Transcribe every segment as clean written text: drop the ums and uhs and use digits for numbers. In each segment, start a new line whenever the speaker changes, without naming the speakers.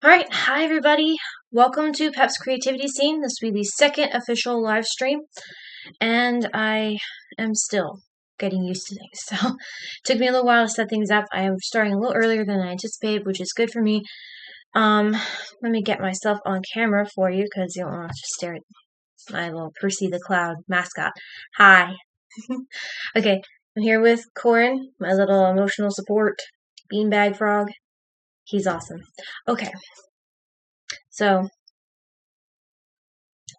Alright, hi everybody. Welcome to Pep's Creativity Scene. This will be the second official live stream, and I am still getting used to things. So, it took me a little while to set things up. I am starting a little earlier than I anticipated, which is good for me. Let me get myself on camera for you, because you don't want to just stare at my little Percy the Cloud mascot. Hi. Okay, I'm here with Corin, my little emotional support beanbag frog. He's awesome. Okay. So,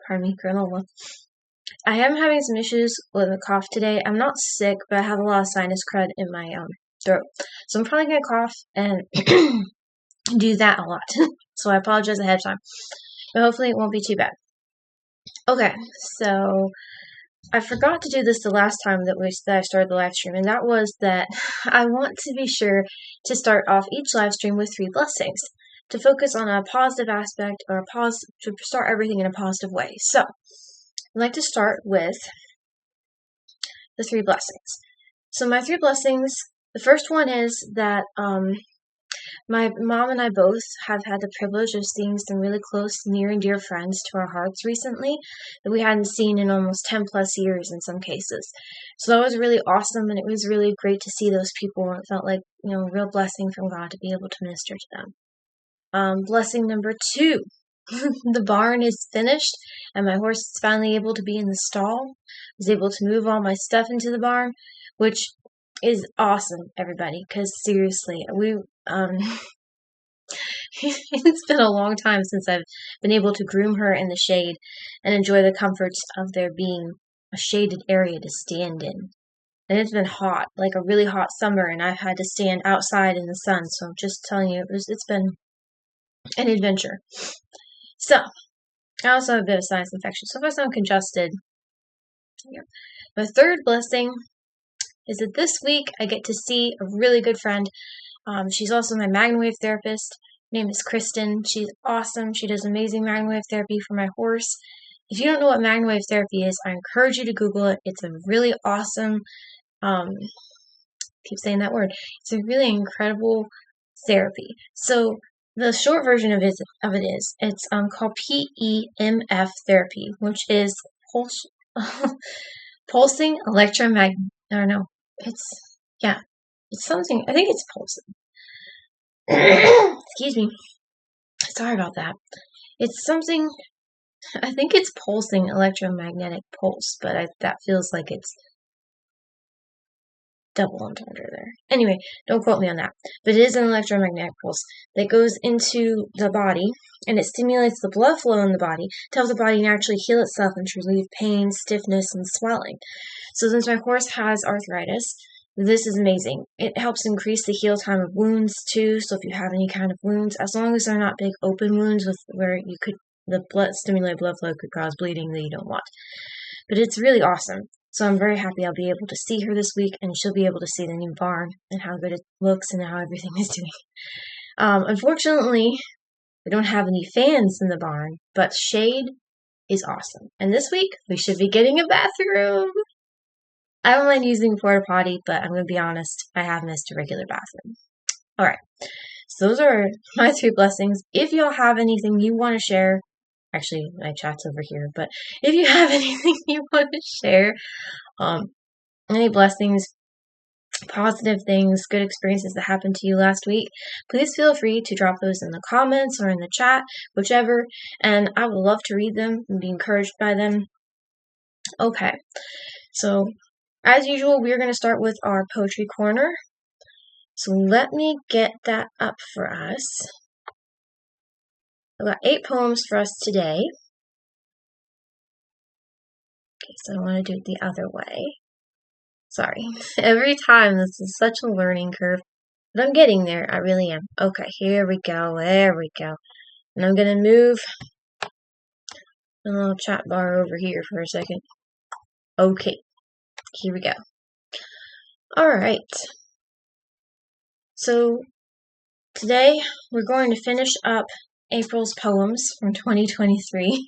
pardon me, granola. I am having some issues with a cough today. I'm not sick, but I have a lot of sinus crud in my throat. So I'm probably going to cough and do that a lot. So I apologize ahead of time. But hopefully it won't be too bad. Okay, so I forgot to do this the last time that I started the live stream, and that was that I want to be sure to start off each live stream with 3 blessings to focus on a positive aspect or to start everything in a positive way. So I'd like to start with the 3 blessings. So my 3 blessings, the first one is that my mom and I both have had the privilege of seeing some really close, near and dear friends to our hearts recently that we hadn't seen in almost 10 plus years in some cases. So that was really awesome, and it was really great to see those people. It felt like, a real blessing from God to be able to minister to them. Blessing number 2. The barn is finished, and my horse is finally able to be in the stall. I was able to move all my stuff into the barn, which is awesome, everybody, because seriously, it's been a long time since I've been able to groom her in the shade and enjoy the comforts of there being a shaded area to stand in. And it's been hot, like a really hot summer, and I've had to stand outside in the sun, so I'm just telling you, it's been an adventure. So, I also have a bit of sinus infection, so if I sound congested, yeah. My third blessing is that this week I get to see a really good friend. She's also my Magnum-Wave therapist. Her name is Kristen. She's awesome. She does amazing Magnum-Wave therapy for my horse. If you don't know what Magnum-Wave therapy is, I encourage you to Google it. It's a really awesome, keep saying that word. It's a really incredible therapy. So the short version of it is it's called PEMF therapy, which is pulsing electromagnetic. I don't know. It's something. I think it's pulsing. Excuse me. Sorry about that. It's something. I think it's pulsing electromagnetic pulse, but that feels like it's double entendre there. Anyway, don't quote me on that. But it is an electromagnetic pulse that goes into the body, and it stimulates the blood flow in the body to help the body naturally heal itself and to relieve pain, stiffness, and swelling. So since my horse has arthritis, this is amazing. It helps increase the heal time of wounds too. So if you have any kind of wounds, as long as they're not big open wounds where the stimulated blood flow could cause bleeding that you don't want. But it's really awesome. So I'm very happy I'll be able to see her this week, and she'll be able to see the new barn and how good it looks and how everything is doing. Unfortunately, we don't have any fans in the barn, but shade is awesome. And this week, we should be getting a bathroom. I don't mind using porta potty, but I'm going to be honest, I have missed a regular bathroom. Alright, so those are my 3 blessings. If y'all have anything you want to share, actually, my chat's over here, but if you have anything you want to share, any blessings, positive things, good experiences that happened to you last week, please feel free to drop those in the comments or in the chat, whichever, and I would love to read them and be encouraged by them. Okay, so as usual, we're going to start with our poetry corner. So let me get that up for us. I've got 8 poems for us today. Okay, so I want to do it the other way. Sorry. Every time, this is such a learning curve. But I'm getting there. I really am. Okay, here we go. There we go. And I'm going to move the little chat bar over here for a second. Okay, here we go. Alright. So, today we're going to finish up April's poems from 2023.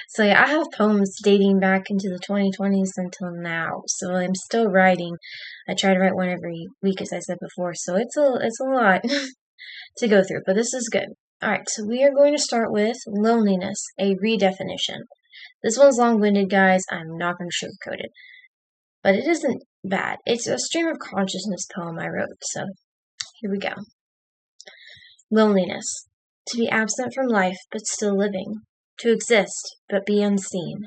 So yeah, I have poems dating back into the 2020s until now. So I'm still writing. I try to write one every week, as I said before. So it's a lot. to go through, but this is good. All right, so we are going to start with loneliness, a redefinition. This one's long-winded, guys. I'm not going to sugarcoat it, but it isn't bad. It's a stream of consciousness poem I wrote, so here we go. Loneliness. To be absent from life, but still living. To exist, but be unseen.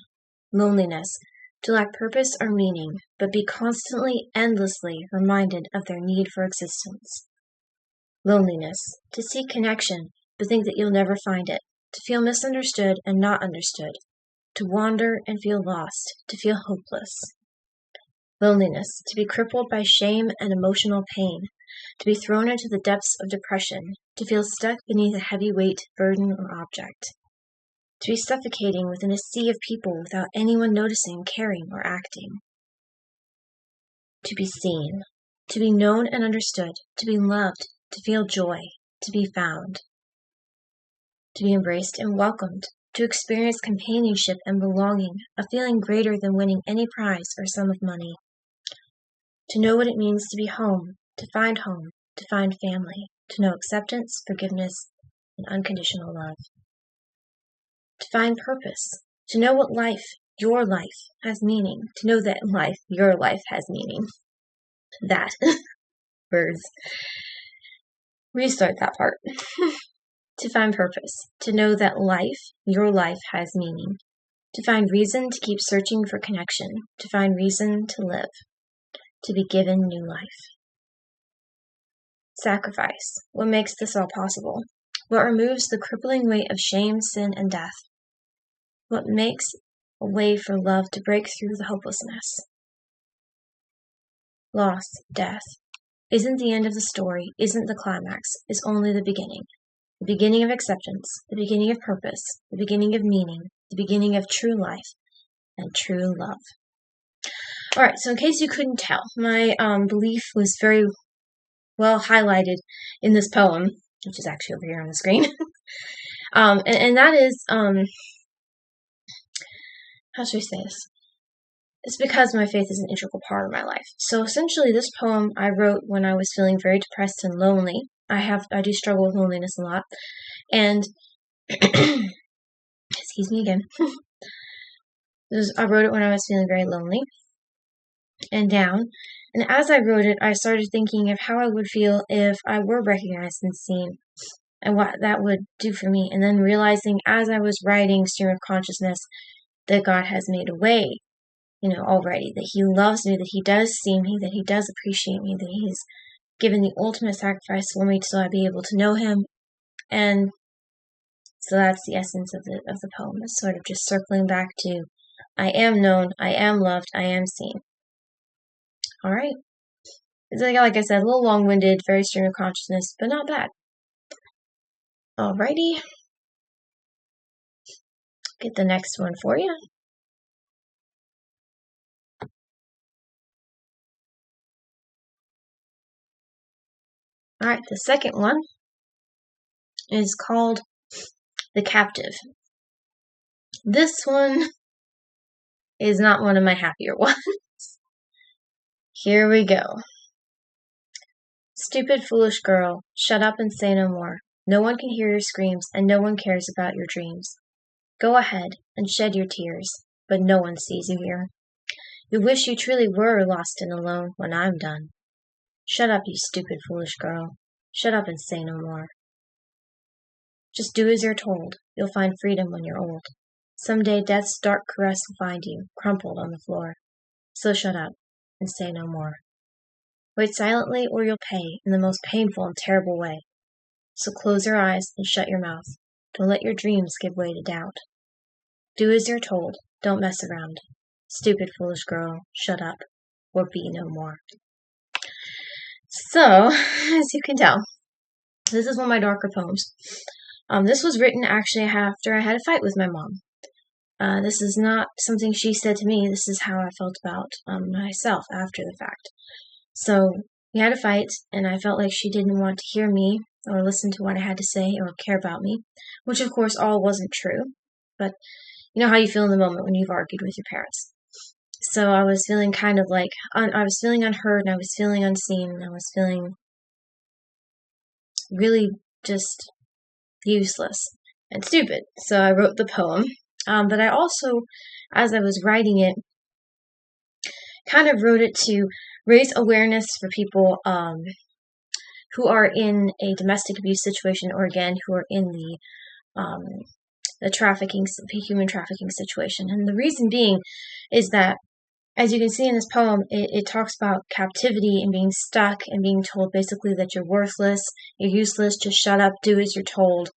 Loneliness. To lack purpose or meaning, but be constantly, endlessly reminded of their need for existence. Loneliness. To seek connection, but think that you'll never find it. To feel misunderstood and not understood. To wander and feel lost. To feel hopeless. Loneliness. To be crippled by shame and emotional pain. To be thrown into the depths of depression. To feel stuck beneath a heavy weight, burden, or object. To be suffocating within a sea of people without anyone noticing, caring, or acting. To be seen. To be known and understood. To be loved. To feel joy. To be found. To be embraced and welcomed. To experience companionship and belonging, a feeling greater than winning any prize or sum of money. To know what it means to be home, to find family, to know acceptance, forgiveness, and unconditional love. To find purpose, to know what life, your life, has meaning, to know that life, your life, has meaning. That. Words. Restart that part. To find purpose, to know that life, your life, has meaning. To find reason to keep searching for connection, to find reason to live. To be given new life. Sacrifice. What makes this all possible? What removes the crippling weight of shame, sin, and death? What makes a way for love to break through the hopelessness? Loss, death. Isn't the end of the story, isn't the climax, is only the beginning. The beginning of acceptance, the beginning of purpose, the beginning of meaning, the beginning of true life, and true love. Alright, so in case you couldn't tell, my belief was very well highlighted in this poem, which is actually over here on the screen. And that is, how should I say this? It's because my faith is an integral part of my life. So essentially this poem I wrote when I was feeling very depressed and lonely. I do struggle with loneliness a lot. And, excuse me again. I wrote it when I was feeling very lonely and down. And as I wrote it, I started thinking of how I would feel if I were recognized and seen, and what that would do for me. And then realizing as I was writing Stream of Consciousness that God has made a way, already, that He loves me, that He does see me, that He does appreciate me, that He's given the ultimate sacrifice for me so I'd be able to know Him. And so that's the essence of the poem. It's sort of just circling back to I am known, I am loved, I am seen. Alright. It's like I said, a little long-winded, very stream of consciousness, but not bad. Alrighty. Get the next one for you. Alright, the second one is called The Captive. This one is not one of my happier ones. Here we go. Stupid, foolish girl, shut up and say no more. No one can hear your screams, and no one cares about your dreams. Go ahead and shed your tears, but no one sees you here. You wish you truly were lost and alone when I'm done. Shut up, you stupid, foolish girl. Shut up and say no more. Just do as you're told. You'll find freedom when you're old. Someday death's dark caress will find you, crumpled on the floor. So shut up and say no more. Wait silently or you'll pay in the most painful and terrible way. So close your eyes and shut your mouth. Don't let your dreams give way to doubt. Do as you're told. Don't mess around. Stupid, foolish girl, shut up or be no more. So, as you can tell, this is one of my darker poems. This was written actually after I had a fight with my mom. This is not something she said to me. This is how I felt about myself after the fact. So we had a fight, and I felt like she didn't want to hear me or listen to what I had to say or care about me, which of course all wasn't true. But you know how you feel in the moment when you've argued with your parents. So I was feeling kind of like, I was feeling unheard, and I was feeling unseen, and I was feeling really just useless and stupid. So I wrote the poem. But I also, as I was writing it, kind of wrote it to raise awareness for people who are in a domestic abuse situation, or again, who are in the human trafficking situation. And the reason being is that, as you can see in this poem, it talks about captivity and being stuck and being told basically that you're worthless, you're useless, just shut up, do as you're told.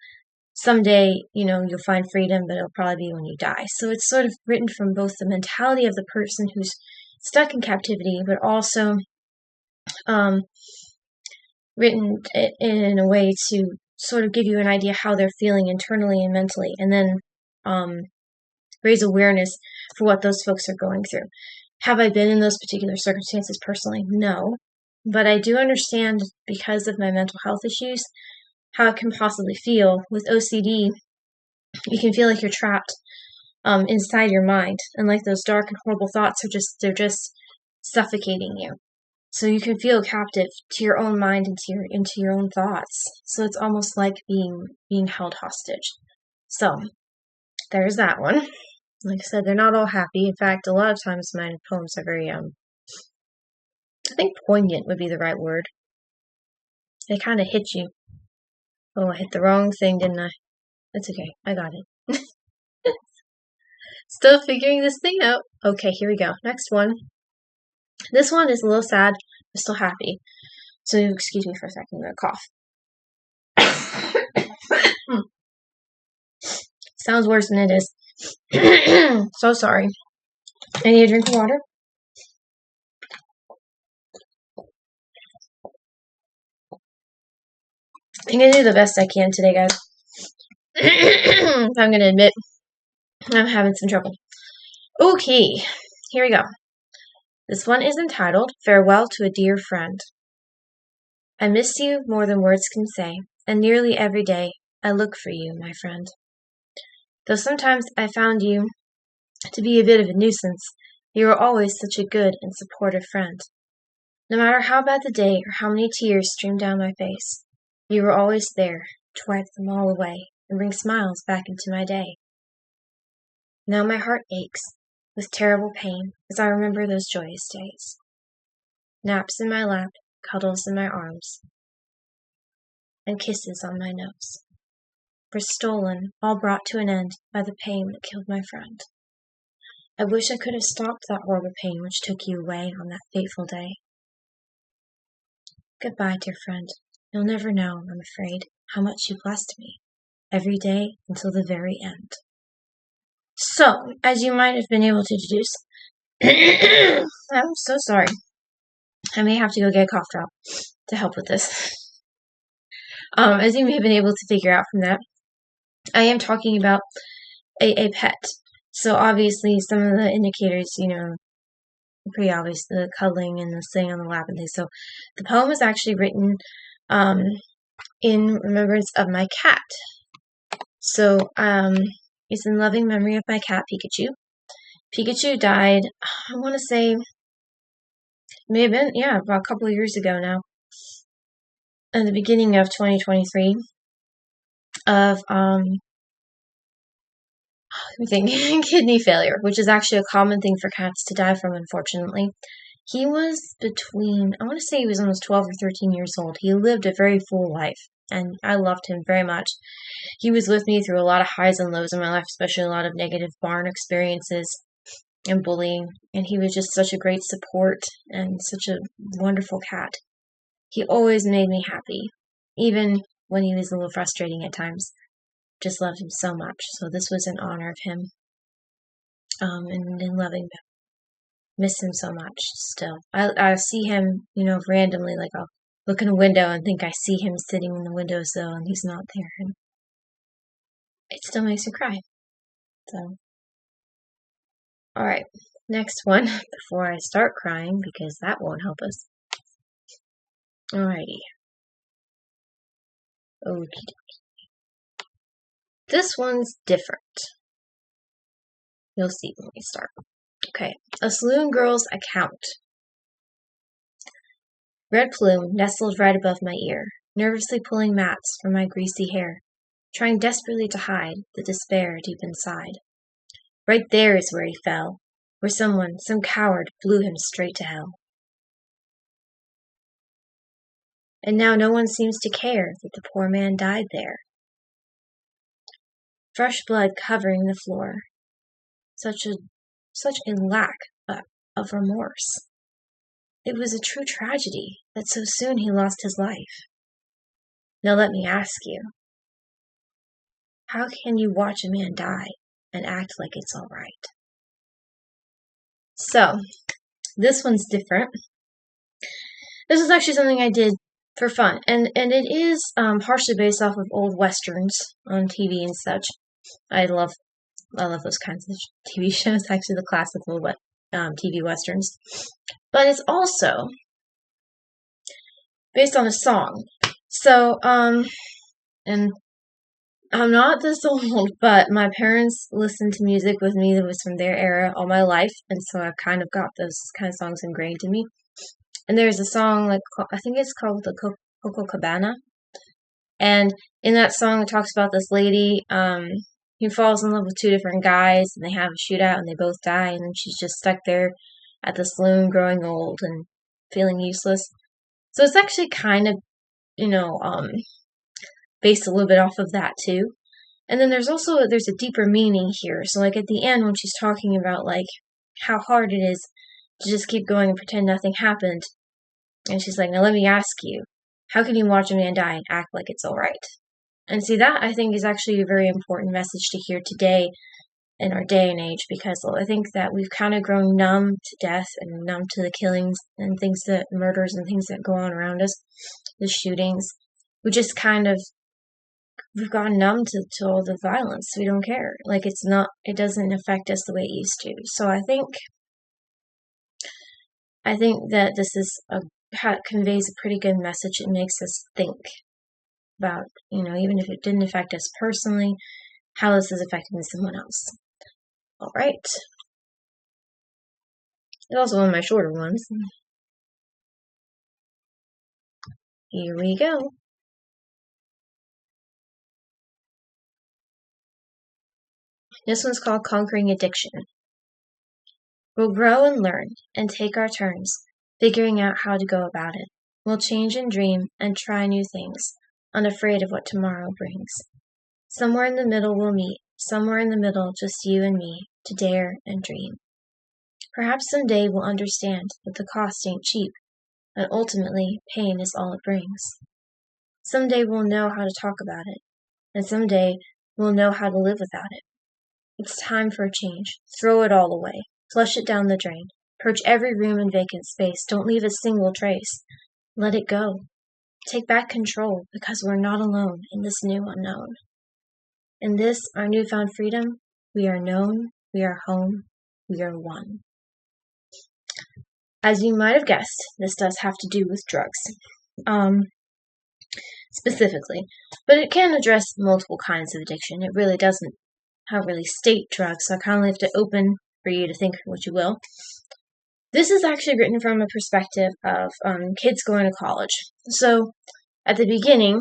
Someday, you'll find freedom, but it'll probably be when you die. So it's sort of written from both the mentality of the person who's stuck in captivity, but also written in a way to sort of give you an idea how they're feeling internally and mentally, and then raise awareness for what those folks are going through. Have I been in those particular circumstances personally? No. But I do understand, because of my mental health issues, how it can possibly feel. With OCD, you can feel like you're trapped inside your mind, and like those dark and horrible thoughts they're just suffocating you. So you can feel captive to your own mind and into your own thoughts. So it's almost like being held hostage. So there's that one. Like I said, they're not all happy. In fact, a lot of times my poems are very, I think poignant would be the right word. They kind of hit you. Oh, I hit the wrong thing, didn't I? That's okay. I got it. Still figuring this thing out. Okay, here we go. Next one. This one is a little sad, but still happy. So excuse me for a second. I'm going to cough. Sounds worse than it is. So sorry. I need a drink of water. I'm going to do the best I can today, guys. I'm going to admit I'm having some trouble. Okay, here we go. This one is entitled Farewell to a Dear Friend. I miss you more than words can say, and nearly every day I look for you, my friend. Though sometimes I found you to be a bit of a nuisance, you were always such a good and supportive friend. No matter how bad the day or how many tears streamed down my face, you were always there to wipe them all away and bring smiles back into my day. Now my heart aches with terrible pain as I remember those joyous days. Naps in my lap, cuddles in my arms, and kisses on my nose were stolen, all brought to an end by the pain that killed my friend. I wish I could have stopped that horrible pain which took you away on that fateful day. Goodbye, dear friend. You'll never know, I'm afraid, how much you blessed me, every day until the very end. So, as you might have been able to deduce, I'm so sorry. I may have to go get a cough drop to help with this. As you may have been able to figure out from that, I am talking about a pet. So obviously some of the indicators, pretty obvious, the cuddling and the sitting on the lap and things. So the poem is actually written in remembrance of my cat. So it's in loving memory of my cat, Pikachu. Pikachu died, I want to say, may have been, about a couple of years ago now. At the beginning of 2023 of, kidney failure, which is actually a common thing for cats to die from, unfortunately. He was I want to say he was almost 12 or 13 years old. He lived a very full life, and I loved him very much. He was with me through a lot of highs and lows in my life, especially a lot of negative barn experiences and bullying, and he was just such a great support and such a wonderful cat. He always made me happy, even when he was a little frustrating at times. Just loved him so much. So this was in honor of him, and in loving him. Miss him so much still. I see him, randomly, like I'll look in a window and think I see him sitting in the windowsill and he's not there. And it still makes me cry. So, alright, next one before I start crying, because that won't help us. Alrighty. Okie dokie. This one's different. You'll see when we start. Okay, a saloon girl's account. Red plume nestled right above my ear. nervously pulling mats from my greasy hair, trying desperately to hide the despair deep inside. Right there is where he fell, where some coward, blew him straight to hell. And now no one seems to care that the poor man died there. Fresh blood covering the floor. Such a lack of remorse. It was a true tragedy that so soon he lost his life. Now let me ask you, how can you watch a man die and act like it's all right? So, this one's different. This is actually something I did for fun, and it is partially based off of old westerns on TV and such. I love those kinds of TV shows, actually the classical TV westerns. But it's also based on a song. So, and I'm not this old, but my parents listened to music with me that was from their era all my life, and so I've kind of got those kind of songs ingrained in me. And there's a song, I think it's called the Coco Cabana, and in that song it talks about this lady who falls in love with two different guys, and they have a shootout, and they both die, and then she's just stuck there at the saloon growing old and feeling useless. So it's actually kind of, based a little bit off of that too. And then there's a deeper meaning here. So like at the end when she's talking about like how hard it is to just keep going and pretend nothing happened. And she's like, now let me ask you, how can you watch a man die and act like it's all right? And see, that I think is actually a very important message to hear today in our day and age, because I think that we've kind of grown numb to death and numb to the killings and murders and things that go on around us, the shootings. We've gotten numb to all the violence. We don't care. Like it doesn't affect us the way it used to. So I think that this conveys a pretty good message. It makes us think about, even if it didn't affect us personally, how this is affecting someone else. All right. It's also one of my shorter ones. Here we go. This one's called Conquering Addiction. We'll grow and learn and take our turns, figuring out how to go about it. We'll change and dream and try new things, unafraid of what tomorrow brings. Somewhere in the middle we'll meet, somewhere in the middle just you and me, to dare and dream. Perhaps someday we'll understand that the cost ain't cheap, and ultimately pain is all it brings. Someday we'll know how to talk about it, and someday we'll know how to live without it. It's time for a change. Throw it all away. Flush it down the drain. Purge every room and vacant space. Don't leave a single trace. Let it go. Take back control, because we're not alone in this new unknown. In this, our newfound freedom, we are known, we are home, we are one. As you might have guessed, this does have to do with drugs. Specifically. But it can address multiple kinds of addiction. It really doesn't really state drugs, so I kind of leave it open for you to think what you will. This is actually written from a perspective of kids going to college. So, at the beginning,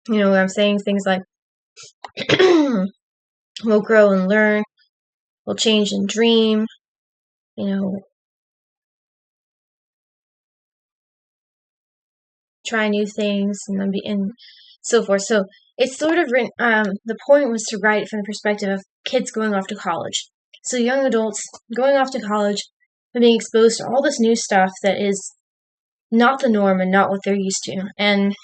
I'm saying things like, we'll grow and learn, we'll change and dream, try new things, and so forth. So, it's sort of written, the point was to write from the perspective of kids going off to college. So young adults going off to college and being exposed to all this new stuff that is not the norm and not what they're used to. And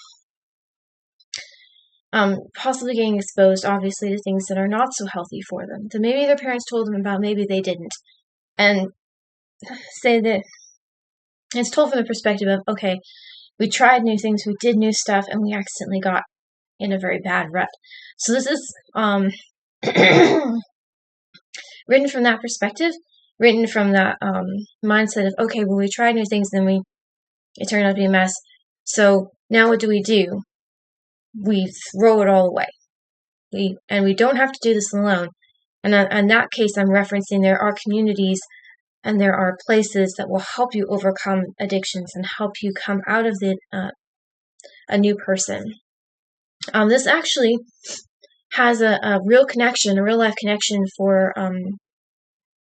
possibly getting exposed, obviously, to things that are not so healthy for them, that maybe their parents told them about, maybe they didn't. And say that it's told from the perspective of, okay, we tried new things, we did new stuff, and we accidentally got in a very bad rut. So this is written from that perspective, written from that mindset of, okay, well, we tried new things, then it turned out to be a mess. So now what do? We throw it all away. We don't have to do this alone. And in that case, I'm referencing there are communities and there are places that will help you overcome addictions and help you come out of the a new person. This actually has a real connection, a real life connection for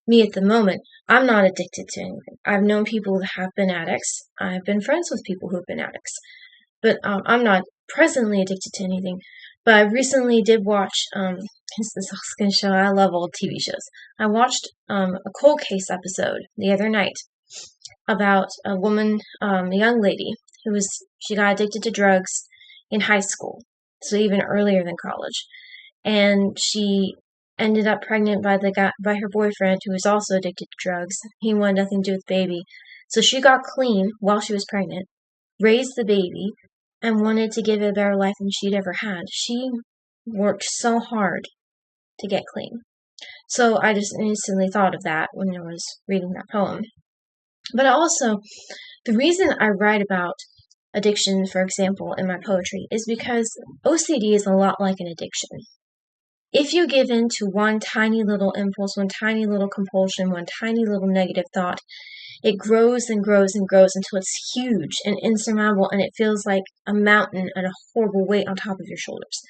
me at the moment. I'm not addicted to anything. I've known people that have been addicts. I've been friends with people who have been addicts. But I'm not presently addicted to anything. But I recently did watch, this is going to show I love old TV shows. I watched a cold case episode the other night about a woman, a young lady, she got addicted to drugs in high school, so even earlier than college. And she ended up pregnant by her boyfriend, who was also addicted to drugs. He wanted nothing to do with the baby. So she got clean while she was pregnant, raised the baby, and wanted to give it a better life than she'd ever had. She worked so hard to get clean. So I just instantly thought of that when I was reading that poem. But also, the reason I write about addiction, for example, in my poetry is because OCD is a lot like an addiction. If you give in to one tiny little impulse, one tiny little compulsion, one tiny little negative thought, it grows and grows and grows until it's huge and insurmountable, and it feels like a mountain and a horrible weight on top of your shoulders.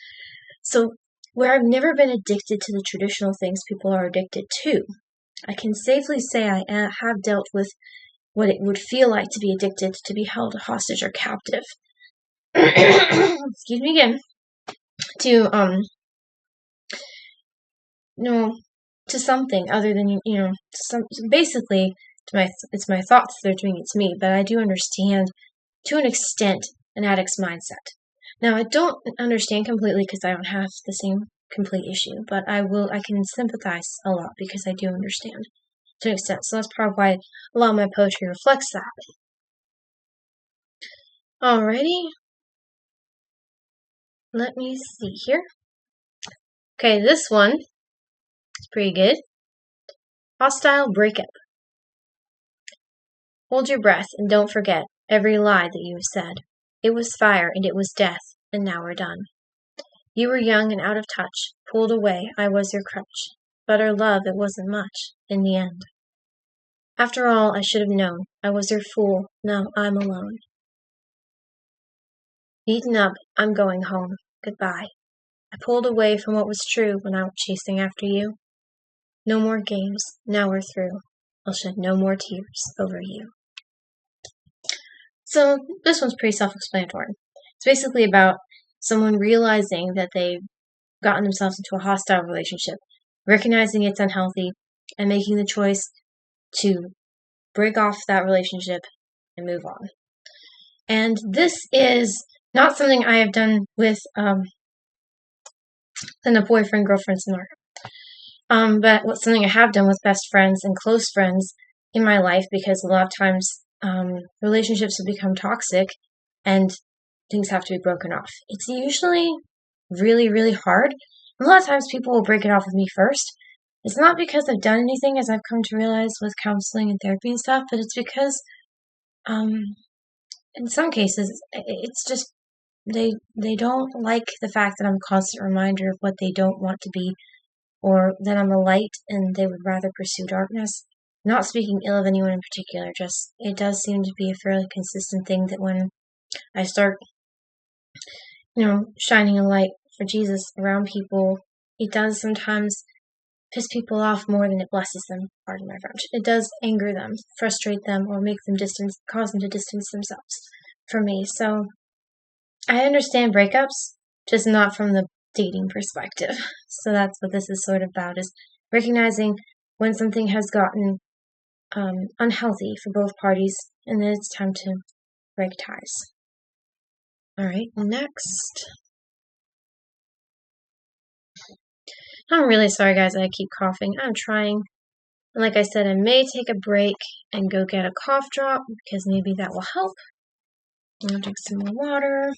So, where I've never been addicted to the traditional things people are addicted to, I can safely say I have dealt with what it would feel like to be addicted, to be held hostage or captive. Excuse me again. To something other than basically it's my thoughts that are doing it to me. But I do understand to an extent an addict's mindset. Now, I don't understand completely because I don't have the same complete issue, but I can sympathize a lot because I do understand to an extent. So that's probably why a lot of my poetry reflects that. Alrighty. Let me see here. Okay, this one is pretty good. Hostile breakup. Hold your breath and don't forget every lie that you have said. It was fire and it was death, and now we're done. You were young and out of touch, pulled away, I was your crutch. But our love, it wasn't much, in the end. After all, I should have known. I was your fool, now I'm alone. Beaten up, I'm going home. Goodbye. I pulled away from what was true when I went chasing after you. No more games, now we're through. I'll shed no more tears over you. So this one's pretty self-explanatory. It's basically about someone realizing that they've gotten themselves into a hostile relationship, recognizing it's unhealthy, and making the choice to break off that relationship and move on. And this is not something I have done with in a boyfriend-girlfriend scenario. But something I have done with best friends and close friends in my life, because a lot of times relationships have become toxic and things have to be broken off. It's usually really, really hard. A lot of times people will break it off with me first. It's not because I've done anything, as I've come to realize with counseling and therapy and stuff, but it's because in some cases it's just they don't like the fact that I'm a constant reminder of what they don't want to be, or that I'm a light and they would rather pursue darkness. Not speaking ill of anyone in particular, just it does seem to be a fairly consistent thing that when I start, shining a light for Jesus around people, it does sometimes piss people off more than it blesses them, pardon my French. It does anger them, frustrate them, or make them cause them to distance themselves from me. So I understand breakups, just not from the dating perspective. So that's what this is sort of about, is recognizing when something has gotten unhealthy for both parties, and then it's time to break ties. Alright, next. I'm really sorry, guys, that I keep coughing. I'm trying. And like I said, I may take a break and go get a cough drop, because maybe that will help. I'm going to drink some more water. I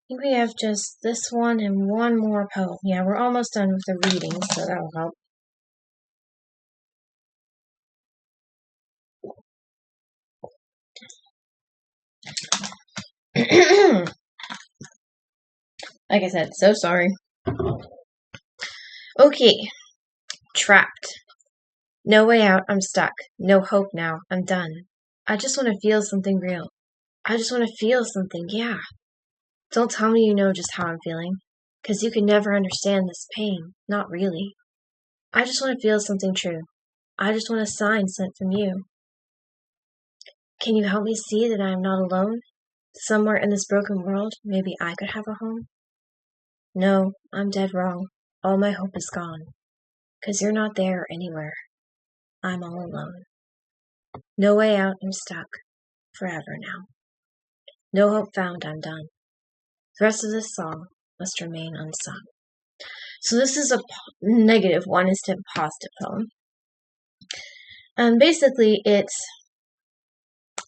think we have just this one and one more poem. Yeah, we're almost done with the reading, so that will help. Like I said, so sorry. Okay. Trapped. No way out, I'm stuck. No hope now, I'm done. I just want to feel something real. I just want to feel something, yeah. Don't tell me you know just how I'm feeling, because you can never understand this pain. Not really. I just want to feel something true. I just want a sign sent from you. Can you help me see that I am not alone? Somewhere in this broken world, maybe I could have a home? No, I'm dead wrong. All my hope is gone. 'Cause you're not there anywhere. I'm all alone. No way out, I'm stuck. Forever now. No hope found, I'm done. The rest of this song must remain unsung. So this is a negative one instead of a positive poem. And basically it's,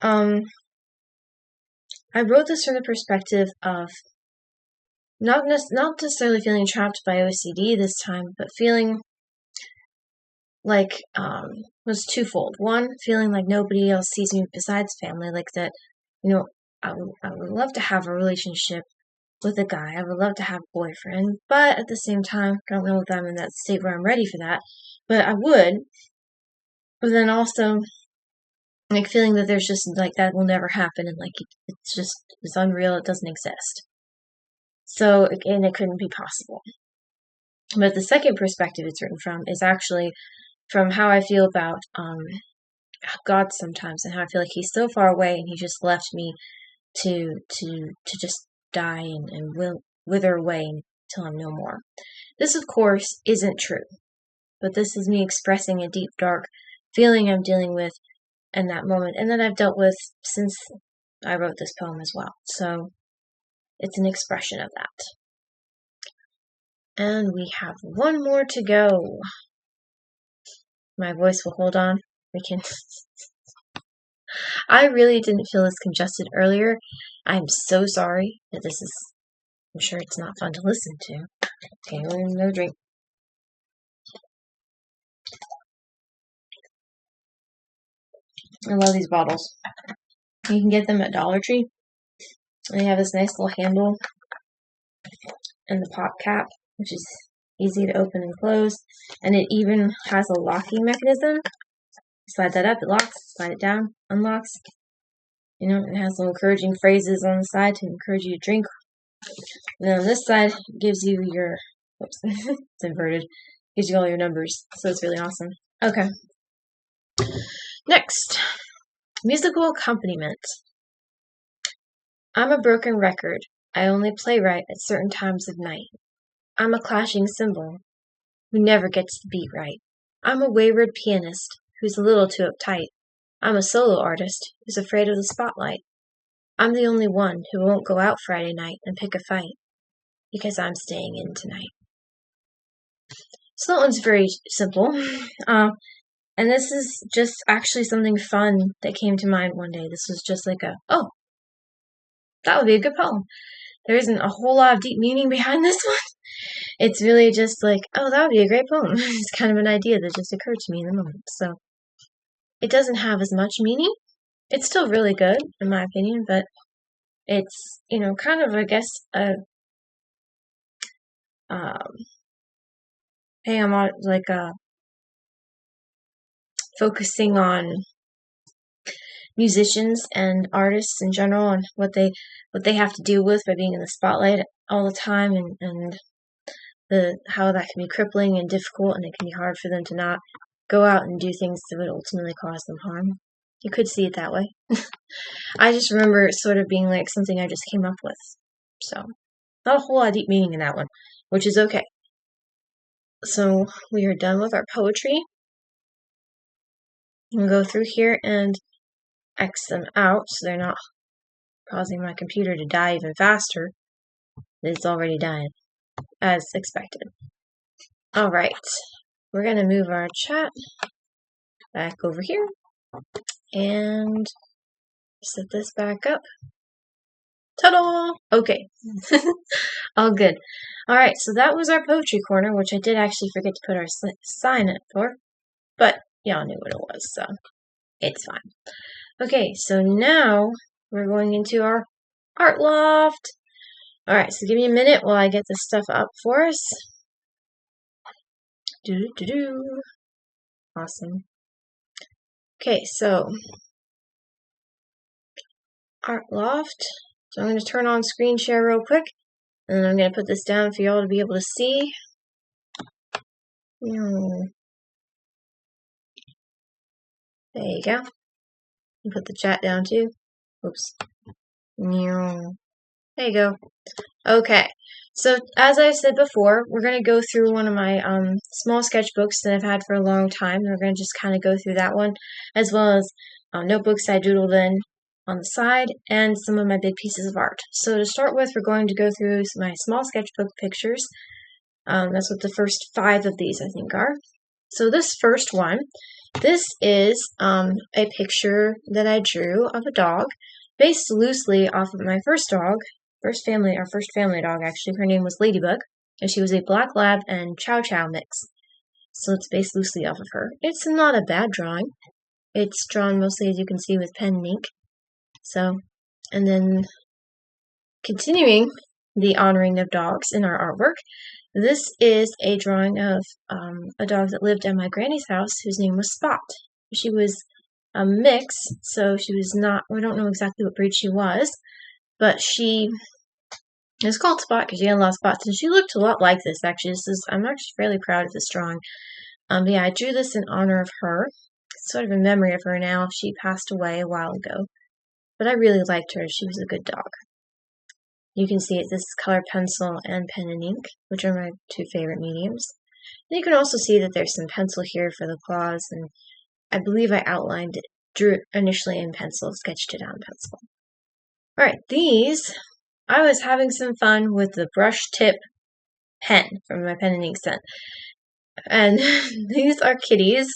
I wrote this from the perspective of not necessarily feeling trapped by OCD this time, but feeling like, was twofold. One, feeling like nobody else sees me besides family, like that, I would love to have a relationship with a guy. I would love to have a boyfriend, but at the same time, I don't know if I'm in that state where I'm ready for that, but I would. But then also, like, feeling that there's just, like, that will never happen, and, like, it's unreal, it doesn't exist. So, and it couldn't be possible. But the second perspective it's written from is actually from how I feel about God sometimes, and how I feel like he's so far away and he just left me to just die and wither away until I'm no more. This, of course, isn't true, but this is me expressing a deep, dark feeling I'm dealing with in that moment, and that I've dealt with since I wrote this poem as well. So it's an expression of that. And we have one more to go. My voice will hold on. We can... I really didn't feel this congested earlier. I'm so sorry that this is... I'm sure it's not fun to listen to. Okay, no drink. I love these bottles. You can get them at Dollar Tree. And they have this nice little handle and the pop cap, which is easy to open and close. And it even has a locking mechanism. Slide that up, it locks. Slide it down, unlocks. It has some encouraging phrases on the side to encourage you to drink. And then on this side, it gives you your... Oops, it's inverted. Gives you all your numbers. So it's really awesome. Okay. Next. Musical accompaniment. I'm a broken record. I only play right at certain times of night. I'm a clashing cymbal who never gets the beat right. I'm a wayward pianist who's a little too uptight. I'm a solo artist who's afraid of the spotlight. I'm the only one who won't go out Friday night and pick a fight because I'm staying in tonight. So that one's very simple. And this is just actually something fun that came to mind one day. This was just like oh, that would be a good poem. There isn't a whole lot of deep meaning behind this one. It's really just like, oh, that would be a great poem. It's kind of an idea that just occurred to me in the moment. So it doesn't have as much meaning. It's still really good, in my opinion, but it's, kind of, I guess, focusing on musicians and artists in general and what they have to deal with by being in the spotlight all the time, and how that can be crippling and difficult, and it can be hard for them to not go out and do things that would ultimately cause them harm. You could see it that way. I just remember it sort of being like something I just came up with. So, not a whole lot of deep meaning in that one, which is okay. So, we are done with our poetry. I'm going to go through here and X them out so they're not causing my computer to die even faster. It's already dying, as expected. Alright, we're going to move our chat back over here and set this back up. Ta-da! Okay. All good. Alright, so that was our poetry corner, which I did actually forget to put our sign up for, but y'all knew what it was, so it's fine. Okay, so now we're going into our art loft. Alright, so give me a minute while I get this stuff up for us. Awesome. Okay, so Art Loft. So I'm going to turn on screen share real quick, and then I'm going to put this down for y'all to be able to see. There you go. You put the chat down too. Oops. There you go. Okay. So as I said before, we're going to go through one of my small sketchbooks that I've had for a long time. We're going to just kind of go through that one, as well as notebooks I doodled in on the side, and some of my big pieces of art. So to start with, we're going to go through my small sketchbook pictures. That's what the first 5 of these, I think, are. So this first one, this is a picture that I drew of a dog, based loosely off of my first dog, our first family dog, actually. Her name was Ladybug, and she was a Black Lab and Chow Chow mix. So it's based loosely off of her. It's not a bad drawing. It's drawn mostly, as you can see, with pen and ink. So, and then continuing the honoring of dogs in our artwork, this is a drawing of a dog that lived at my granny's house whose name was Spot. She was a mix, so she was not, we don't know exactly what breed she was, but she is called Spot because she had a lot of spots, and she looked a lot like this, actually. I'm actually fairly proud of this drawing. Yeah, I drew this in honor of her. It's sort of in memory of her now. She passed away a while ago. But I really liked her. She was a good dog. You can see this is color pencil and pen and ink, which are my 2 favorite mediums. And you can also see that there's some pencil here for the claws, and I believe I outlined it, drew it initially in pencil, sketched it out in pencil. Alright, these, I was having some fun with the brush tip pen from my pen and ink set. And these are kitties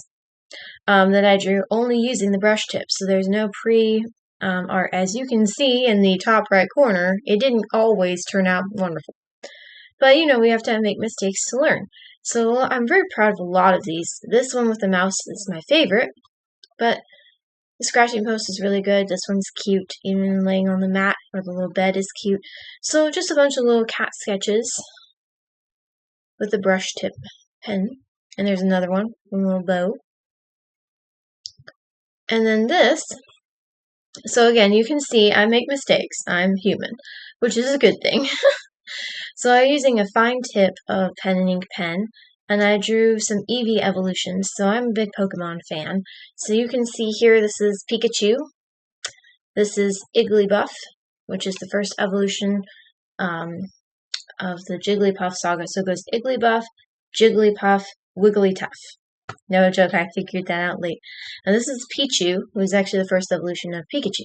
that I drew only using the brush tip, so there's no art. As you can see in the top right corner, it didn't always turn out wonderful. But, we have to make mistakes to learn. So I'm very proud of a lot of these. This one with the mouse is my favorite, but the scratching post is really good. This one's cute, even laying on the mat or the little bed is cute. So just a bunch of little cat sketches with the brush tip pen. And there's another one, a little bow. And then this. So again, you can see I make mistakes. I'm human, which is a good thing. So I'm using a fine tip of pen and ink pen, and I drew some Eevee evolutions. So I'm a big Pokemon fan. So you can see here, this is Pikachu. This is Igglybuff, which is the first evolution of the Jigglypuff saga. So it goes Igglybuff, Jigglypuff, Wigglytuff. No joke, I figured that out late. And this is Pichu, who is actually the first evolution of Pikachu.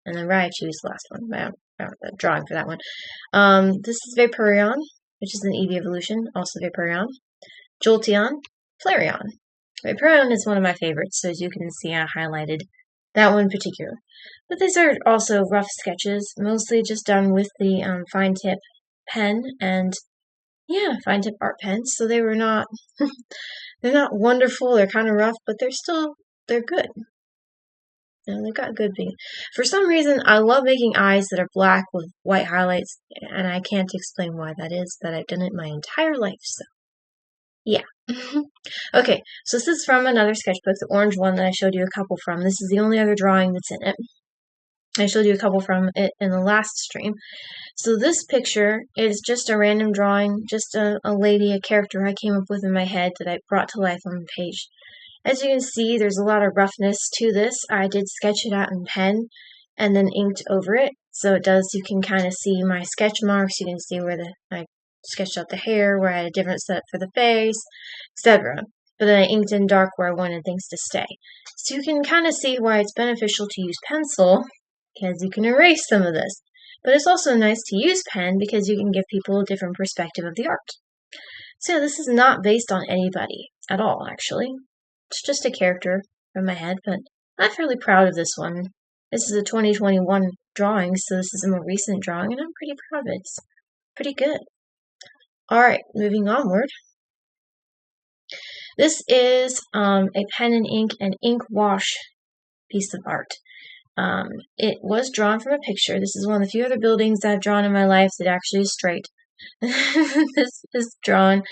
And then Raichu is the last one. I don't have a drawing for that one. This is Vaporeon, which is an Eevee evolution, also Vaporeon. Jolteon, Flareon. Vaporeon is one of my favorites, so as you can see, I highlighted that one in particular. But these are also rough sketches, mostly just done with the fine tip pen and, yeah, fine tip art pens. So they were not, they're not wonderful, they're kind of rough, but they're good. They've got good being. For some reason, I love making eyes that are black with white highlights, and I can't explain why that is, but I've done it my entire life, so yeah. Okay, so this is from another sketchbook, the orange one that I showed you a couple from. This is the only other drawing that's in it. I showed you a couple from it in the last stream. So this picture is just a random drawing, just a lady, a character I came up with in my head that I brought to life on the page. As you can see, there's a lot of roughness to this. I did sketch it out in pen and then inked over it. So you can kind of see my sketch marks. You can see where I sketched out the hair, where I had a different set for the face, etc. But then I inked in dark where I wanted things to stay. So you can kind of see why it's beneficial to use pencil, because you can erase some of this. But it's also nice to use pen because you can give people a different perspective of the art. So this is not based on anybody at all, actually. It's just a character from my head, but I'm fairly proud of this one. This is a 2021 drawing, so this is a more recent drawing, and I'm pretty proud of it. It's pretty good. Alright, moving onward. This is a pen and ink wash piece of art. It was drawn from a picture. This is one of the few other buildings I've drawn in my life that actually is straight. This is drawn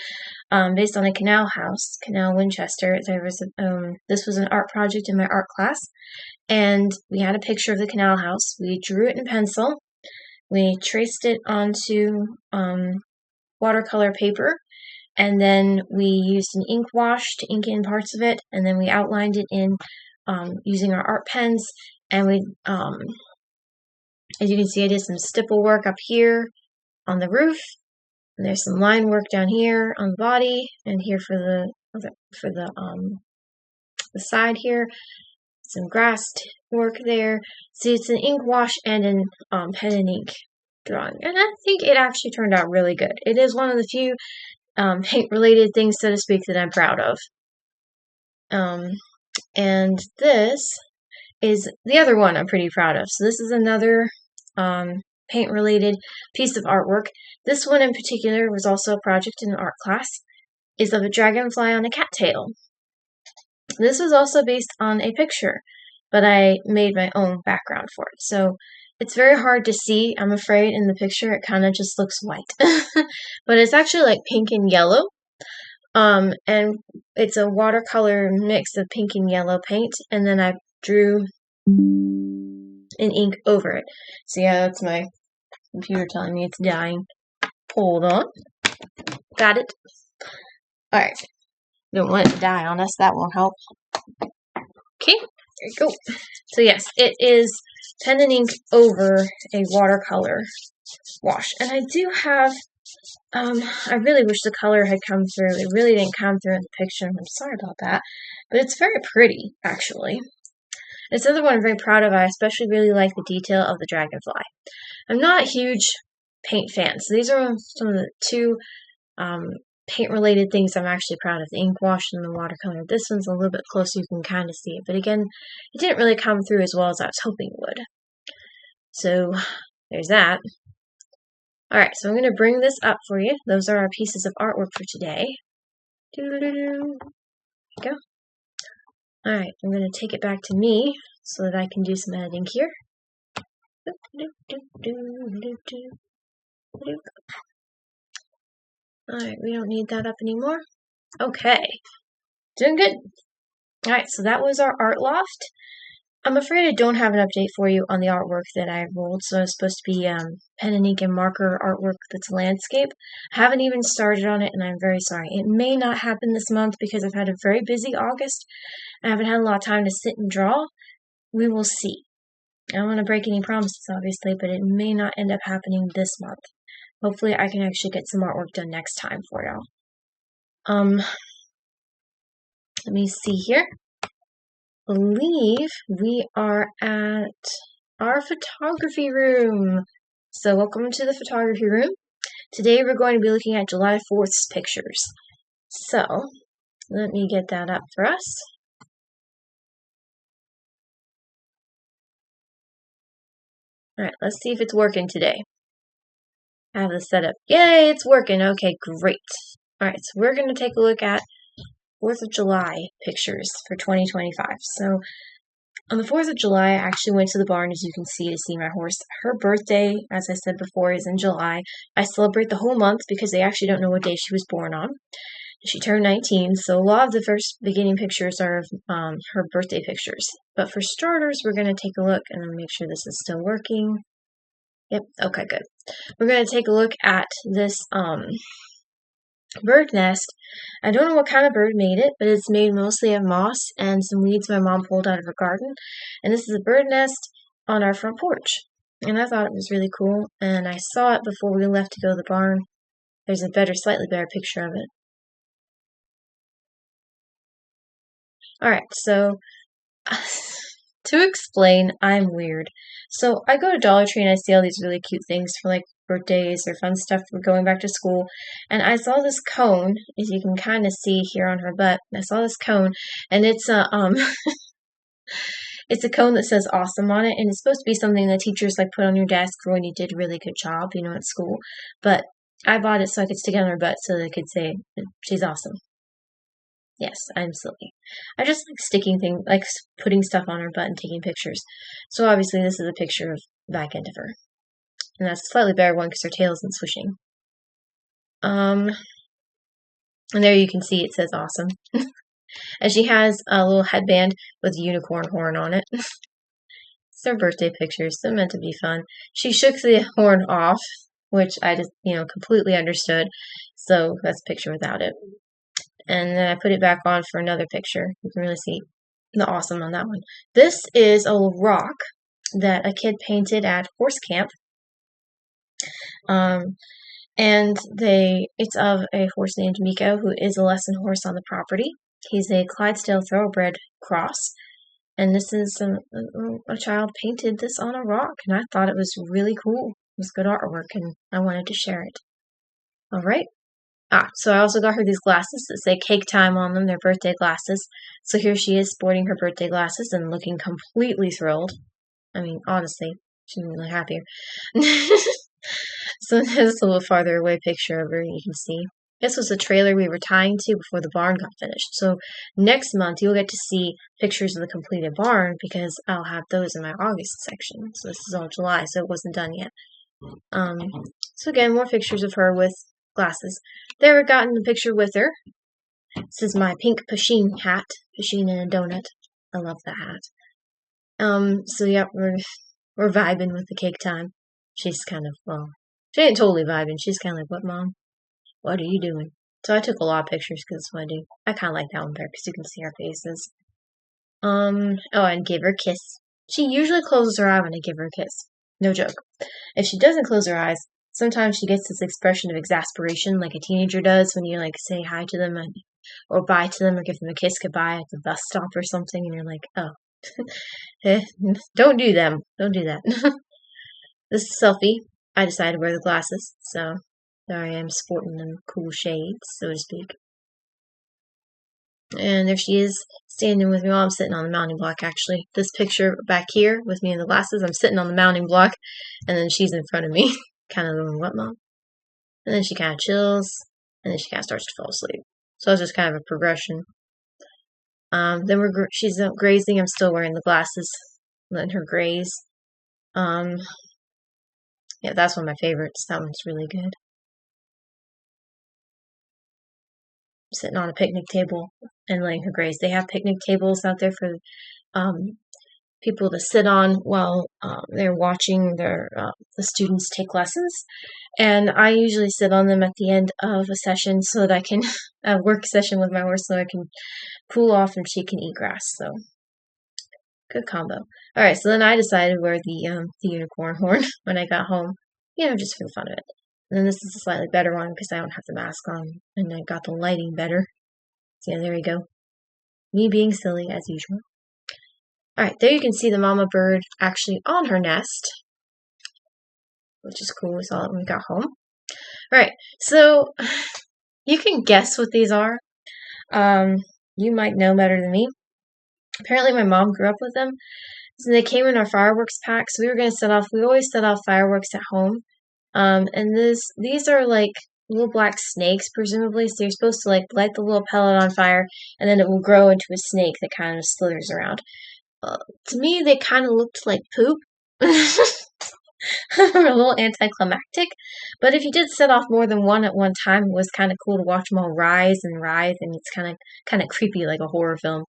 based on a canal house, Canal Winchester. This was an art project in my art class, and we had a picture of the canal house. We drew it in pencil. We traced it onto watercolor paper, and then we used an ink wash to ink in parts of it, and then we outlined it in using our art pens, and we, as you can see, I did some stipple work up here on the roof, and there's some line work down here on the body, and here for the side here, some grass work there. See, it's an ink wash and an pen and ink drawing, and I think it actually turned out really good. It is one of the few paint-related things, so to speak, that I'm proud of. And this is the other one I'm pretty proud of. So this is another paint-related piece of artwork. This one in particular was also a project in an art class. Is of a dragonfly on a cattail. This was also based on a picture, but I made my own background for it. So it's very hard to see, I'm afraid, in the picture. It kind of just looks white. But it's actually like pink and yellow. And it's a watercolor mix of pink and yellow paint, and then I drew an ink over it. So yeah, that's my computer telling me it's dying. Hold on. Got it. Alright. Don't want it to die on us, that won't help. Okay, there you go. So yes, it is pen and ink over a watercolor wash. And I do have, I really wish the color had come through. It really didn't come through in the picture. I'm sorry about that. But it's very pretty, actually. It's another one I'm very proud of. I especially really like the detail of the dragonfly. I'm not a huge paint fan, so these are some of the two paint-related things I'm actually proud of. The ink wash and the watercolor. This one's a little bit closer, you can kind of see it. But again, it didn't really come through as well as I was hoping it would. So, there's that. Alright, so I'm going to bring this up for you. Those are our pieces of artwork for today. There you go. Alright, I'm going to take it back to me so that I can do some editing here. Alright, we don't need that up anymore. Okay. Doing good. Alright, so that was our art loft. I'm afraid I don't have an update for you on the artwork that I rolled. So it's supposed to be pen and ink and marker artwork that's landscape. I haven't even started on it, and I'm very sorry. It may not happen this month because I've had a very busy August. I haven't had a lot of time to sit and draw. We will see. I don't want to break any promises, obviously, but it may not end up happening this month. Hopefully I can actually get some artwork done next time for y'all. Let me see here. I believe we are at our photography room. So welcome to the photography room. Today we're going to be looking at July 4th's pictures. So let me get that up for us. Alright, let's see if it's working today. I have this set up. Yay, it's working. Okay, great. Alright, so we're going to take a look at 4th of July pictures for 2025. So, on the 4th of July, I actually went to the barn, as you can see, to see my horse. Her birthday, as I said before, is in July. I celebrate the whole month because they actually don't know what day she was born on. She turned 19, so a lot of the first beginning pictures are of her birthday pictures. But for starters, we're going to take a look and make sure this is still working. Yep, okay, good. We're going to take a look at this bird nest. I don't know what kind of bird made it, but it's made mostly of moss and some weeds my mom pulled out of her garden. And this is a bird nest on our front porch. And I thought it was really cool, and I saw it before we left to go to the barn. There's a slightly better picture of it. Alright, so to explain, I'm weird. So I go to Dollar Tree and I see all these really cute things for like birthdays or fun stuff for going back to school. And I saw this cone, as you can kind of see here on her butt. I saw this cone, and it's a it's a cone that says awesome on it, and it's supposed to be something that teachers like put on your desk for when you did a really good job, you know, at school. But I bought it so I could stick it on her butt so they could say she's awesome. Yes, I'm silly. I just like sticking things, like putting stuff on her butt and taking pictures. So obviously this is a picture of the back end of her. And that's a slightly better one because her tail isn't swishing. And there you can see it says awesome. And she has a little headband with a unicorn horn on it. It's their birthday pictures. They're meant to be fun. She shook the horn off, which I just, completely understood. So that's a picture without it. And then I put it back on for another picture. You can really see the awesome on that one. This is a rock that a kid painted at horse camp. And it's of a horse named Miko, who is a lesson horse on the property. He's a Clydesdale Thoroughbred cross. And this is a child painted this on a rock, and I thought it was really cool. It was good artwork, and I wanted to share it. All right. So I also got her these glasses that say Cake Time on them. They're birthday glasses. So here she is sporting her birthday glasses and looking completely thrilled. I mean, honestly, she's really happier. So there's a little farther away picture of her, you can see. This was the trailer we were tying to before the barn got finished. So next month you'll get to see pictures of the completed barn because I'll have those in my August section. So this is all July, so it wasn't done yet. So again, more pictures of her with glasses. There we got in the picture with her. This is my pink Pusheen hat. Pusheen in a donut. I love that hat. So yeah, we're vibing with the Cake Time. She's kind of, she ain't totally vibing. She's kind of like, what, Mom? What are you doing? So I took a lot of pictures because that's what I do. I kind of like that one better because you can see our faces. And give her a kiss. She usually closes her eye when I give her a kiss. No joke. If she doesn't close her eyes, sometimes she gets this expression of exasperation like a teenager does when you say hi to them or bye to them or give them a kiss goodbye at the bus stop or something and you're like, oh, don't do that. This is Selfie. I decided to wear the glasses, so there I am sporting them cool shades, so to speak. And there she is, standing with me while I'm sitting on the mounting block, actually. This picture back here with me in the glasses, I'm sitting on the mounting block, and then she's in front of me, kind of going, what, Mom? And then she kind of chills, and then she kind of starts to fall asleep. So it's just kind of a progression. Then she's grazing, I'm still wearing the glasses, letting her graze. Yeah, that's one of my favorites. That one's really good. Sitting on a picnic table and letting her graze. They have picnic tables out there for people to sit on while they're watching the students take lessons. And I usually sit on them at the end of a session so that I can a work session with my horse so I can cool off and she can eat grass. So good combo. All right, so then I decided to wear the unicorn horn when I got home, just for the fun of it. And then this is a slightly better one because I don't have the mask on and I got the lighting better. So yeah, there we go. Me being silly as usual. Alright, there you can see the mama bird actually on her nest, which is cool. We saw it when we got home. Alright, so you can guess what these are. You might know better than me. Apparently my mom grew up with them. So they came in our fireworks pack. So we always set off fireworks at home. And these are like little black snakes, presumably. So you're supposed to light the little pellet on fire, and then it will grow into a snake that kind of slithers around. To me, they kind of looked like poop. A little anticlimactic. But if you did set off more than one at one time, it was kind of cool to watch them all rise and writhe, and it's kind of creepy, like a horror film.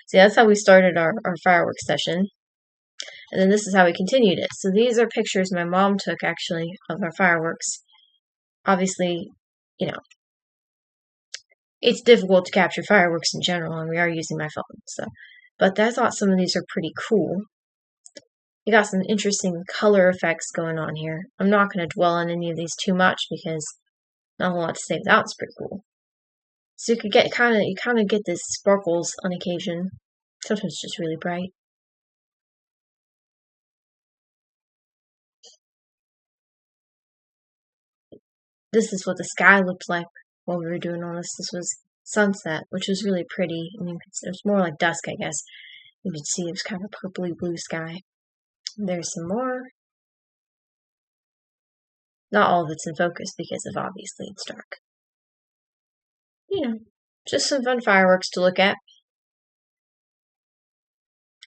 So yeah, that's how we started our fireworks session. And then this is how we continued it. So these are pictures my mom took, actually, of our fireworks. Obviously, it's difficult to capture fireworks in general, and we are using my phone. But I thought some of these are pretty cool. You got some interesting color effects going on here. I'm not going to dwell on any of these too much because not a whole lot to say, but that one's pretty cool. So you kind of get this sparkles on occasion. Sometimes it's just really bright. This is what the sky looked like while we were doing all this. This was sunset, which was really pretty. I mean, it was more like dusk, I guess. You could see it was kind of a purpley blue sky. There's some more. Not all of it's in focus because of obviously it's dark. Just some fun fireworks to look at.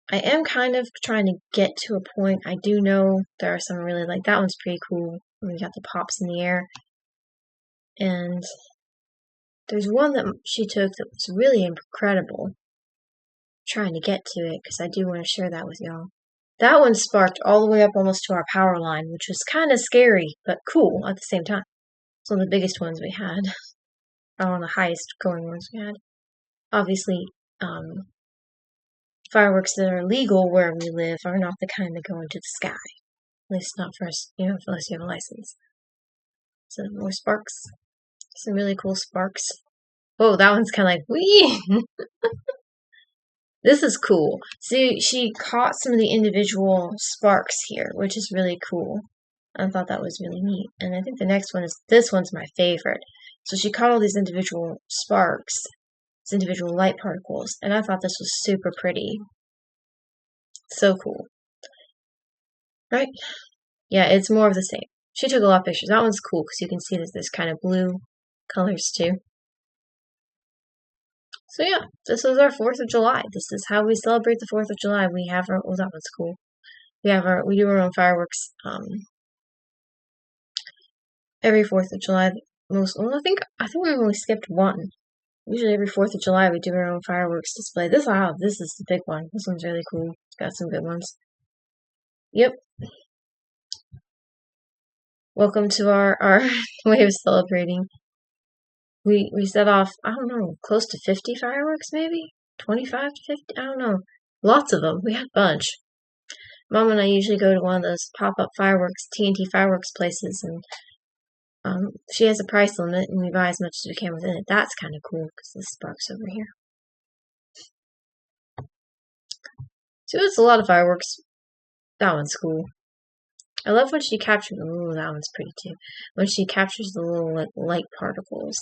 I am kind of trying to get to a point. I do know there are some really like that one's pretty cool. We got the pops in the air. And there's one that she took that was really incredible. I'm trying to get to it because I do want to share that with y'all. That one sparked all the way up almost to our power line, which was kind of scary, but cool at the same time. It's one of the biggest ones we had. One of the highest going ones we had. Obviously, fireworks that are legal where we live are not the kind that go into the sky. At least not for us, unless you have a license. So more sparks. Some really cool sparks. Oh, that one's kind of like, wee! This is cool. See, she caught some of the individual sparks here, which is really cool. I thought that was really neat. And I think the next one is, this one's my favorite. So she caught all these individual sparks, these individual light particles, and I thought this was super pretty. So cool. Right? Yeah, it's more of the same. She took a lot of pictures. That one's cool because you can see that there's kind of blue colors too. So yeah, this is our 4th of July. This is how we celebrate the 4th of July. We have our, oh, that one's cool. We do our own fireworks, every 4th of July. I think we've only skipped one. Usually every 4th of July we do our own fireworks display. This is the big one. This one's really cool. It's got some good ones. Yep. Welcome to our way of celebrating. We set off, I don't know, close to 50 fireworks maybe? 25 to 50? I don't know. Lots of them. We had a bunch. Mom and I usually go to one of those pop-up fireworks, TNT fireworks places, and she has a price limit, and we buy as much as we can within it. That's kind of cool, because the sparks over here. So it's a lot of fireworks. That one's cool. I love when she captures, ooh, that one's pretty too. When she captures the little light particles.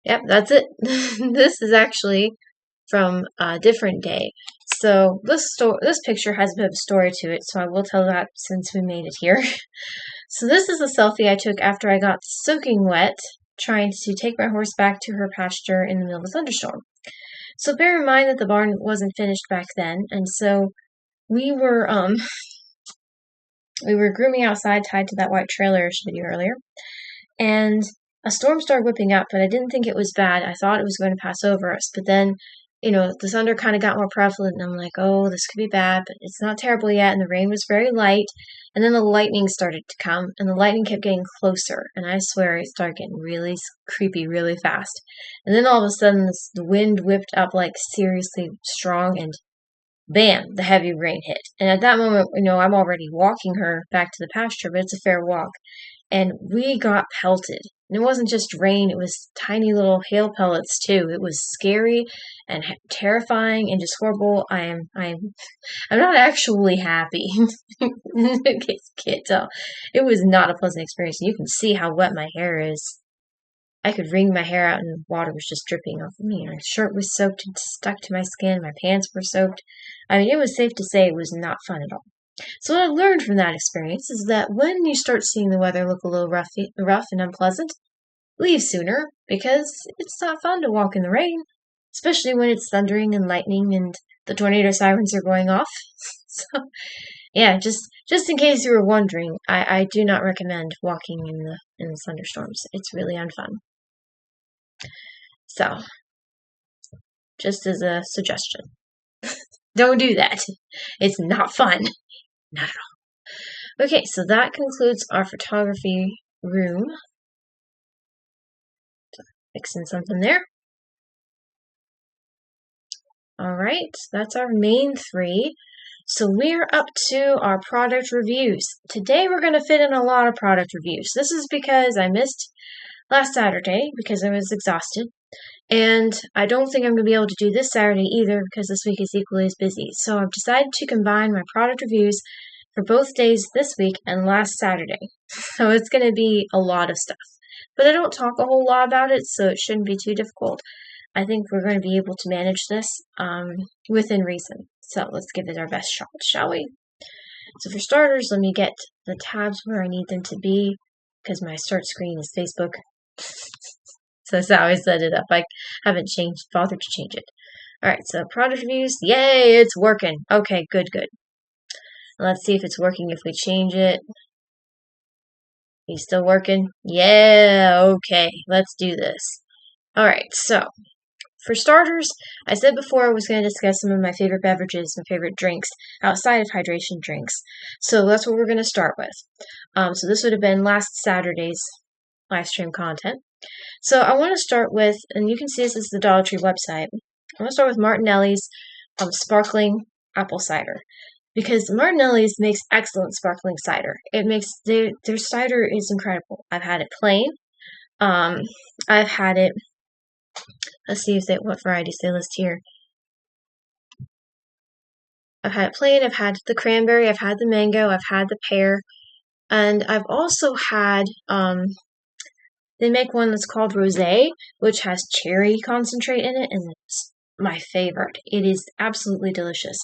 Yep, that's it. This is actually from a different day. So this picture has a bit of a story to it, so I will tell that since we made it here. So this is a selfie I took after I got soaking wet trying to take my horse back to her pasture in the middle of a thunderstorm. So bear in mind that the barn wasn't finished back then, and so we were grooming outside tied to that white trailer I showed you earlier, and a storm started whipping up, but I didn't think it was bad. I thought it was going to pass over us, but then, the thunder kind of got more prevalent, and I'm like, oh, this could be bad, but it's not terrible yet, and the rain was very light, and then the lightning started to come, and the lightning kept getting closer, and I swear it started getting really creepy really fast. And then all of a sudden, the wind whipped up like seriously strong, and bam, the heavy rain hit. And at that moment, I'm already walking her back to the pasture, but it's a fair walk. And we got pelted. And it wasn't just rain, it was tiny little hail pellets too. It was scary and terrifying and just horrible. I'm not actually happy. In case you can't tell. It was not a pleasant experience. You can see how wet my hair is. I could wring my hair out and the water was just dripping off of me. My shirt was soaked and stuck to my skin. My pants were soaked. I mean, it was safe to say it was not fun at all. So what I learned from that experience is that when you start seeing the weather look a little rough and unpleasant, leave sooner, because it's not fun to walk in the rain, especially when it's thundering and lightning and the tornado sirens are going off. So, yeah, just in case you were wondering, I do not recommend walking in the thunderstorms. It's really unfun. So, just as a suggestion, don't do that. It's not fun. Not at all. Okay, so that concludes our photography room. Fixing something there. Alright, that's our main 3. So we're up to our product reviews. Today we're going to fit in a lot of product reviews. This is because I missed last Saturday because I was exhausted. And I don't think I'm going to be able to do this Saturday either because this week is equally as busy. So I've decided to combine my product reviews for both days this week and last Saturday. So it's going to be a lot of stuff. But I don't talk a whole lot about it, so it shouldn't be too difficult. I think we're going to be able to manage this within reason. So let's give it our best shot, shall we? So for starters, let me get the tabs where I need them to be because my start screen is Facebook. So that's how I set it up. I haven't bothered to change it. Alright, so product reviews. Yay, it's working. Okay, good. Let's see if it's working if we change it. He's still working? Yeah, okay. Let's do this. Alright, so For starters, I said before I was going to discuss some of my favorite beverages and favorite drinks outside of hydration drinks. So that's what we're going to start with. So this would have been last Saturday's live stream content. So I want to start with, and you can see this is the Dollar Tree website. I want to start with Martinelli's sparkling apple cider, because Martinelli's makes excellent sparkling cider. It makes their cider is incredible. I've had it plain. I've had it. Let's see what varieties they list here. I've had it plain. I've had the cranberry. I've had the mango. I've had the pear, and I've also had. They make one that's called rosé, which has cherry concentrate in it, and it's my favorite. It is absolutely delicious.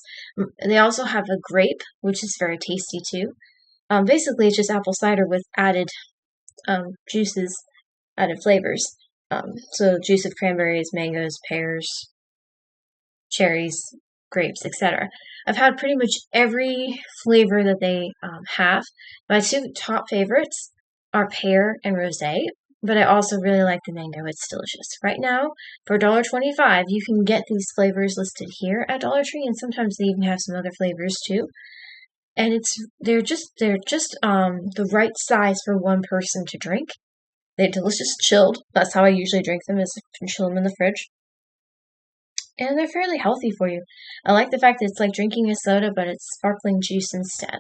They also have a grape, which is very tasty too. Basically, it's just apple cider with added juices, added flavors. So juice of cranberries, mangoes, pears, cherries, grapes, etc. I've had pretty much every flavor that they have. My two top favorites are pear and rosé, but I also really like the mango. It's delicious. Right now, for $1.25, you can get these flavors listed here at Dollar Tree, and sometimes they even have some other flavors too. And they're just the right size for one person to drink. They're delicious chilled. That's how I usually drink them, is chill them in the fridge. And they're fairly healthy for you. I like the fact that it's like drinking a soda, but it's sparkling juice instead.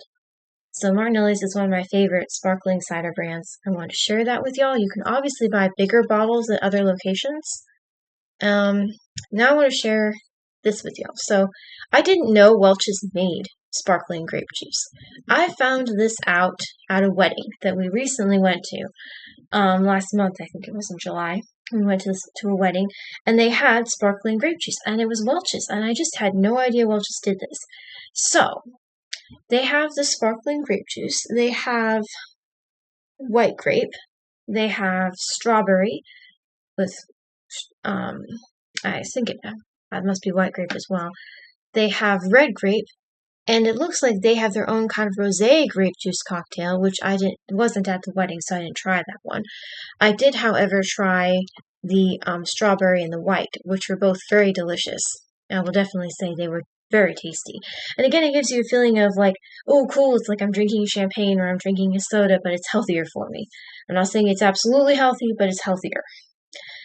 So Martinelli's is one of my favorite sparkling cider brands. I want to share that with y'all. You can obviously buy bigger bottles at other locations. Now I want to share this with y'all. So I didn't know Welch's made sparkling grape juice. I found this out at a wedding that we recently went to last month. I think it was in July. We went to a wedding, and they had sparkling grape juice, and it was Welch's, and I just had no idea Welch's did this. So they have the sparkling grape juice. They have white grape. They have strawberry with, I think it must be white grape as well. They have red grape, and it looks like they have their own kind of rosé grape juice cocktail, which wasn't at the wedding, so I didn't try that one. I did, however, try the strawberry and the white, which were both very delicious. I will definitely say they were very tasty. And again, it gives you a feeling of like, oh, cool, it's like I'm drinking champagne or I'm drinking a soda, but it's healthier for me. I'm not saying it's absolutely healthy, but it's healthier.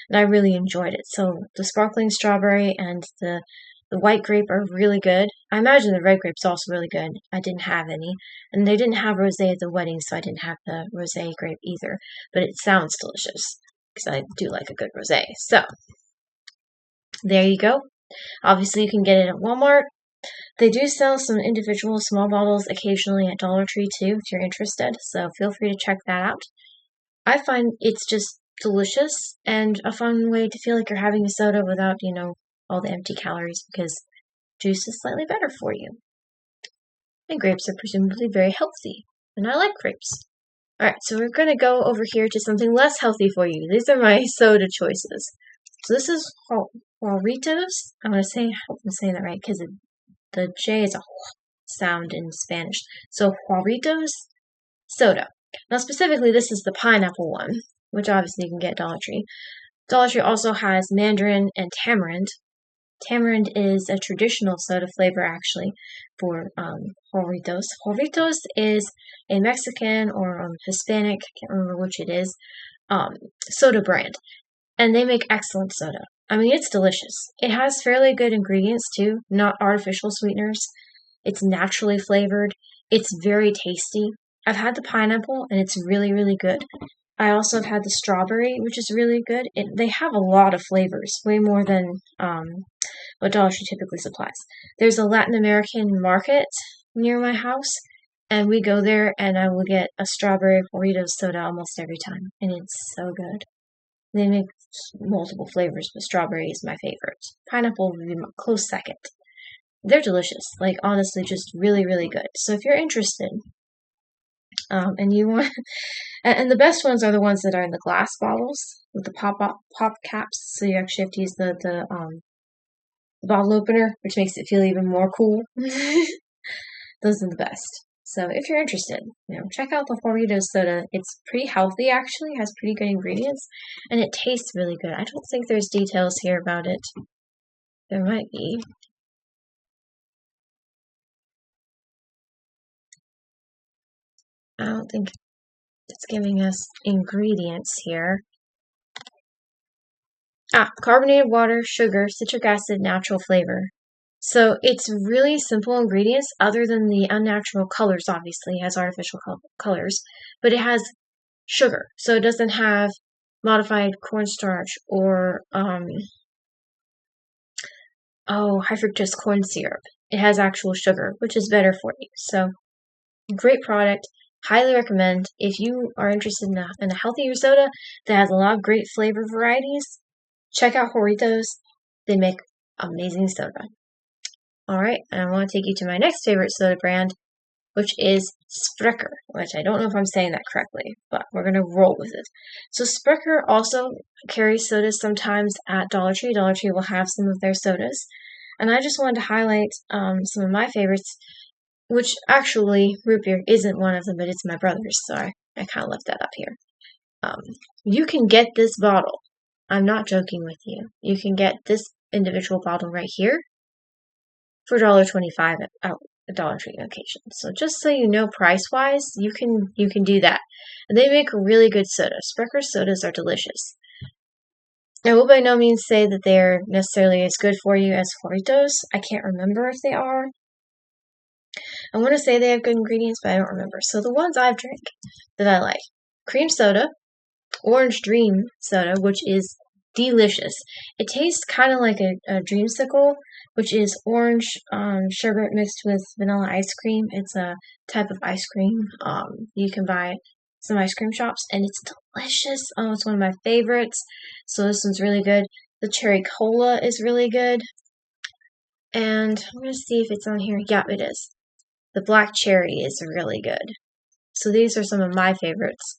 And I really enjoyed it. So the sparkling strawberry and the white grape are really good. I imagine the red grape's also really good. I didn't have any. And they didn't have rosé at the wedding, so I didn't have the rosé grape either. But it sounds delicious, because I do like a good rosé. So, there you go. Obviously, you can get it at Walmart. They do sell some individual small bottles occasionally at Dollar Tree too, if you're interested. So feel free to check that out. I find it's just delicious and a fun way to feel like you're having a soda without, all the empty calories, because juice is slightly better for you. And grapes are presumably very healthy, and I like grapes. Alright, so we're going to go over here to something less healthy for you. These are my soda choices. So this is Juaritos. I hope I'm saying that right, because the J is a sound in Spanish. So Juaritos soda. Now specifically, this is the pineapple one, which obviously you can get at Dollar Tree. Dollar Tree also has mandarin and tamarind. Tamarind is a traditional soda flavor, actually, for Juaritos. Juaritos is a Mexican or Hispanic, I can't remember which it is, soda brand. And they make excellent soda. I mean, it's delicious. It has fairly good ingredients, too, not artificial sweeteners. It's naturally flavored. It's very tasty. I've had the pineapple, and it's really, really good. I also have had the strawberry, which is really good. They have a lot of flavors, way more than what Dollar Tree typically supplies. There's a Latin American market near my house, and we go there, and I will get a strawberry Juaritos soda almost every time, and it's so good. They make multiple flavors, but strawberry is my favorite. Pineapple would be my close second. They're delicious, like honestly, just really, really good. So if you're interested, and you want, and the best ones are the ones that are in the glass bottles with the pop caps. So you actually have to use the bottle opener, which makes it feel even more cool. Those are the best. So if you're interested, check out the Horritos soda. It's pretty healthy, actually, has pretty good ingredients, and it tastes really good. I don't think there's details here about it. There might be. I don't think it's giving us ingredients here. Carbonated water, sugar, citric acid, natural flavor. So it's really simple ingredients other than the unnatural colors, obviously. It has artificial colors, but it has sugar. So it doesn't have modified cornstarch or high fructose corn syrup. It has actual sugar, which is better for you. So great product. Highly recommend if you are interested in a healthier soda that has a lot of great flavor varieties. Check out Horritos. They make amazing soda. Alright, and I want to take you to my next favorite soda brand, which is Sprecher, which I don't know if I'm saying that correctly, but we're going to roll with it. So Sprecher also carries sodas sometimes at Dollar Tree. Dollar Tree will have some of their sodas. And I just wanted to highlight some of my favorites, which actually root beer isn't one of them, but it's my brother's, so I kind of left that up here. You can get this bottle. I'm not joking with you. You can get this individual bottle right here for $1.25 at a Dollar Tree location. So just so you know, price-wise, you can do that. And they make a really good soda. Sprecher sodas are delicious. I will by no means say that they're necessarily as good for you as Horritos. I can't remember if they are. I want to say they have good ingredients, but I don't remember. So the ones I've drank that I like: cream soda, orange dream soda, which is delicious. It tastes kind of like a dreamsicle, which is orange sherbet mixed with vanilla ice cream. It's a type of ice cream you can buy at some ice cream shops, and it's delicious. Oh, it's one of my favorites. So this one's really good. The cherry cola is really good. And I'm going to see if it's on here. Yeah, it is. The black cherry is really good. So these are some of my favorites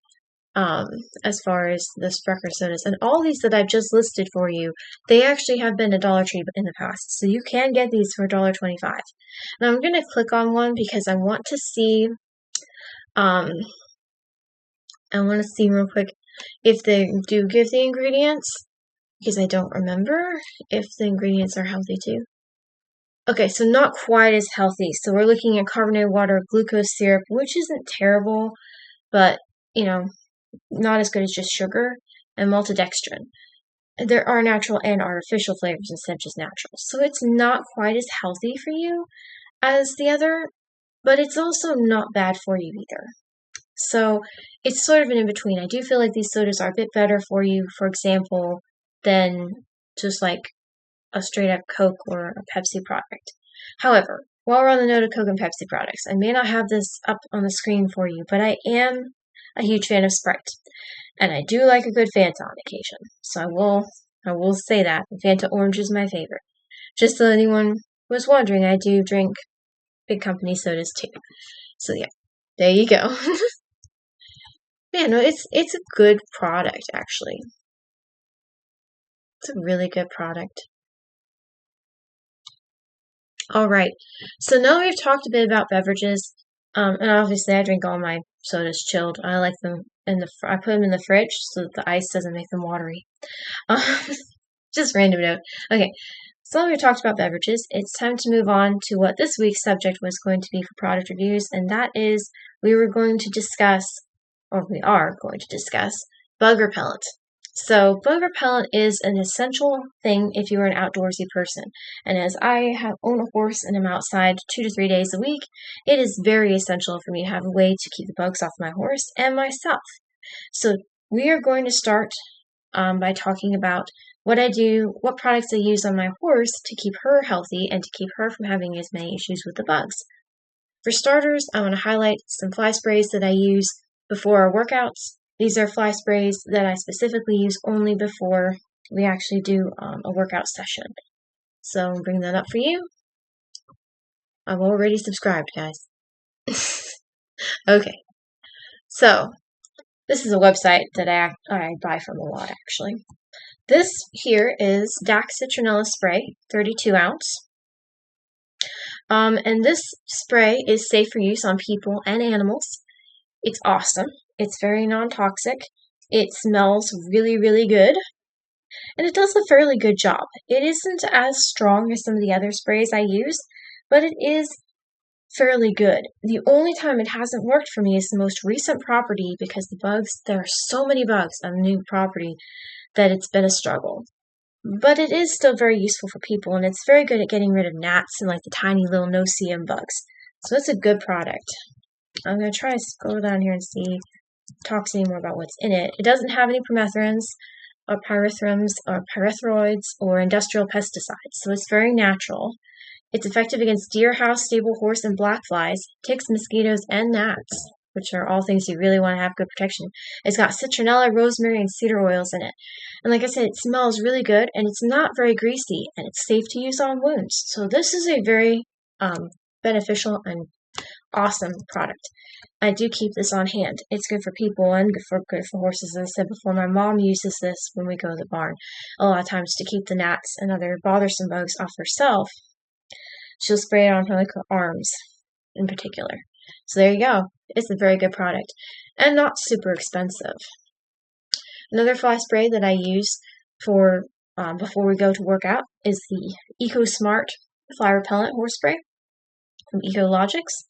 as far as the Sprecher sodas. And all these that I've just listed for you, they actually have been a Dollar Tree in the past. So you can get these for $1.25. Now I'm going to click on one because I want to see, real quick if they do give the ingredients, because I don't remember if the ingredients are healthy too. Okay, so not quite as healthy. So we're looking at carbonated water, glucose syrup, which isn't terrible, but, not as good as just sugar, and maltodextrin. There are natural and artificial flavors instead of just natural. So it's not quite as healthy for you as the other, but it's also not bad for you either. So it's sort of an in-between. I do feel like these sodas are a bit better for you, for example, than just like a straight-up Coke or a Pepsi product. However, while we're on the note of Coke and Pepsi products, I may not have this up on the screen for you, but I am a huge fan of Sprite, and I do like a good Fanta on occasion. So I will say that Fanta Orange is my favorite. Just so anyone was wondering, I do drink big company sodas too. So yeah, there you go. Yeah, no, it's a good product actually. It's a really good product. All right, so now we've talked a bit about beverages, and obviously I drink all my sodas chilled. I like them I put them in the fridge so that the ice doesn't make them watery. Just random note. Okay, so we've talked about beverages. It's time to move on to what this week's subject was going to be for product reviews, and that is we are going to discuss bug repellent. So bug repellent is an essential thing if you're an outdoorsy person. And as I own a horse and am outside 2 to 3 days a week, it is very essential for me to have a way to keep the bugs off my horse and myself. So we are going to start by talking about what I do, what products I use on my horse to keep her healthy and to keep her from having as many issues with the bugs. For starters, I want to highlight some fly sprays that I use before our workouts. These are fly sprays that I specifically use only before we actually do a workout session. So I'll bring that up for you. I've already subscribed, guys. Okay. So this is a website that I buy from a lot, actually. This here is Dax Citronella Spray, 32 ounce. And this spray is safe for use on people and animals. It's awesome. It's very non-toxic. It smells really, really good. And it does a fairly good job. It isn't as strong as some of the other sprays I use, but it is fairly good. The only time it hasn't worked for me is the most recent property because there are so many bugs on the new property that it's been a struggle. But it is still very useful for people, and it's very good at getting rid of gnats and like the tiny little no-see-em bugs. So it's a good product. I'm going to try to scroll down here and see, talk any more about what's in it. It doesn't have any permethrins or pyrethrins or pyrethroids or industrial pesticides, so it's very natural. It's effective against deer, house, stable horse, and black flies, ticks, mosquitoes, and gnats, which are all things you really want to have good protection. It's got citronella, rosemary, and cedar oils in it. And like I said, it smells really good, and it's not very greasy, and it's safe to use on wounds. So this is a very beneficial and awesome product. I do keep this on hand. It's good for people and good for horses. As I said before, my mom uses this when we go to the barn a lot of times to keep the gnats and other bothersome bugs off herself. She'll spray it on her, like her arms in particular. So there you go. It's a very good product and not super expensive. Another fly spray that I use for before we go to work out is the EcoSmart Fly Repellent Horse Spray from Ecologics.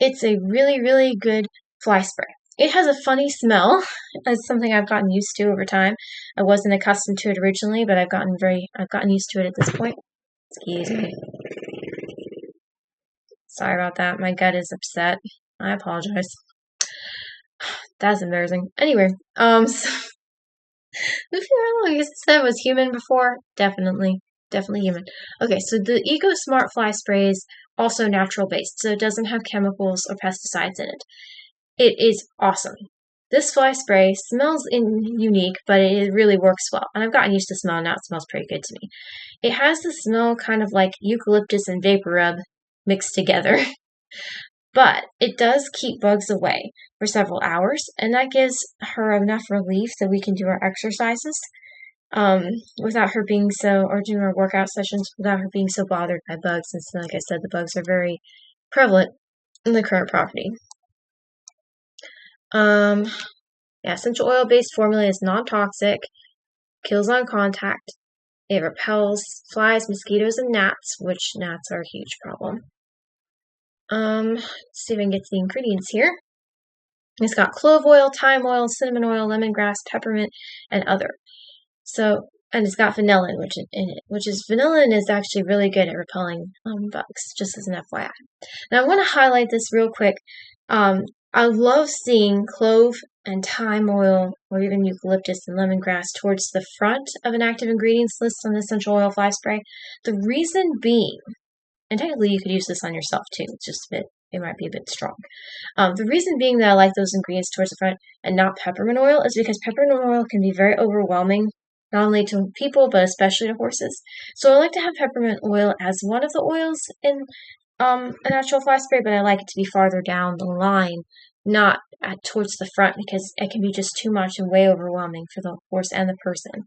It's a really, really good fly spray. It has a funny smell. It's something I've gotten used to over time. I wasn't accustomed to it originally, but I've gotten used to it at this point. Excuse me. Sorry about that. My gut is upset. I apologize. That's embarrassing. Anyway, so you said was human before? Definitely human. Okay, so the EcoSmart Fly Spray is also natural based, so it doesn't have chemicals or pesticides in it. It is awesome. This fly spray smells unique, but it really works well. And I've gotten used to the smell now. It smells pretty good to me. It has the smell kind of like eucalyptus and vapor rub mixed together. But it does keep bugs away for several hours, and that gives her enough relief that we can do our exercises without her being or doing our workout sessions without her being so bothered by bugs. And so, like I said, the bugs are very prevalent in the current property. Essential oil-based formula is non-toxic, kills on contact, it repels flies, mosquitoes, and gnats, which gnats are a huge problem. Let's see if I can get to the ingredients here. It's got clove oil, thyme oil, cinnamon oil, lemongrass, peppermint, and other. And it's got vanillin vanillin is actually really good at repelling bugs, just as an FYI. Now I want to highlight this real quick. I love seeing clove and thyme oil, or even eucalyptus and lemongrass, towards the front of an active ingredients list on the essential oil fly spray. The reason being, and technically you could use this on yourself too, it's just it might be a bit strong. The reason being that I like those ingredients towards the front and not peppermint oil is because peppermint oil can be very overwhelming, not only to people, but especially to horses. So I like to have peppermint oil as one of the oils in a natural fly spray, but I like it to be farther down the line, not towards the front, because it can be just too much and way overwhelming for the horse and the person.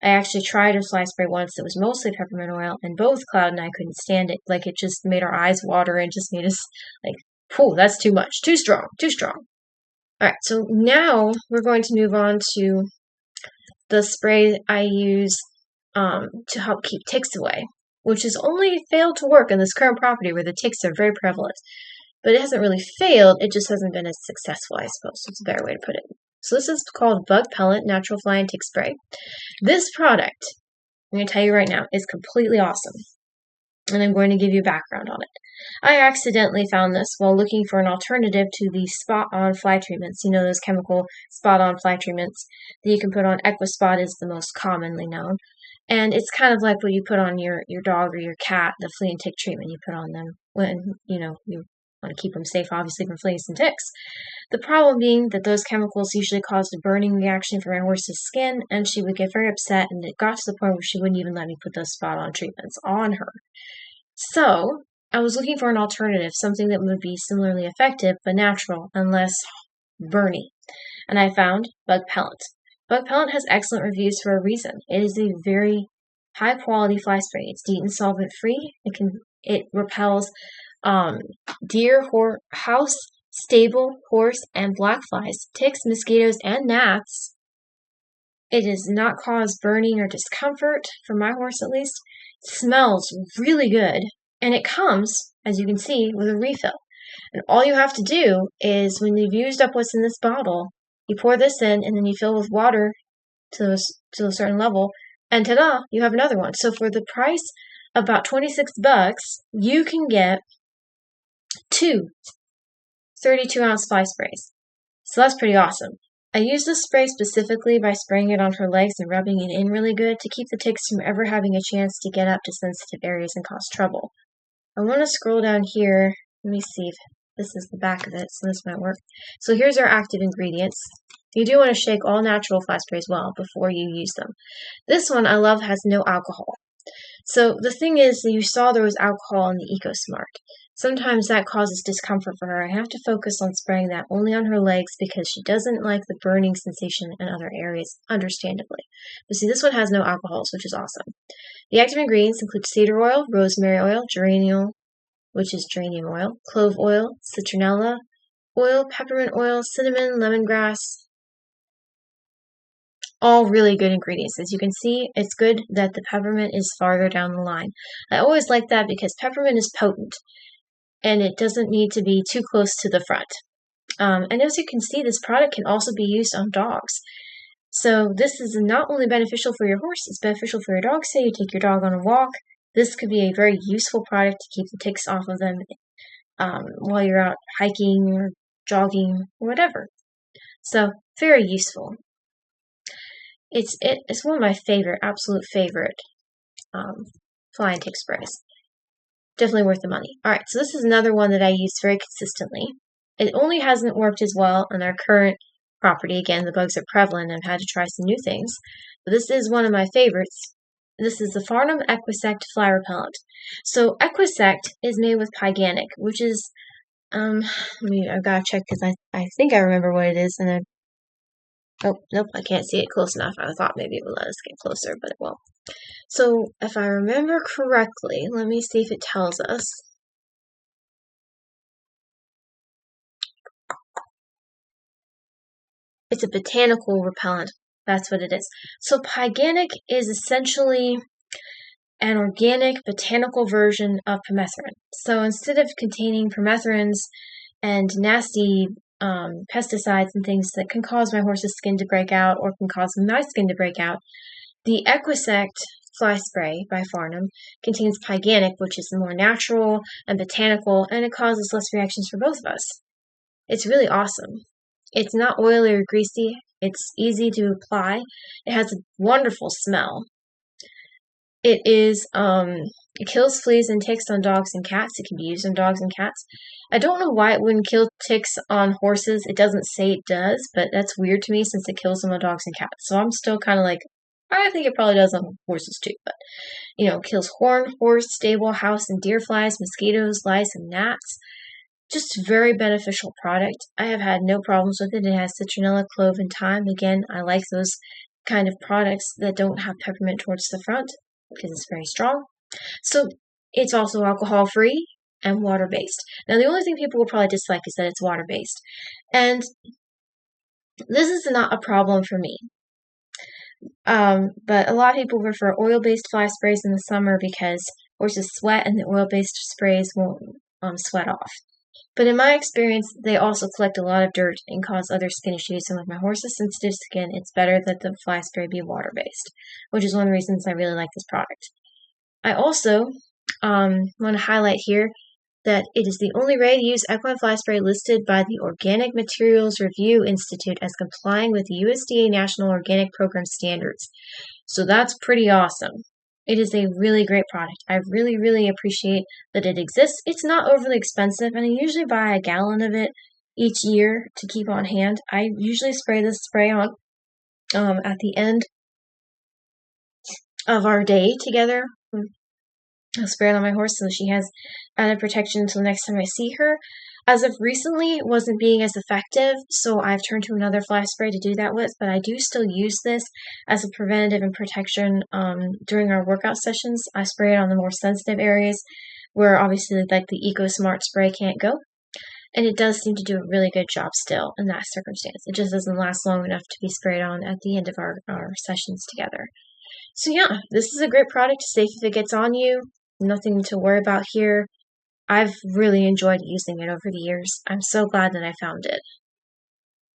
I actually tried a fly spray once that was mostly peppermint oil, and both Cloud and I couldn't stand it. Like, it just made our eyes water and just made us like, "Whew, that's too much. Too strong. Alright, so now we're going to move on to the spray I use to help keep ticks away, which has only failed to work in this current property where the ticks are very prevalent. But it hasn't really failed, it just hasn't been as successful, I suppose. It's a better way to put it. So this is called Bug Pellet Natural Fly and Tick Spray. This product, I'm going to tell you right now, is completely awesome. And I'm going to give you background on it. I accidentally found this while looking for an alternative to the spot-on fly treatments. You know, those chemical spot-on fly treatments that you can put on. EquiSpot is the most commonly known. And it's kind of like what you put on your dog or your cat, the flea and tick treatment you put on them when, you want to keep them safe, obviously, from fleas and ticks. The problem being that those chemicals usually caused a burning reaction for my horse's skin, and she would get very upset, and it got to the point where she wouldn't even let me put those spot-on treatments on her. So I was looking for an alternative, something that would be similarly effective, but natural and less burny. And I found Bug Pellet. Bug Pellet has excellent reviews for a reason. It is a very high-quality fly spray. It's DEET and solvent-free. It repels deer, house, stable, horse, and black flies, ticks, mosquitoes, and gnats. It does not cause burning or discomfort, for my horse at least. It smells really good, and it comes, as you can see, with a refill. And all you have to do is, when you've used up what's in this bottle, you pour this in, and then you fill with water to a certain level, and ta-da, you have another one. So for the price of about $26, you can get 2 32-ounce fly sprays. So that's pretty awesome. I use this spray specifically by spraying it on her legs and rubbing it in really good to keep the ticks from ever having a chance to get up to sensitive areas and cause trouble. I want to scroll down here. Let me see if this is the back of it, so this might work. So here's our active ingredients. You do want to shake all natural fly sprays well before you use them. This one I love has no alcohol. So the thing is, you saw there was alcohol in the EcoSmart. Sometimes that causes discomfort for her. I have to focus on spraying that only on her legs because she doesn't like the burning sensation in other areas, understandably. But see, this one has no alcohols, which is awesome. The active ingredients include cedar oil, rosemary oil, geraniol, which is geranium oil, clove oil, citronella oil, peppermint oil, cinnamon, lemongrass. All really good ingredients. As you can see, it's good that the peppermint is farther down the line. I always like that because peppermint is potent and it doesn't need to be too close to the front. And as you can see, this product can also be used on dogs. So this is not only beneficial for your horse, it's beneficial for your dog. Say you take your dog on a walk. This could be a very useful product to keep the ticks off of them while you're out hiking or jogging or whatever. So very useful. It's one of my absolute favorite fly and tick sprays. Definitely worth the money. Alright, so this is another one that I use very consistently. It only hasn't worked as well on our current property. Again, the bugs are prevalent and I've had to try some new things. But this is one of my favorites. This is the Farnam Equisect Fly Repellent. So Equisect is made with Pyganic, which is, I've got to check because I think I remember what it is, and oh, nope, I can't see it close enough. I thought maybe it would let us get closer, but it won't. So, if I remember correctly, let me see if it tells us. It's a botanical repellent. That's what it is. So, Pyganic is essentially an organic botanical version of permethrin. So, instead of containing permethrins and nasty pesticides and things that can cause my horse's skin to break out or can cause my skin to break out, the Equisect fly spray by Farnam contains Pyganic, which is more natural and botanical, and it causes less reactions for both of us. It's really awesome. It's not oily or greasy. It's easy to apply. It has a wonderful smell. It kills fleas and ticks on dogs and cats. It can be used on dogs and cats. I don't know why it wouldn't kill ticks on horses. It doesn't say it does, but that's weird to me since it kills them on dogs and cats. So I'm still kind of like, I think it probably does on horses too, but, kills horse, stable, house, and deer flies, mosquitoes, lice, and gnats. Just a very beneficial product. I have had no problems with it. It has citronella, clove, and thyme. Again, I like those kind of products that don't have peppermint towards the front because it's very strong. So it's also alcohol-free and water-based. Now, the only thing people will probably dislike is that it's water-based. And this is not a problem for me. But a lot of people prefer oil-based fly sprays in the summer because horses sweat and the oil-based sprays won't sweat off. But in my experience, they also collect a lot of dirt and cause other skin issues. And with my horse's sensitive skin, it's better that the fly spray be water-based, which is one of the reasons I really like this product. I also want to highlight here that it is the only ready-to-use equine fly spray listed by the Organic Materials Review Institute as complying with the USDA National Organic Program standards. So that's pretty awesome. It is a really great product. I really, really appreciate that it exists. It's not overly expensive, and I usually buy a gallon of it each year to keep on hand. I usually spray this spray on at the end of our day together. I'll spray it on my horse so she has added protection until the next time I see her. As of recently, it wasn't being as effective, so I've turned to another fly spray to do that with, but I do still use this as a preventative and protection during our workout sessions. I spray it on the more sensitive areas where obviously like the EcoSmart spray can't go. And it does seem to do a really good job still in that circumstance. It just doesn't last long enough to be sprayed on at the end of our sessions together. So yeah, this is a great product. Safe if it gets on you. Nothing to worry about here. I've really enjoyed using it over the years. I'm so glad that I found it.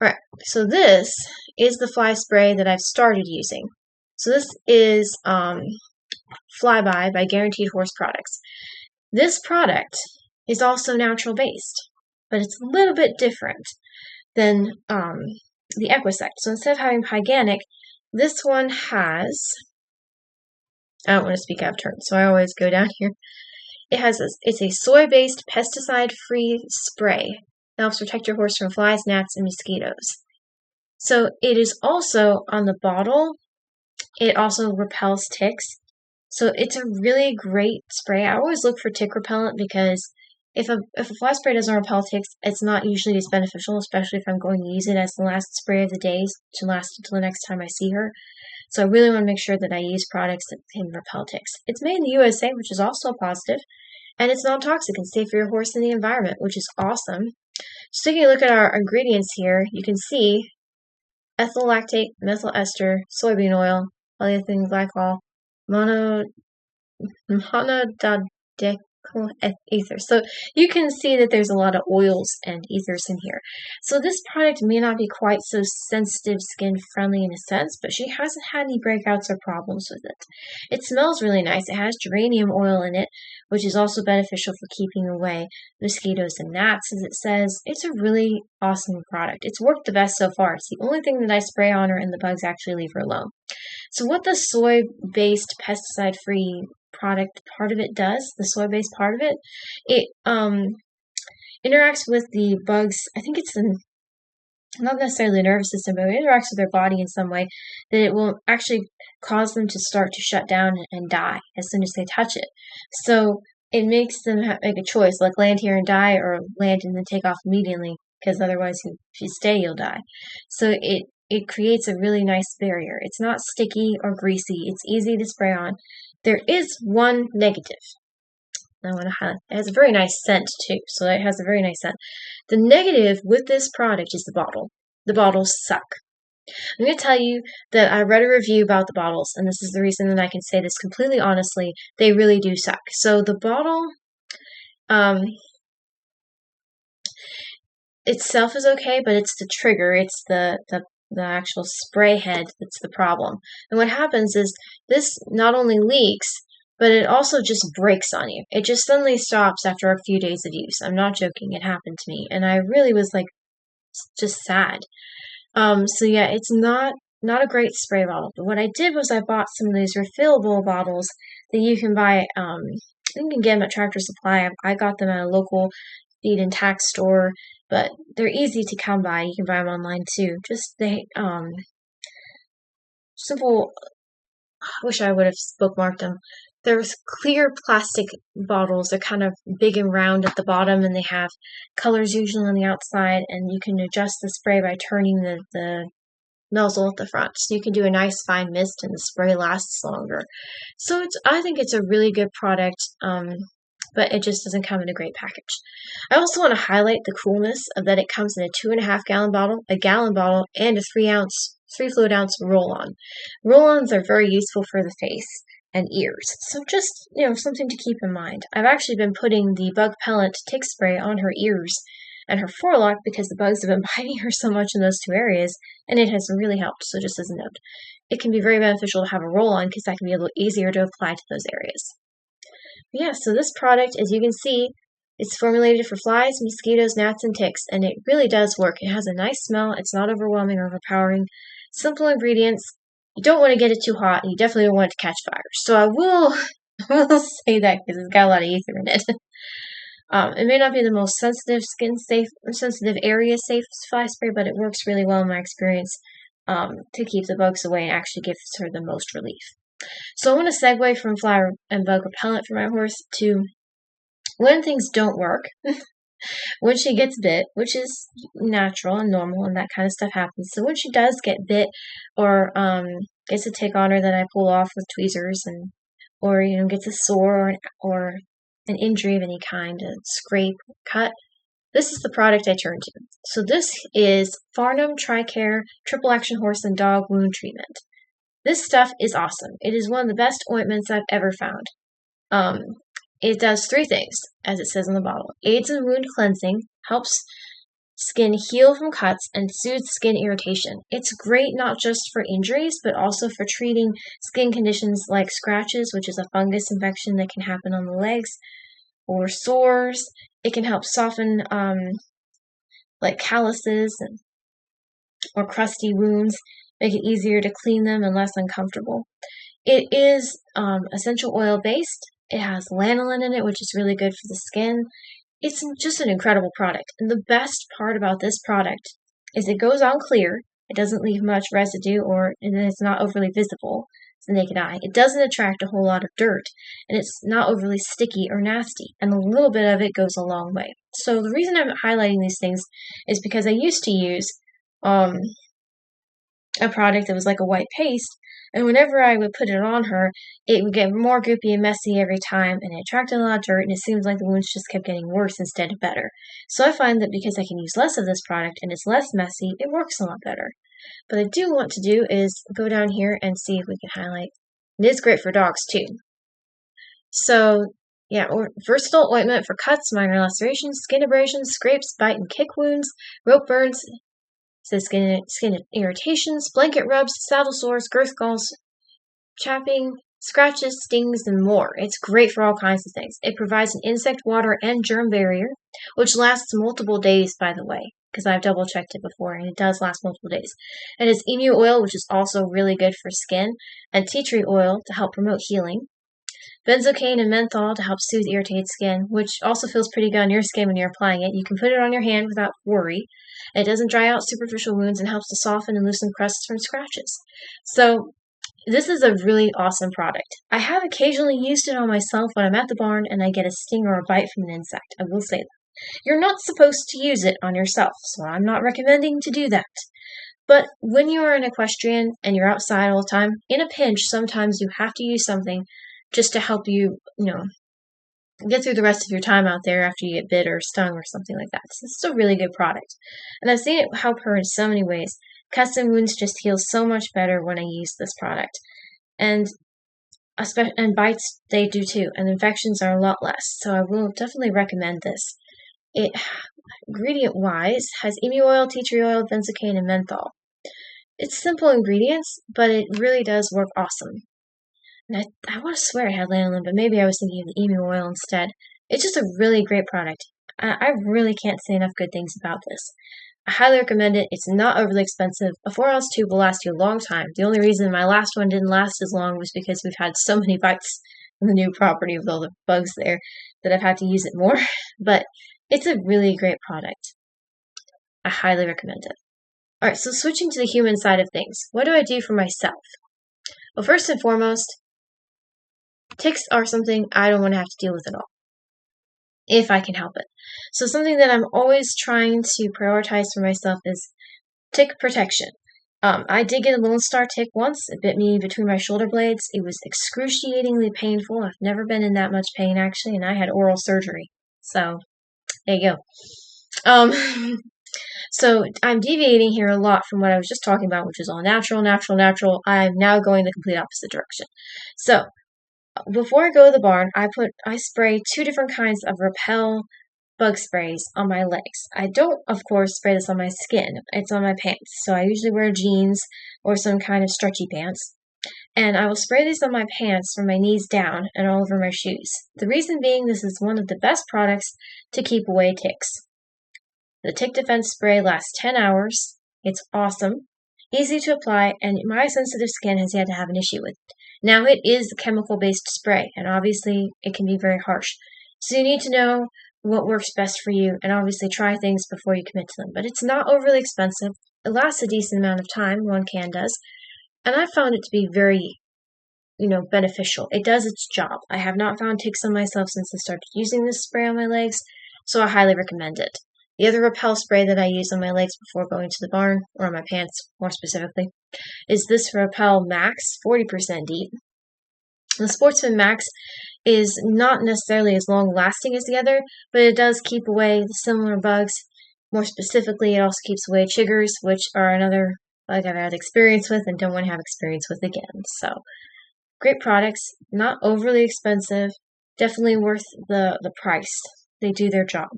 Alright, so this is the fly spray that I've started using. So this is Flyby by Guaranteed Horse Products. This product is also natural based, but it's a little bit different than the Equisect. So instead of having Hyganic, this one has, I don't want to speak out of turn, so I always go down here. It's a soy-based, pesticide-free spray that helps protect your horse from flies, gnats, and mosquitoes. So it is also on the bottle. It also repels ticks. So it's a really great spray. I always look for tick repellent because if a fly spray doesn't repel ticks, it's not usually as beneficial, especially if I'm going to use it as the last spray of the day to last until the next time I see her. So I really want to make sure that I use products that can repel ticks. It's made in the USA, which is also a positive, and it's non-toxic and safe for your horse and the environment, which is awesome. Just taking a look at our ingredients here, you can see ethyl lactate, methyl ester, soybean oil, polyethylene glycol, monodiacetyl ether. So you can see that there's a lot of oils and ethers in here. So this product may not be quite so sensitive skin friendly in a sense, but she hasn't had any breakouts or problems with it. It smells really nice. It has geranium oil in it, which is also beneficial for keeping away mosquitoes and gnats, as it says. It's a really awesome product. It's worked the best so far. It's the only thing that I spray on her and the bugs actually leave her alone. So what the soy-based pesticide-free product part of it does, the soy-based part of it, it interacts with the bugs. I think it's not necessarily the nervous system, but it interacts with their body in some way that it will actually cause them to start to shut down and die as soon as they touch it. So it makes them make a choice, like land here and die, or land and then take off immediately, because otherwise if you stay, you'll die. So it creates a really nice barrier. It's not sticky or greasy. It's easy to spray on. There is one negative. I want to highlight. It has a very nice scent too, so it has a very nice scent. The negative with this product is the bottle. The bottles suck. I'm going to tell you that I read a review about the bottles, and this is the reason that I can say this completely honestly. They really do suck. So the bottle itself is okay, but it's the trigger. It's the actual spray head that's the problem. And what happens is this not only leaks, but it also just breaks on you. It just suddenly stops after a few days of use. I'm not joking. It happened to me. And I really was like, just sad. So yeah, it's not a great spray bottle. But what I did was I bought some of these refillable bottles that you can buy, you can get them at Tractor Supply. I got them at a local feed and tax store, but they're easy to come by. You can buy them online too. Just simple. I wish I would have bookmarked them. There's clear plastic bottles. They're kind of big and round at the bottom, and they have colors usually on the outside, and you can adjust the spray by turning the nozzle at the front. So you can do a nice fine mist, and the spray lasts longer. So I think it's a really good product, but it just doesn't come in a great package. I also want to highlight the coolness of that it comes in a 2.5 gallon bottle, a gallon bottle, and a 3 fluid ounce roll-on. Roll-ons are very useful for the face and ears. So just, something to keep in mind. I've actually been putting the bug pellet tick spray on her ears and her forelock because the bugs have been biting her so much in those two areas, and it has really helped. So just as a note, it can be very beneficial to have a roll-on because that can be a little easier to apply to those areas. But yeah, so this product, as you can see, it's formulated for flies, mosquitoes, gnats, and ticks, and it really does work. It has a nice smell. It's not overwhelming or overpowering. Simple ingredients. You don't want to get it too hot, and you definitely don't want it to catch fire. So I will say that because it's got a lot of ether in it. It may not be the most sensitive skin safe or sensitive area safe fly spray, but it works really well in my experience to keep the bugs away and actually gives her the most relief. So I want to segue from fly and bug repellent for my horse to when things don't work. When she gets bit, which is natural and normal, and that kind of stuff happens. So when she does get bit, or gets a tick on her that I pull off with tweezers, or gets a sore, or an injury of any kind, a scrape, cut, this is the product I turn to. So this is Farnham Tricare Triple Action Horse and Dog Wound Treatment. This stuff is awesome. It is one of the best ointments I've ever found. It does 3 things, as it says on the bottle. Aids in wound cleansing, helps skin heal from cuts, and soothes skin irritation. It's great not just for injuries, but also for treating skin conditions like scratches, which is a fungus infection that can happen on the legs, or sores. It can help soften like calluses or crusty wounds, make it easier to clean them and less uncomfortable. It is essential oil based. It has lanolin in it, which is really good for the skin. It's just an incredible product. And the best part about this product is it goes on clear. It doesn't leave much residue, and it's not overly visible to the naked eye. It doesn't attract a whole lot of dirt, and it's not overly sticky or nasty. And a little bit of it goes a long way. So the reason I'm highlighting these things is because I used to use a product that was like a white paste, and whenever I would put it on her, it would get more goopy and messy every time, and it attracted a lot of dirt, and it seems like the wounds just kept getting worse instead of better. So I find that because I can use less of this product and it's less messy, it works a lot better. But I do want to do is go down here and see if we can highlight. It is great for dogs too. So yeah, versatile ointment for cuts, minor lacerations, skin abrasions, scrapes, bite and kick wounds, rope burns, says skin irritations, blanket rubs, saddle sores, girth galls, chapping, scratches, stings, and more. It's great for all kinds of things. It provides an insect, water, and germ barrier, which lasts multiple days, by the way, because I've double-checked it before, and it does last multiple days. It has emu oil, which is also really good for skin, and tea tree oil to help promote healing. Benzocaine and menthol to help soothe irritated skin, which also feels pretty good on your skin when you're applying it. You can put it on your hand without worry. It doesn't dry out superficial wounds and helps to soften and loosen crusts from scratches. So this is a really awesome product. I have occasionally used it on myself when I'm at the barn and I get a sting or a bite from an insect. I will say that. You're not supposed to use it on yourself, so I'm not recommending to do that. But when you are an equestrian and you're outside all the time, in a pinch, sometimes you have to use something just to help you, get through the rest of your time out there after you get bit or stung or something like that. So this is a really good product. And I've seen it help her in so many ways. Cuts and wounds just heal so much better when I use this product. And bites, they do too. And infections are a lot less. So I will definitely recommend this. It, ingredient-wise, has emu oil, tea tree oil, benzocaine, and menthol. It's simple ingredients, but it really does work awesome. And I want to swear it had lanolin, but maybe I was thinking of the emu oil instead. It's just a really great product. I really can't say enough good things about this. I highly recommend it. It's not overly expensive. A 4-ounce tube will last you a long time. The only reason my last one didn't last as long was because we've had so many bites on the new property with all the bugs there that I've had to use it more. But it's a really great product. I highly recommend it. Alright, so switching to the human side of things. What do I do for myself? Well, first and foremost, ticks are something I don't want to have to deal with at all, if I can help it. So something that I'm always trying to prioritize for myself is tick protection. I did get a Lone Star tick once. It bit me between my shoulder blades. It was excruciatingly painful. I've never been in that much pain, actually, and I had oral surgery. So, there you go. So I'm deviating here a lot from what I was just talking about, which is all natural. I'm now going the complete opposite direction. So, before I go to the barn, I spray 2 different kinds of Repel bug sprays on my legs. I don't, of course, spray this on my skin. It's on my pants. So I usually wear jeans or some kind of stretchy pants. And I will spray these on my pants from my knees down and all over my shoes. The reason being, this is one of the best products to keep away ticks. The Tick Defense Spray lasts 10 hours. It's awesome, easy to apply, and my sensitive skin has yet to have an issue with it. Now, it is a chemical-based spray, and obviously it can be very harsh. So you need to know what works best for you, and obviously try things before you commit to them. But it's not overly expensive. It lasts a decent amount of time, one can does. And I found it to be very, beneficial. It does its job. I have not found ticks on myself since I started using this spray on my legs, so I highly recommend it. The other Repel spray that I use on my legs before going to the barn, or on my pants more specifically, is this Repel Max 40% Deep. The Sportsman Max is not necessarily as long lasting as the other, but it does keep away the similar bugs. More specifically, it also keeps away chiggers, which are another bug I've had experience with and don't want to have experience with again. So, great products, not overly expensive, definitely worth the price. They do their job.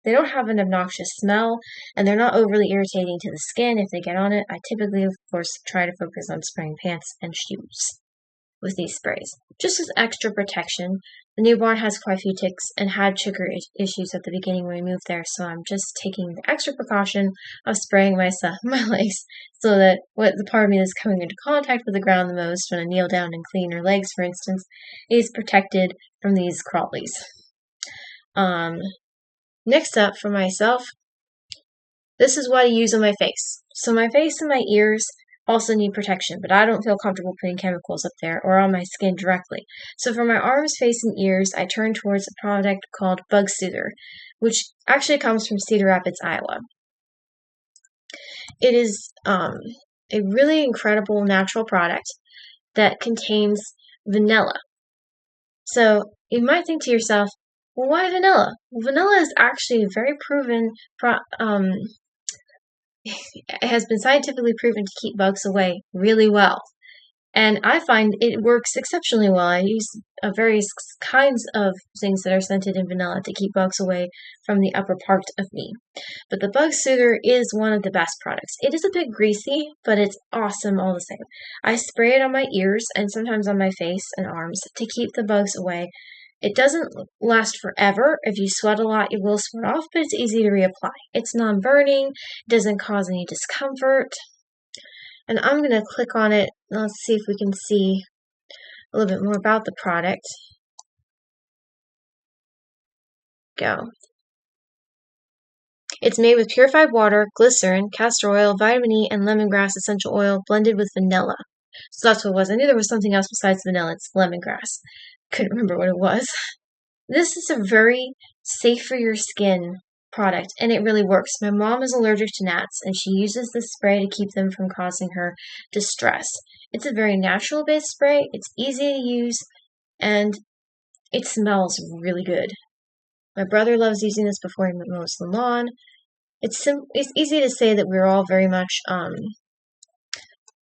They don't have an obnoxious smell, and they're not overly irritating to the skin if they get on it. I typically, of course, try to focus on spraying pants and shoes with these sprays. Just as extra protection, the newborn has quite a few ticks and had chigger issues at the beginning when we moved there, so I'm just taking the extra precaution of spraying my legs so that the part of me that's coming into contact with the ground the most when I kneel down and clean her legs, for instance, is protected from these crawlies. Next up, for myself, this is what I use on my face. So my face and my ears also need protection, but I don't feel comfortable putting chemicals up there or on my skin directly. So for my arms, face, and ears, I turn towards a product called Bug Soother, which actually comes from Cedar Rapids, Iowa. It is a really incredible natural product that contains vanilla. So you might think to yourself, well, why vanilla? Well, vanilla is actually a very proven it has been scientifically proven to keep bugs away really well. And I find it works exceptionally well. I use various kinds of things that are scented in vanilla to keep bugs away from the upper part of me. But the Bug Soother is one of the best products. It is a bit greasy, but it's awesome all the same. I spray it on my ears and sometimes on my face and arms to keep the bugs away. It doesn't last forever. If you sweat a lot, it will sweat off, but it's easy to reapply. It's non-burning, doesn't cause any discomfort. And I'm going to click on it. Let's see if we can see a little bit more about the product. Go. It's made with purified water, glycerin, castor oil, vitamin E, and lemongrass essential oil blended with vanilla. So that's what it was. I knew there was something else besides vanilla. It's lemongrass. Couldn't remember what it was. This is a very safe for your skin product, and it really works. My mom is allergic to gnats, and she uses this spray to keep them from causing her distress. It's a very natural-based spray. It's easy to use, and it smells really good. My brother loves using this before he mows the lawn. It's easy to say that we're all very much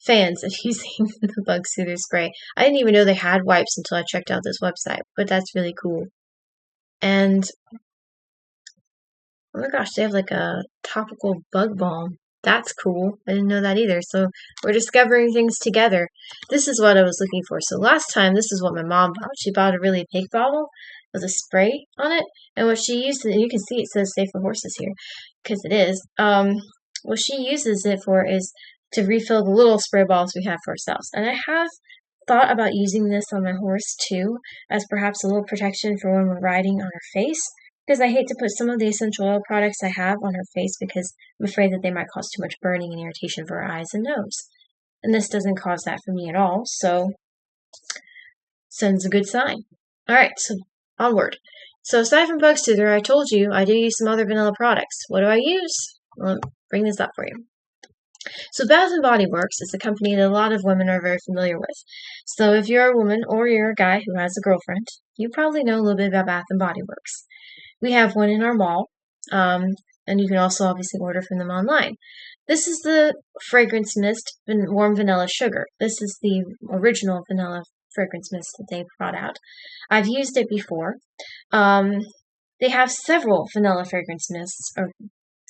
fans of using the Bug Soother spray. I didn't even know they had wipes until I checked out this website, but that's really cool. And oh my gosh, they have like a topical bug balm. That's cool. I didn't know that either. So we're discovering things together. This is what I was looking for. So last time, this is what my mom bought. She bought a really big bottle with a spray on it. And what she used, and you can see it says safe for horses here, because it is. What she uses it for is to refill the little spray bottles we have for ourselves. And I have thought about using this on my horse too, as perhaps a little protection for when we're riding on her face. Because I hate to put some of the essential oil products I have on her face because I'm afraid that they might cause too much burning and irritation for her eyes and nose. And this doesn't cause that for me at all, so sends a good sign. Alright, so onward. So aside from Bug Soother, I told you I do use some other vanilla products. What do I use? Well, I'll bring this up for you. So Bath & Body Works is a company that a lot of women are very familiar with. So if you're a woman or you're a guy who has a girlfriend, you probably know a little bit about Bath & Body Works. We have one in our mall, and you can also obviously order from them online. This is the Fragrance Mist Warm Vanilla Sugar. This is the original vanilla fragrance mist that they brought out. I've used it before. They have several vanilla fragrance mists, or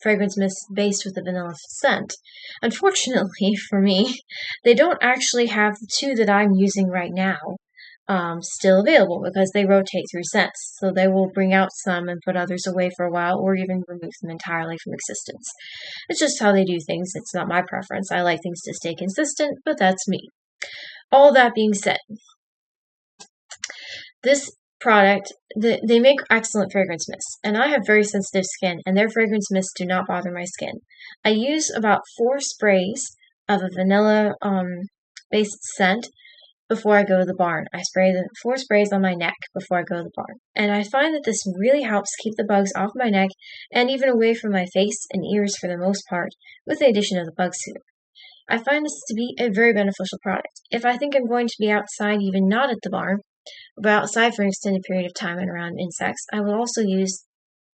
fragrance mists based with the vanilla scent. Unfortunately for me, they don't actually have the two that I'm using right now still available because they rotate through scents. So they will bring out some and put others away for a while or even remove them entirely from existence. It's just how they do things. It's not my preference. I like things to stay consistent, but that's me. All that being said, this product, they make excellent fragrance mists, and I have very sensitive skin, and their fragrance mists do not bother my skin. I use about 4 sprays of a vanilla based scent before I go to the barn. I spray the 4 sprays on my neck before I go to the barn. And I find that this really helps keep the bugs off my neck and even away from my face and ears for the most part, with the addition of the Bug Soother. I find this to be a very beneficial product. If I think I'm going to be outside, even not at the barn, but outside for an extended period of time and around insects, I will also use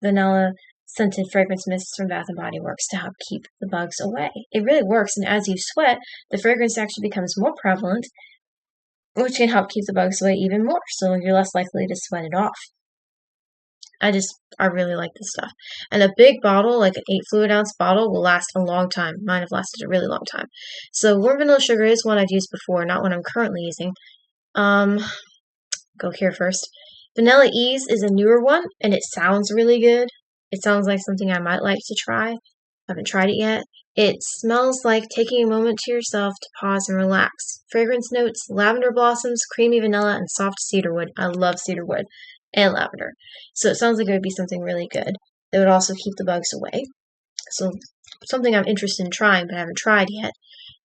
vanilla scented fragrance mists from Bath & Body Works to help keep the bugs away. It really works, and as you sweat, the fragrance actually becomes more prevalent, which can help keep the bugs away even more, so you're less likely to sweat it off. I really like this stuff. And a big bottle, like an 8 fluid ounce bottle, will last a long time. Mine have lasted a really long time. So warm vanilla sugar is one I've used before, not one I'm currently using. Go here first. Vanilla Ease is a newer one, and it sounds really good. It sounds like something I might like to try. I haven't tried it yet. It smells like taking a moment to yourself to pause and relax. Fragrance notes, lavender blossoms, creamy vanilla, and soft cedarwood. I love cedarwood and lavender. So it sounds like it would be something really good. It would also keep the bugs away. So something I'm interested in trying but haven't tried yet.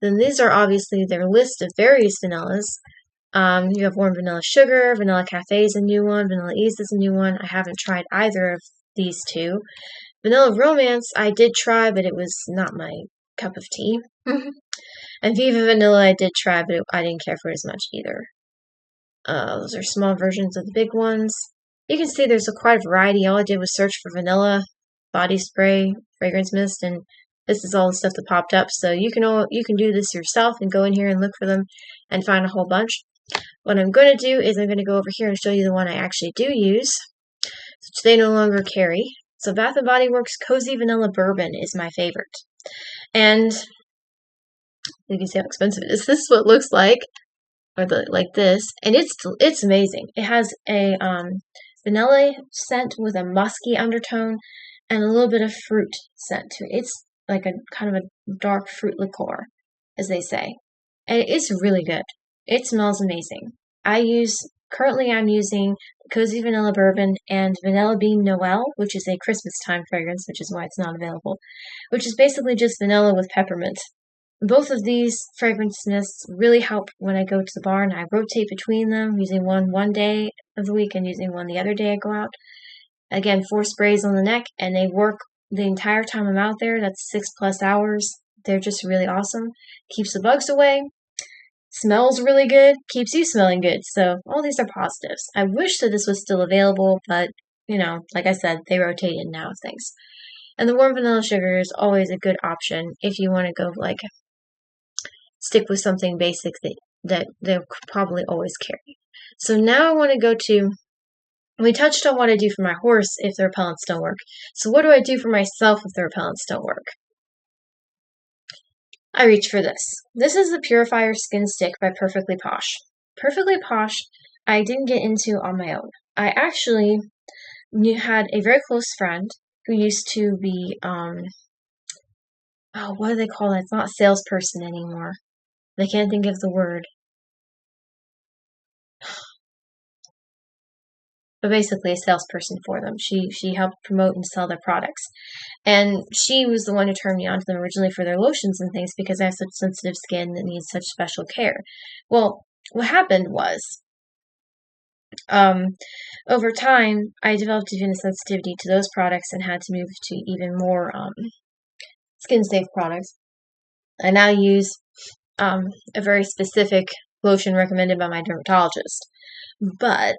Then these are obviously their list of various vanillas. You have warm vanilla sugar, vanilla cafe is a new one, vanilla ease is a new one. I haven't tried either of these two. Vanilla romance I did try, but it was not my cup of tea. And Viva Vanilla I did try, but I didn't care for it as much either. Those are small versions of the big ones. You can see there's quite a variety. All I did was search for vanilla body spray, fragrance mist, and this is all the stuff that popped up. So you can do this yourself and go in here and look for them and find a whole bunch. What I'm going to do is I'm going to go over here and show you the one I actually do use, which they no longer carry. So Bath & Body Works Cozy Vanilla Bourbon is my favorite. And you can see how expensive it is. This is what it looks like, like this, and it's amazing. It has a vanilla scent with a musky undertone and a little bit of fruit scent to it. It's like a kind of a dark fruit liqueur, as they say. And it's really good. It smells amazing. Currently I'm using Cozy Vanilla Bourbon and Vanilla Bean Noel, which is a Christmas time fragrance, which is why it's not available, which is basically just vanilla with peppermint. Both of these fragrance mists really help when I go to the bar, and I rotate between them, using one day of the week and using one the other day I go out. Again, 4 sprays on the neck, and they work the entire time I'm out there. That's 6+ hours. They're just really awesome. Keeps the bugs away. Smells really good. Keeps you smelling good. So all these are positives. I wish that this was still available, but, like I said, they rotate in now with things. And the warm vanilla sugar is always a good option if you want to go, stick with something basic that they'll probably always carry. So now I want to go to, we touched on what I do for my horse if the repellents don't work. So what do I do for myself if the repellents don't work? I reach for this. This is the Purifier Skin Stick by Perfectly Posh. Perfectly Posh, I didn't get into on my own. I actually had a very close friend who used to be, what do they call that? It's not salesperson anymore. I can't think of the word. But basically a salesperson for them. She helped promote and sell their products. And she was the one who turned me on to them originally for their lotions and things because I have such sensitive skin that needs such special care. Well, what happened was, over time, I developed even a sensitivity to those products and had to move to even more skin-safe products. I now use a very specific lotion recommended by my dermatologist. But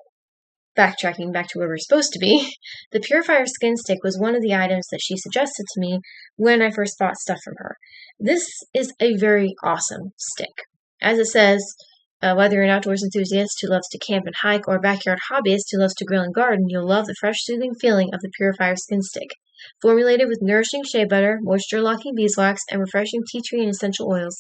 backtracking back to where we're supposed to be, the Purifier Skin Stick was one of the items that she suggested to me when I first bought stuff from her. This is a very awesome stick. As it says, whether you're an outdoors enthusiast who loves to camp and hike or a backyard hobbyist who loves to grill and garden, you'll love the fresh, soothing feeling of the Purifier Skin Stick. Formulated with nourishing shea butter, moisture-locking beeswax, and refreshing tea tree and essential oils,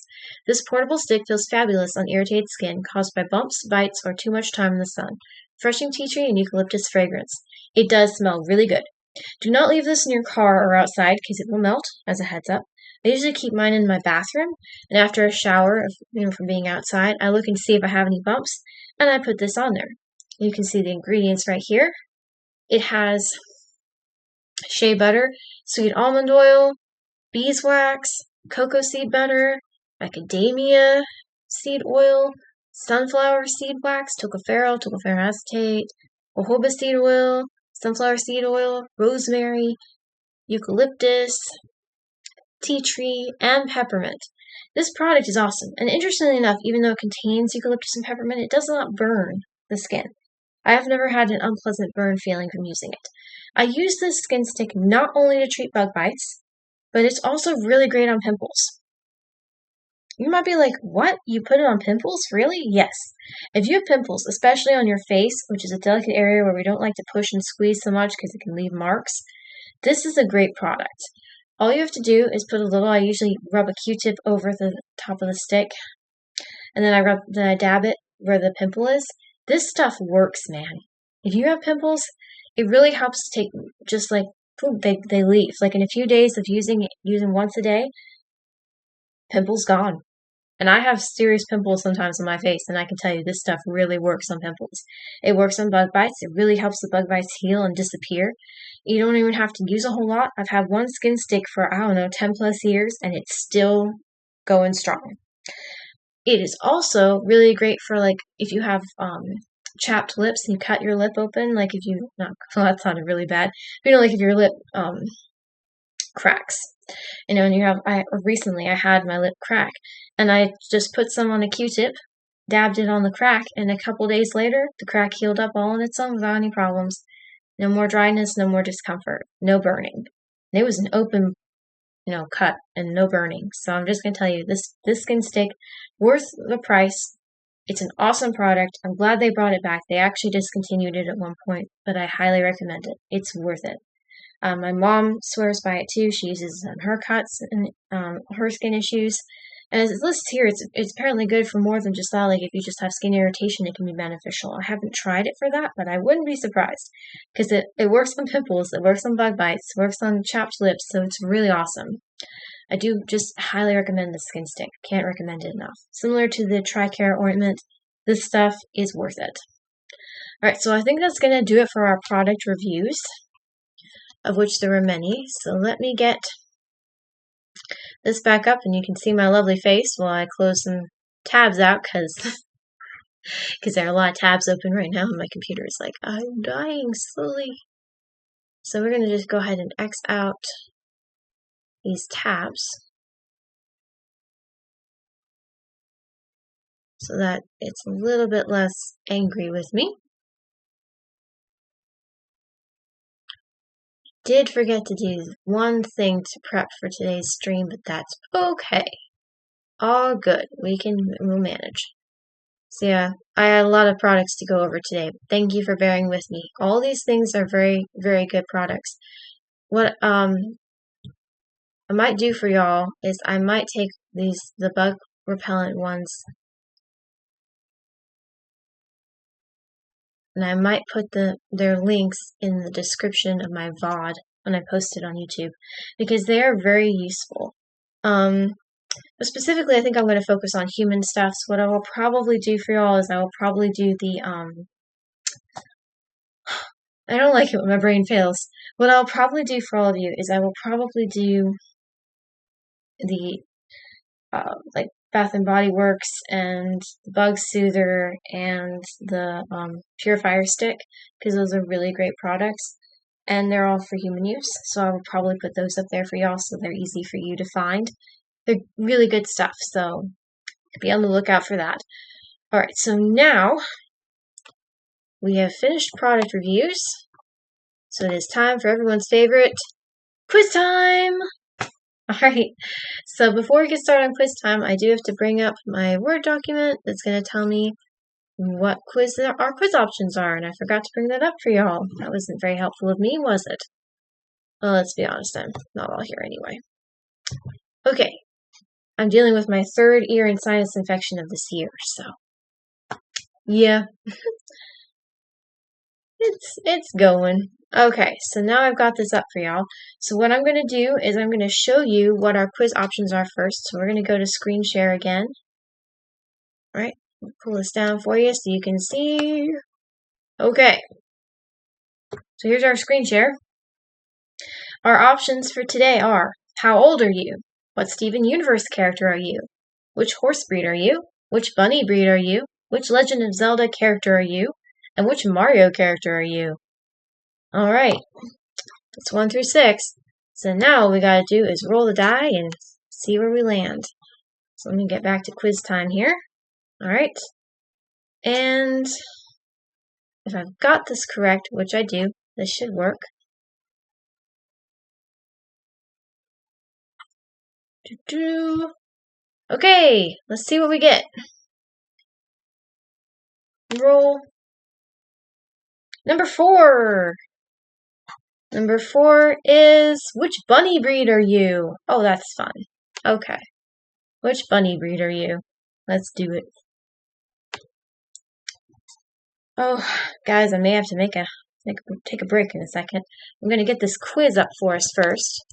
this portable stick feels fabulous on irritated skin caused by bumps, bites, or too much time in the sun. Refreshing tea tree and eucalyptus fragrance. It does smell really good. Do not leave this in your car or outside because it will melt, as a heads up. I usually keep mine in my bathroom, and after a shower, from being outside, I look and see if I have any bumps, and I put this on there. You can see the ingredients right here. It has shea butter, sweet almond oil, beeswax, cocoa seed butter, macadamia seed oil, sunflower seed wax, tocopherol acetate, jojoba seed oil, sunflower seed oil, rosemary, eucalyptus, tea tree, and peppermint. This product is awesome, and interestingly enough, even though it contains eucalyptus and peppermint, it does not burn the skin. I have never had an unpleasant burn feeling from using it. I use this skin stick not only to treat bug bites, but it's also really great on pimples. You might be like, what? You put it on pimples? Really? Yes. If you have pimples, especially on your face, which is a delicate area where we don't like to push and squeeze so much because it can leave marks, this is a great product. All you have to do is put a little, I usually rub a Q-tip over the top of the stick, and then I dab it where the pimple is. This stuff works, man. If you have pimples, it really helps take, just like, boom, they leave. Like in a few days of using once a day, pimples gone. And I have serious pimples sometimes on my face, and I can tell you this stuff really works on pimples. It works on bug bites. It really helps the bug bites heal and disappear. You don't even have to use a whole lot. I've had one skin stick for, 10 plus years, and it's still going strong. It is also really great for, like, if you have chapped lips and you cut your lip open, like if you, no, well, that sounded really bad. But, like if your lip cracks. Recently I had my lip crack, and I just put some on a Q-tip, dabbed it on the crack, and a couple days later, the crack healed up all on its own without any problems. No more dryness, no more discomfort, no burning. And it was an open, cut and no burning. So I'm just going to tell you, this skin stick, worth the price. It's an awesome product. I'm glad they brought it back. They actually discontinued it at one point, but I highly recommend it. It's worth it. My mom swears by it too. She uses it on her cuts and her skin issues. And as it lists here, it's apparently good for more than just that. Like if you just have skin irritation, it can be beneficial. I haven't tried it for that, but I wouldn't be surprised because it works on pimples, it works on bug bites, it works on chapped lips, so it's really awesome. I do just highly recommend the skin stick. Can't recommend it enough. Similar to the Tricare ointment, this stuff is worth it. Alright, so I think that's going to do it for our product reviews, of which there were many. So let me get this back up and you can see my lovely face while I close some tabs out because there are a lot of tabs open right now and my computer is like, I'm dying slowly. So we're going to just go ahead and X out these tabs so that it's a little bit less angry with me. Did forget to do one thing to prep for today's stream, but that's okay. All good. We'll manage. So yeah, I had a lot of products to go over today. But thank you for bearing with me. All these things are very, very good products. What I might do for y'all is I might take the bug repellent ones, and I might put their links in the description of my VOD when I post it on YouTube, because they are very useful. But specifically, I think I'm going to focus on human stuff. So what I will probably do for y'all is I will probably do the, I don't like it when my brain fails. What I'll probably do for all of you is I will probably do the, like, Bath and Body Works and the Bug Soother and the Purifier Stick, because those are really great products. And they're all for human use. So I will probably put those up there for y'all so they're easy for you to find. They're really good stuff, so be on the lookout for that. Alright, so now we have finished product reviews. So it is time for everyone's favorite quiz time! Alright, so before we get started on quiz time, I do have to bring up my Word document that's going to tell me what our quiz options are, and I forgot to bring that up for y'all. That wasn't very helpful of me, was it? Well, let's be honest, I'm not all here anyway. Okay, I'm dealing with my third ear and sinus infection of this year, so yeah, it's going. Okay, so now I've got this up for y'all. So what I'm going to do is I'm going to show you what our quiz options are first. So we're going to go to screen share again. All right, I'll pull this down for you so you can see. Okay, so here's our screen share. Our options for today are, how old are you? What Steven Universe character are you? Which horse breed are you? Which bunny breed are you? Which Legend of Zelda character are you? And which Mario character are you? Alright, that's 1 through 6. So now all we gotta do is roll the die and see where we land. So let me get back to quiz time here. Alright. And if I've got this correct, which I do, this should work. Okay, let's see what we get. Roll. Number 4. Number 4 is, which bunny breed are you? Oh, that's fun. Okay. Which bunny breed are you? Let's do it. Oh, guys, I may have to take a break in a second. I'm going to get this quiz up for us first.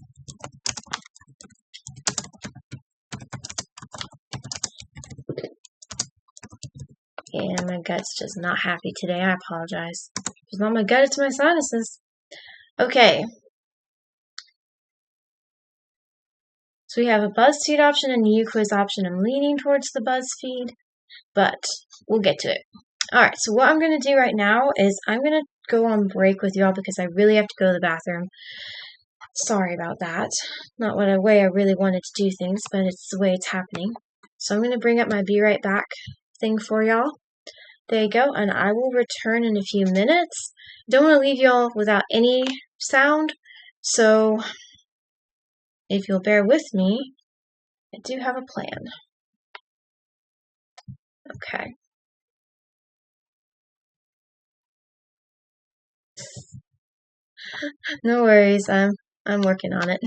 And my gut's just not happy today. I apologize. It's not my gut, it's my sinuses. Okay. So we have a BuzzFeed option and a UQuiz option. I'm leaning towards the BuzzFeed, but we'll get to it. Alright, so what I'm going to do right now is I'm going to go on break with y'all because I really have to go to the bathroom. Sorry about that. Not the way I really wanted to do things, but it's the way it's happening. So I'm going to bring up my be right back thing for y'all. There you go, and I will return in a few minutes. Don't want to leave y'all without any sound, so if you'll bear with me, I do have a plan. Okay. No worries, I'm working on it.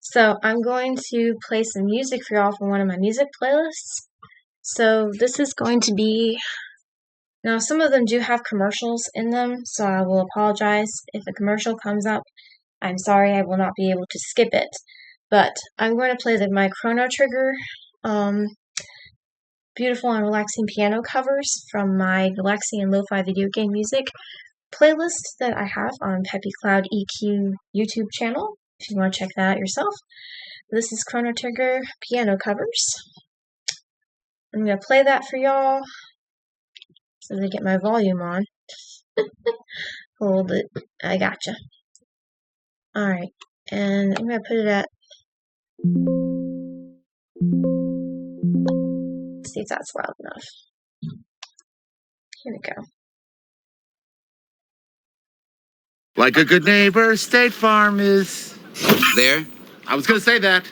So I'm going to play some music for y'all from one of my music playlists. So this is going to be, now some of them do have commercials in them, so I will apologize if a commercial comes up. I'm sorry, I will not be able to skip it. But I'm going to play my Chrono Trigger beautiful and relaxing piano covers from my relaxing and lo-fi video game music playlist that I have on Peppy Cloud EQ YouTube channel, if you want to check that out yourself. This is Chrono Trigger piano covers. I'm going to play that for y'all so I get my volume on. Hold it. I gotcha. Alright, and I'm going to put it at, let's see if that's loud enough. Here we go.
Like a good neighbor, State Farm is there. I was going to say that.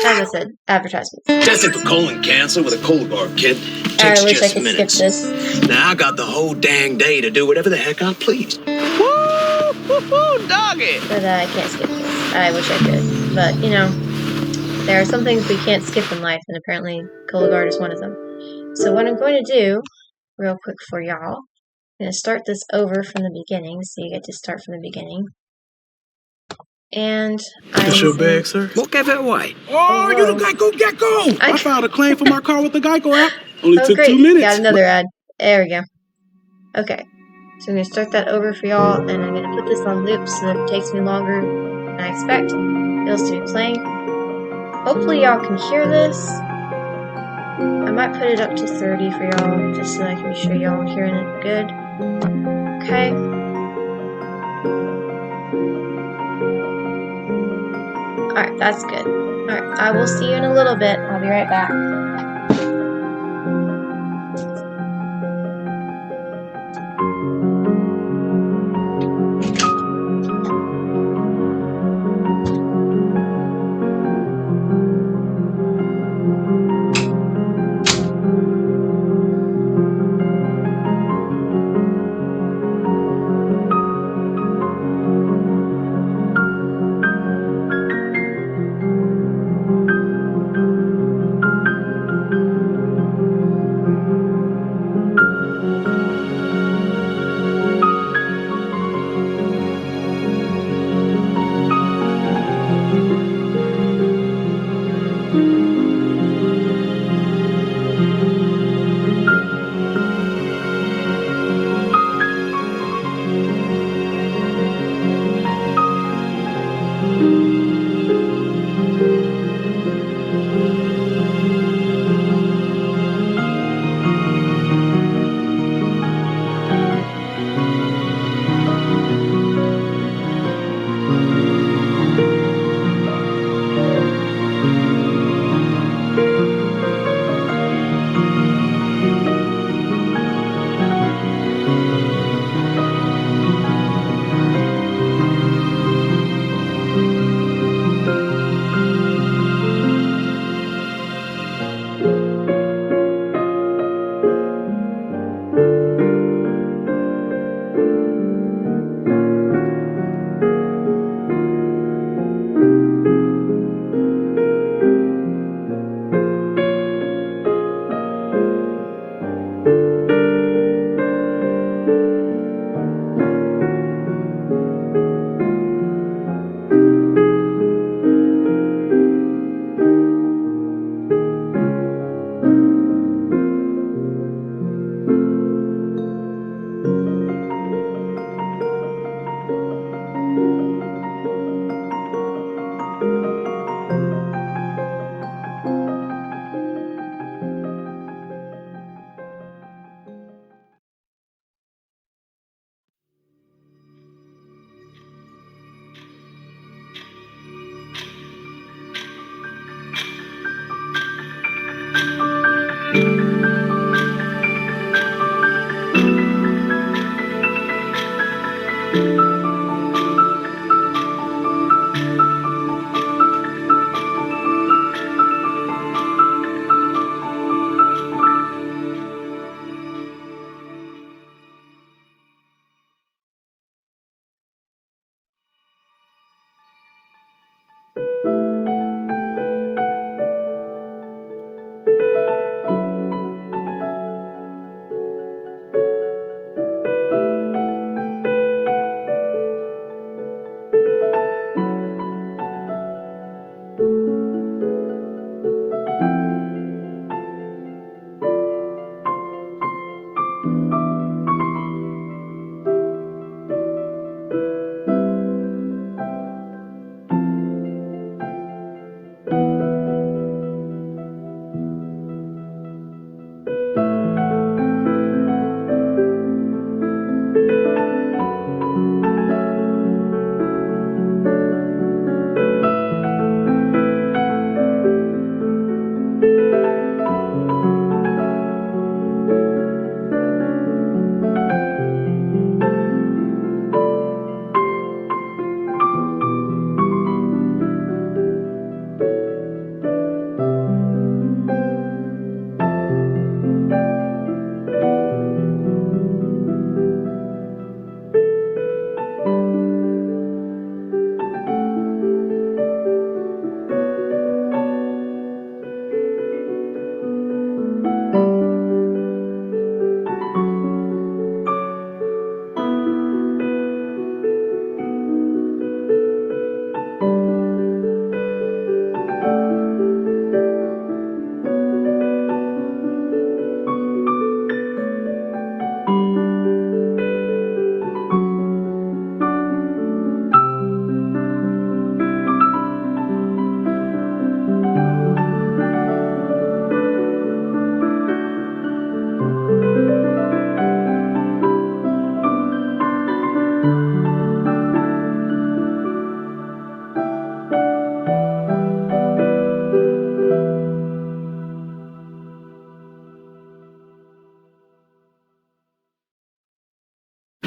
As I said, advertisement.
Testing for colon cancer with a Cologuard kit.
I wish I could skip this.
Now I got the whole dang day to do whatever the heck I please. Woo, doggy!
But I can't skip this. I wish I could. But, you know, there are some things we can't skip in life, and apparently Cologuard is one of them. So what I'm going to do, real quick for y'all, I'm going to start this over from the beginning, so you get to start from the beginning. And
That's your bag, sir? Look at that way.
Oh, you the Geico Gecko! I filed a claim for my car with the Geico app.
Only took
great.
2 minutes.
Got another ad. There we go. Okay. So I'm going to start that over for y'all, and I'm going to put this on loop so that it takes me longer than I expect. Feels to be playing. Hopefully y'all can hear this. I might put it up to 30 for y'all, just so I can be sure y'all are hearing it good. Okay. Alright, that's good. Alright, I will see you in a little bit. I'll be right back.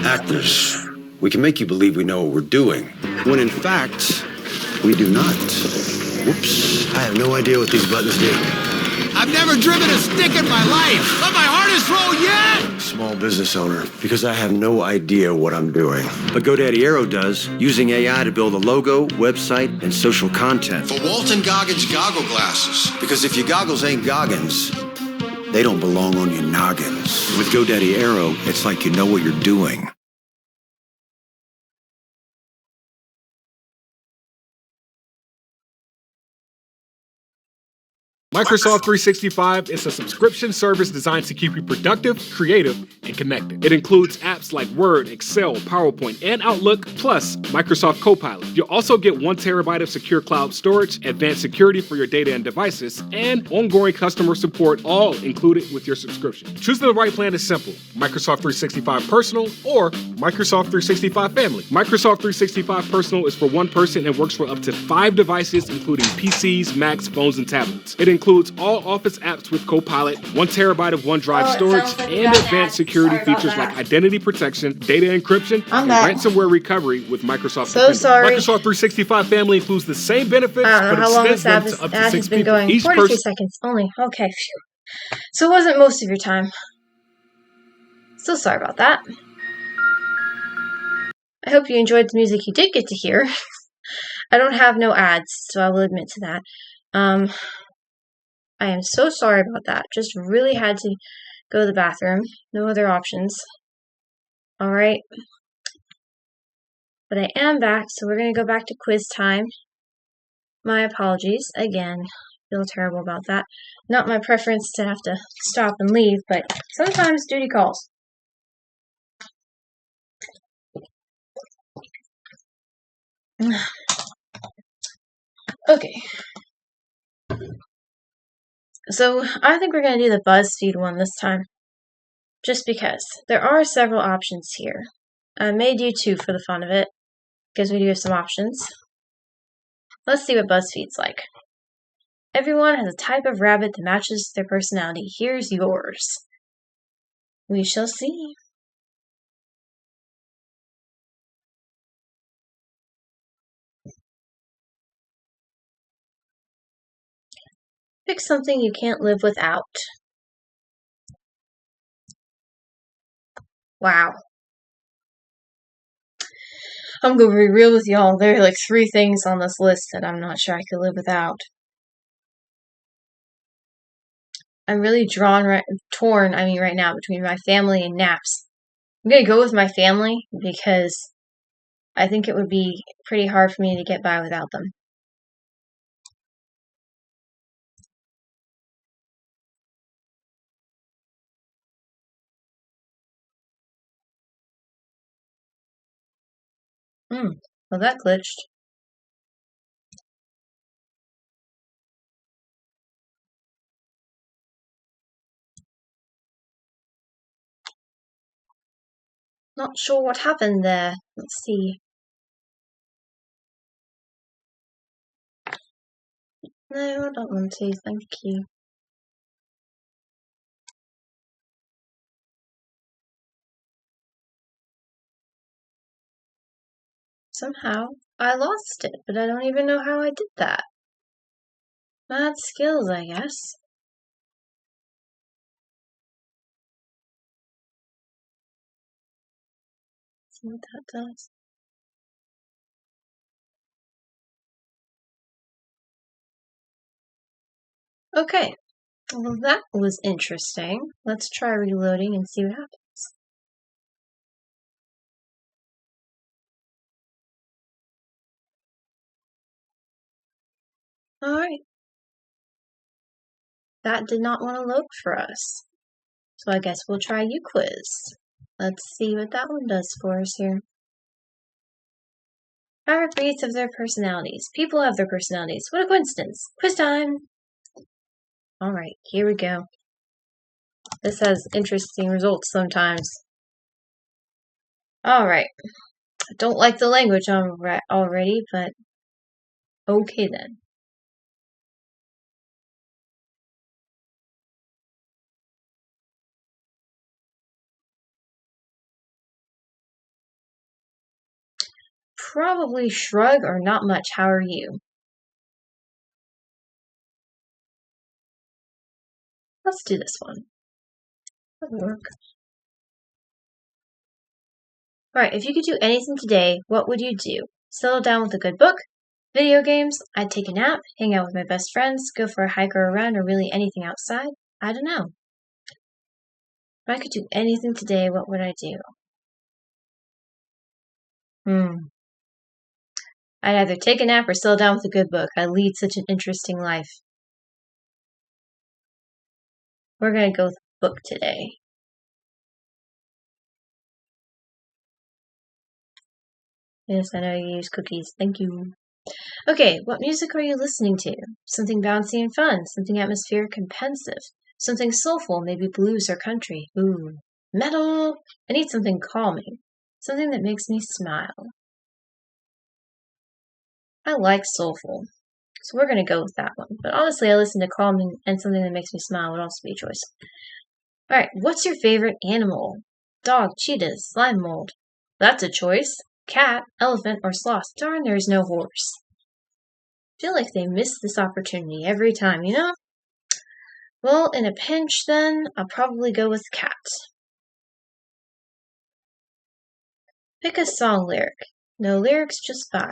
Actors, we can make you believe we know what we're doing, when in fact, we do not. Whoops, I have no idea what these buttons do.
I've never driven a stick in my life, but my heart is full yet!
Small business owner, because I have no idea what I'm doing. But GoDaddy Aero does, using AI to build a logo, website, and social content.
For Walton Goggins goggle glasses.
Because if your goggles ain't Goggins, they don't belong on your noggins. With GoDaddy Aero, it's like you know what you're doing.
Microsoft 365 is a subscription service designed to keep you productive, creative, and connected. It includes apps like Word, Excel, PowerPoint, and Outlook, plus Microsoft Copilot. You'll also get 1 terabyte of secure cloud storage, advanced security for your data and devices, and ongoing customer support, all included with your subscription. Choosing the right plan is simple. Microsoft 365 Personal or Microsoft 365 Family. Microsoft 365 Personal is for one person and works for up to 5 devices, including PCs, Macs, phones, and tablets. It includes all Office apps with Copilot, 1 terabyte of OneDrive storage,
like
and advanced security features like identity protection, data encryption, and ransomware recovery with Microsoft
So
Defender.
sorry.
Microsoft 365 Family includes the same benefits,
I don't
but
know how long this
extends
ad,
them to up to
ad
6
has been
people.
going.
Each
42
person
seconds only. Okay, phew. So it wasn't most of your time. So sorry about that. I hope you enjoyed the music you did get to hear. I don't have no ads, so I will admit to that. I am so sorry about that. Just really had to go to the bathroom. No other options. Alright. But I am back, so we're going to go back to quiz time. My apologies. Again, feel terrible about that. Not my preference to have to stop and leave, but sometimes duty calls. Okay. So, I think we're going to do the BuzzFeed one this time. Just because. There are several options here. I may do 2 for the fun of it, because we do have some options. Let's see what BuzzFeed's like. Everyone has a type of rabbit that matches their personality. Here's yours. We shall see. Pick something you can't live without. Wow. I'm gonna be real with y'all. There are like 3 things on this list that I'm not sure I could live without. I'm really torn right now between my family and naps. I'm gonna go with my family because I think it would be pretty hard for me to get by without them. Well, that glitched. Not sure what happened there. Let's see. No, I don't want to. Thank you. Somehow, I lost it, but I don't even know how I did that. Mad skills, I guess. See what that does. Okay, well that was interesting. Let's try reloading and see what happens. Alright. That did not want to load for us. So I guess we'll try UQuiz. Let's see what that one does for us here. Favorite traits of their personalities. People have their personalities. What a coincidence. Quiz time! Alright, here we go. This has interesting results sometimes. Alright. I don't like the language already, but okay then. probably shrug or not much. How are you? Let's do this one. That'll work. Alright, if you could do anything today, what would you do? Settle down with a good book? Video games? I'd take a nap, hang out with my best friends, go for a hike or a run, or really anything outside? I don't know. If I could do anything today, what would I do? I'd either take a nap or settle down with a good book. I lead such an interesting life. We're gonna go with book today. Yes, I know you use cookies. Thank you. Okay, what music are you listening to? Something bouncy and fun, something atmospheric and pensive, something soulful, maybe blues or country. Ooh, metal! I need something calming, something that makes me smile. I like soulful, so we're going to go with that one. But honestly, I listen to calming and something that makes me smile would also be a choice. Alright, what's your favorite animal? Dog, cheetah, slime mold. That's a choice. Cat, elephant, or sloth. Darn, there's no horse. I feel like they miss this opportunity every time, you know? Well, in a pinch then, I'll probably go with cat. Pick a song lyric. No lyrics, just vibes.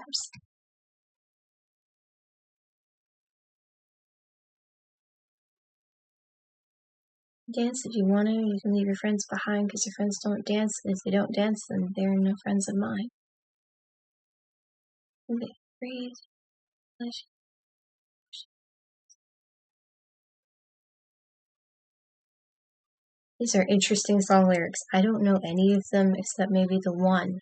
Dance if you want to. You can leave your friends behind because your friends don't dance. And if they don't dance, then they're no friends of mine. Okay, breathe. These are interesting song lyrics. I don't know any of them except maybe the one.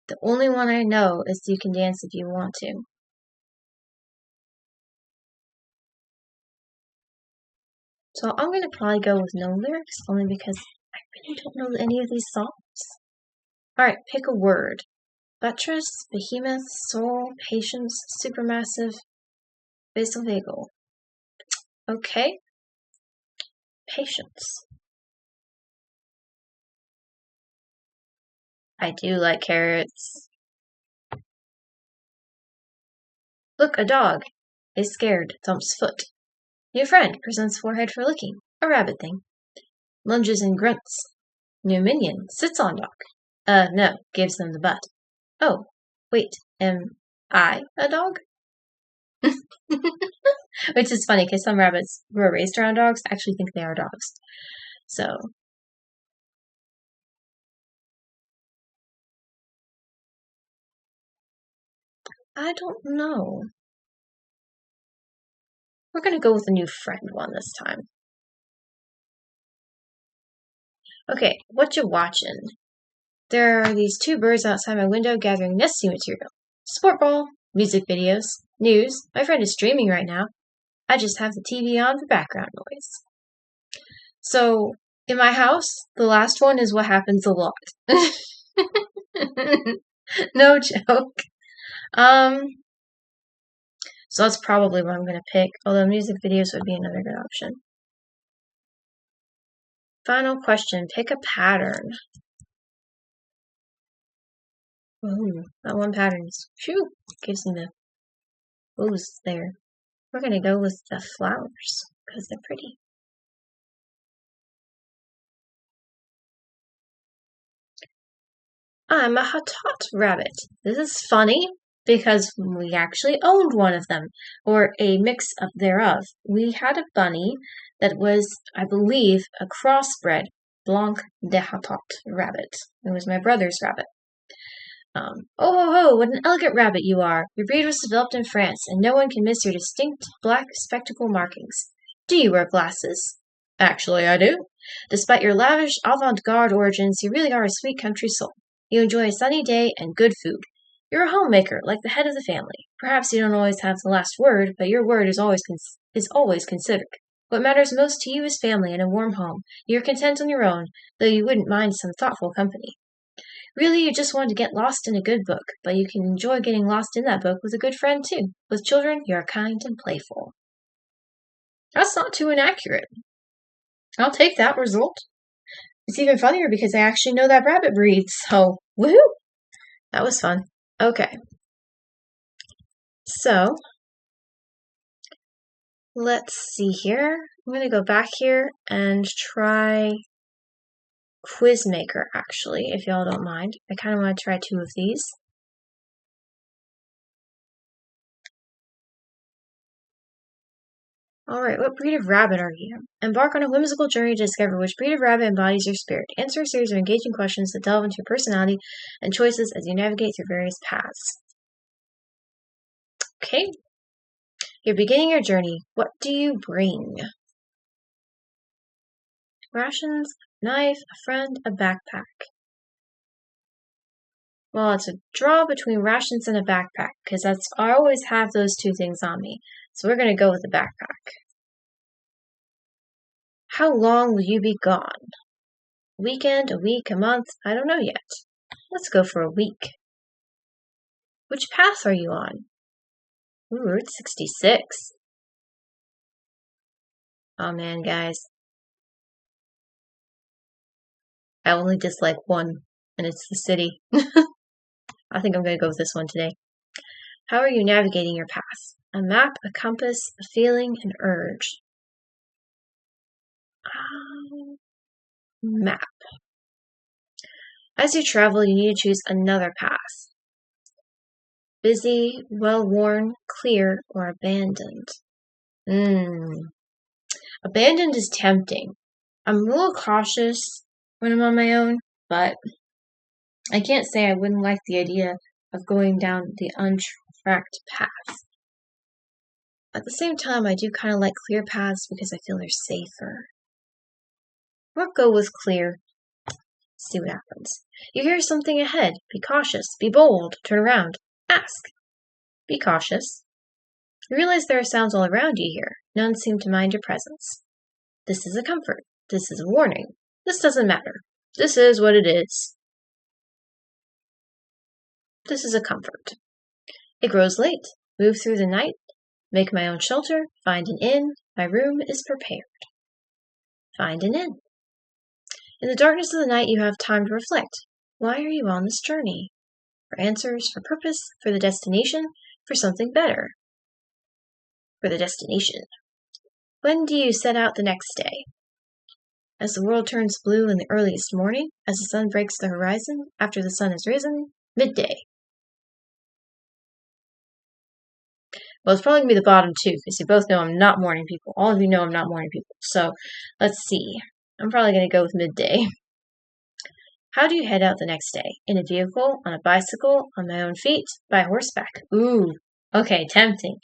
The only one I know is You Can Dance If You Want To. So I'm going to probably go with no lyrics, only because I really don't know any of these songs. Alright, pick a word. Buttress, behemoth, soul, patience, supermassive, vasovagal. Okay. Patience. I do like carrots. Look, a dog. Is scared, thumps foot. New friend, presents forehead for licking. A rabbit thing. Lunges and grunts. New minion, sits on dog. No, gives them the butt. Oh, wait, am I a dog? Which is funny, because some rabbits who are raised around dogs actually think they are dogs. So, I don't know. We're going to go with a new friend one this time. Okay, what you watching? There are these two birds outside my window gathering nesting material. Sport ball, music videos, news. My friend is streaming right now. I just have the TV on for background noise. So, in my house, the last one is what happens a lot. No joke. So that's probably what I'm going to pick, although music videos would be another good option. Final question, pick a pattern. Ooh, that one pattern is, phew, gives me the ooze there. We're going to go with the flowers, because they're pretty. I'm a Hatot rabbit. This is funny, because we actually owned one of them, or a mix of thereof. We had a bunny that was, I believe, a crossbred Blanc de Hatot rabbit. It was my brother's rabbit. Oh ho ho, what an elegant rabbit you are! Your breed was developed in France, and no one can miss your distinct black spectacle markings. Do you wear glasses? Actually, I do. Despite your lavish avant-garde origins, you really are a sweet country soul. You enjoy a sunny day and good food. You're a homemaker, like the head of the family. Perhaps you don't always have the last word, but your word is always considered. What matters most to you is family and a warm home. You're content on your own, though you wouldn't mind some thoughtful company. Really, you just want to get lost in a good book, but you can enjoy getting lost in that book with a good friend, too. With children, you are kind and playful. That's not too inaccurate. I'll take that result. It's even funnier because I actually know that rabbit breed, so woohoo! That was fun. Okay. So, let's see here. I'm going to go back here and try Quizmaker, actually, if y'all don't mind. I kind of want to try 2 of these. Alright, what breed of rabbit are you? Embark on a whimsical journey to discover which breed of rabbit embodies your spirit. Answer a series of engaging questions that delve into your personality and choices as you navigate through various paths. Okay. You're beginning your journey. What do you bring? Rations, a knife, a friend, a backpack. Well, it's a draw between rations and a backpack, because I always have those 2 things on me. So we're going to go with the backpack. How long will you be gone? A weekend, a week, a month? I don't know yet. Let's go for a week. Which path are you on? Ooh, Route 66. Oh man, guys. I only dislike one, and it's the city. I think I'm going to go with this one today. How are you navigating your path? A map, a compass, a feeling, an urge. Map. As you travel, you need to choose another path. Busy, well-worn, clear, or abandoned. Abandoned is tempting. I'm a little cautious when I'm on my own, but I can't say I wouldn't like the idea of going down the untracked path. At the same time, I do kind of like clear paths because I feel they're safer. We'll go with clear. See what happens. You hear something ahead. Be cautious. Be bold. Turn around. Ask. Be cautious. You realize there are sounds all around you here. None seem to mind your presence. This is a comfort. This is a warning. This doesn't matter. This is what it is. This is a comfort. It grows late. Move through the night. Make my own shelter. Find an inn. My room is prepared. Find an inn. In the darkness of the night, you have time to reflect. Why are you on this journey? For answers, for purpose, for the destination, for something better. For the destination. When do you set out the next day? As the world turns blue in the earliest morning, as the sun breaks the horizon, after the sun has risen, midday. Well, it's probably going to be the bottom 2, because you both know I'm not morning people. All of you know I'm not morning people. So, let's see. I'm probably going to go with midday. How do you head out the next day? In a vehicle, on a bicycle, on my own feet, by horseback? Ooh, okay, tempting.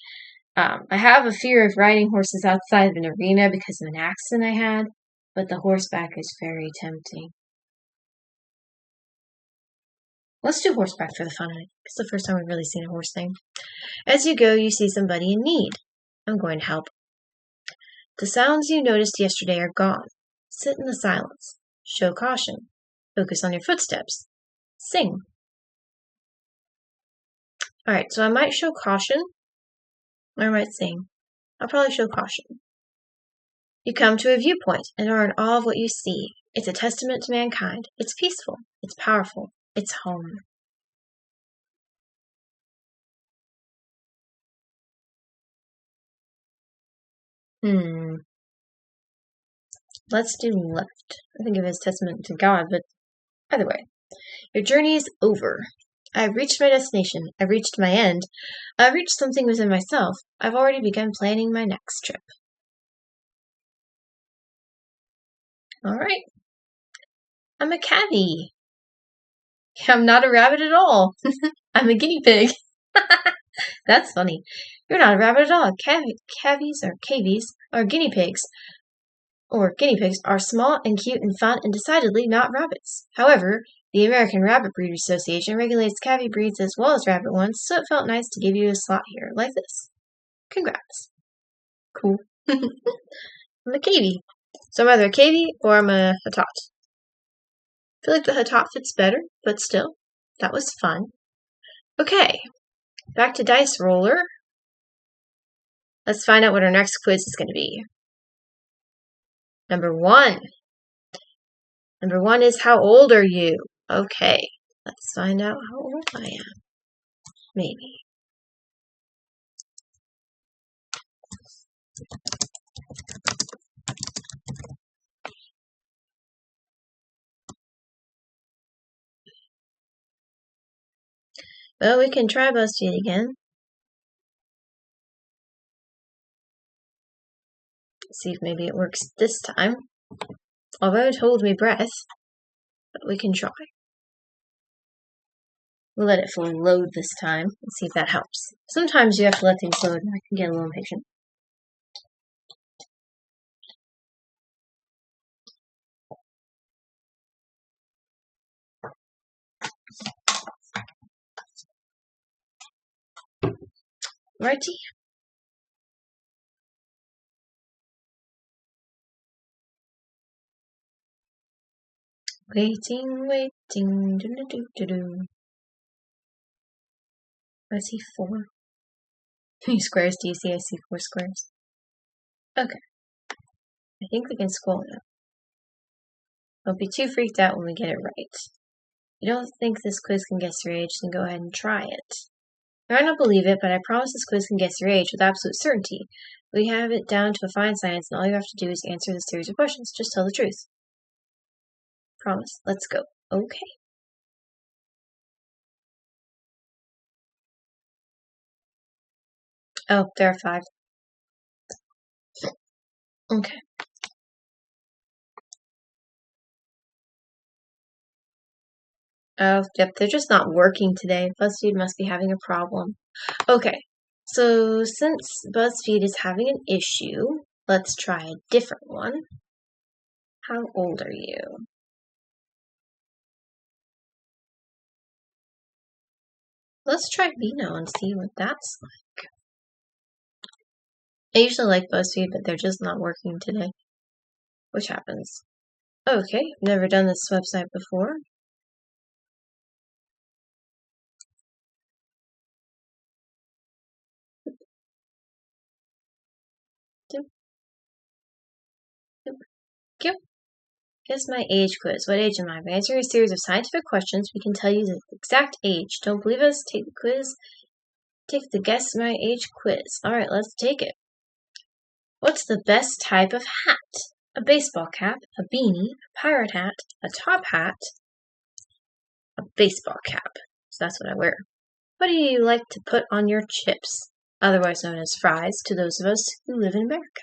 I have a fear of riding horses outside of an arena because of an accident I had, but the horseback is very tempting. Let's do horseback for the fun of it. It's the first time we've really seen a horse thing. As you go, you see somebody in need. I'm going to help. The sounds you noticed yesterday are gone. Sit in the silence. Show caution. Focus on your footsteps. Sing. Alright, so I might show caution, or I might sing. I'll probably show caution. You come to a viewpoint and are in awe of what you see. It's a testament to mankind. It's peaceful. It's powerful. It's home. Let's do left. I think of it as testament to God, but either way. Your journey is over. I've reached my destination. I've reached my end. I've reached something within myself. I've already begun planning my next trip. Alright. I'm a cavy. I'm not a rabbit at all. I'm a guinea pig. That's funny. You're not a rabbit at all. Cavies are guinea pigs. Or guinea pigs are small and cute and fun and decidedly not rabbits. However, the American Rabbit Breeders Association regulates cavy breeds as well as rabbit ones, so it felt nice to give you a slot here, like this. Congrats. Cool. I'm a cavy. So I'm either a cavy or I'm a hatot. I feel like the hatot fits better, but still, that was fun. Okay, back to Dice Roller. Let's find out what our next quiz is going to be. Number 1. Number 1 is how old are you? Okay, let's find out how old I am. Maybe. Well, we can try BuzzFeed again. See if maybe it works this time. Although it holds me breath, but we can try. We'll let it fully load this time and see if that helps. Sometimes you have to let things load and I can get a little impatient. Righty. Waiting. Do-do-do-do-do. I see 4. How many squares do you see? I see 4 squares. Okay. I think we can scroll now. Don't be too freaked out when we get it right. If you don't think this quiz can guess your age, then go ahead and try it. You might not believe it, but I promise this quiz can guess your age with absolute certainty. We have it down to a fine science, and all you have to do is answer the series of questions. Just tell the truth. Promise. Let's go. Okay. Oh, there are 5. Okay. Oh, yep, they're just not working today. BuzzFeed must be having a problem. Okay, so since BuzzFeed is having an issue, let's try a different one. How old are you? Let's try Vino and see what that's like. I usually like BuzzFeed, but they're just not working today. Which happens. Okay, I've never done this website before. Guess my age quiz. What age am I? By answering a series of scientific questions, we can tell you the exact age. Don't believe us? Take the quiz. Take the guess my age quiz. Alright, let's take it. What's the best type of hat? A baseball cap, a beanie, a pirate hat, a top hat, a baseball cap. So that's what I wear. What do you like to put on your chips? Otherwise known as fries to those of us who live in America.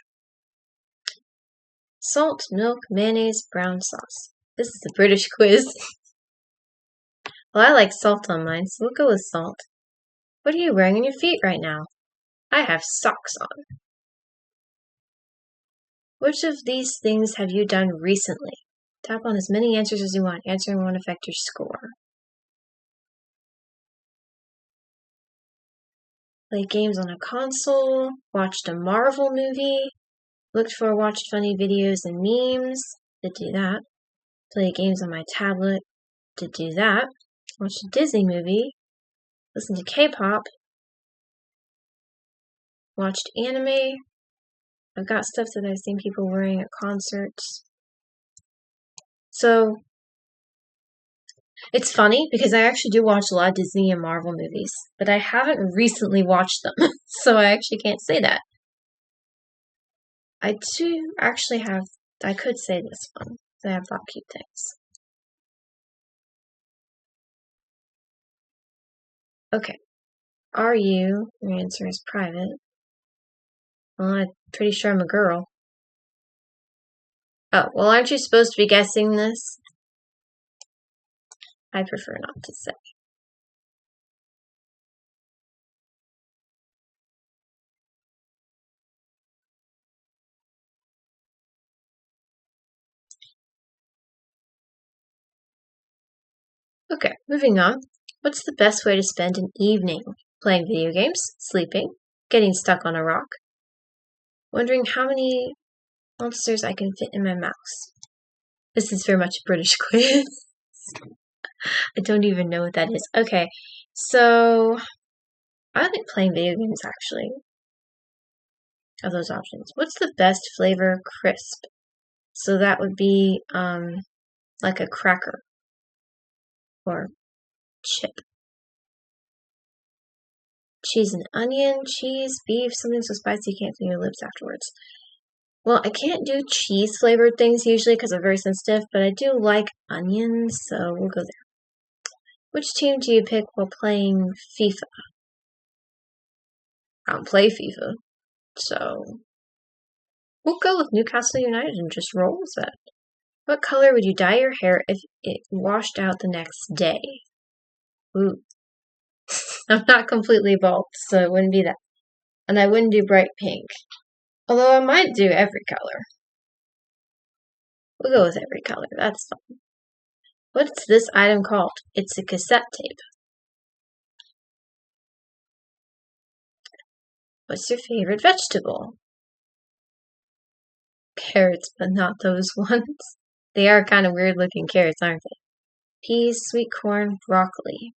Salt, milk, mayonnaise, brown sauce. This is a British quiz. Well, I like salt on mine, so we'll go with salt. What are you wearing on your feet right now? I have socks on. Which of these things have you done recently? Tap on as many answers as you want. Answering won't affect your score. Played games on a console. Watched a Marvel movie. Looked for watched funny videos and memes. Did do that. Played games on my tablet. Did do that. Watched a Disney movie. Listened to K-pop. Watched anime. I've got stuff that I've seen people wearing at concerts. So, it's funny because I actually do watch a lot of Disney and Marvel movies, but I haven't recently watched them, so I actually can't say that. I do actually have, I could say this one, because I have thought cute things. Okay. Are you? Your answer is private. Well, I'm pretty sure I'm a girl. Oh, well, aren't you supposed to be guessing this? I prefer not to say. Okay, moving on. What's the best way to spend an evening? Playing video games, sleeping, getting stuck on a rock, wondering how many monsters I can fit in my mouse. This is very much a British quiz. I don't even know what that is. Okay, so I like playing video games actually. Of those options. What's the best flavor crisp? So that would be like a cracker or chip. Cheese and onion, cheese, beef, something so spicy you can't feel your lips afterwards. Well, I can't do cheese flavored things usually because I'm very sensitive, but I do like onions, so we'll go there. Which team do you pick while playing FIFA? I don't play FIFA, so we'll go with Newcastle United and just roll with it. What color would you dye your hair if it washed out the next day? Ooh. I'm not completely bald, so it wouldn't be that. And I wouldn't do bright pink. Although I might do every color. We'll go with every color, that's fine. What's this item called? It's a cassette tape. What's your favorite vegetable? Carrots, but not those ones. They are kind of weird looking carrots, aren't they? Peas, sweet corn, broccoli.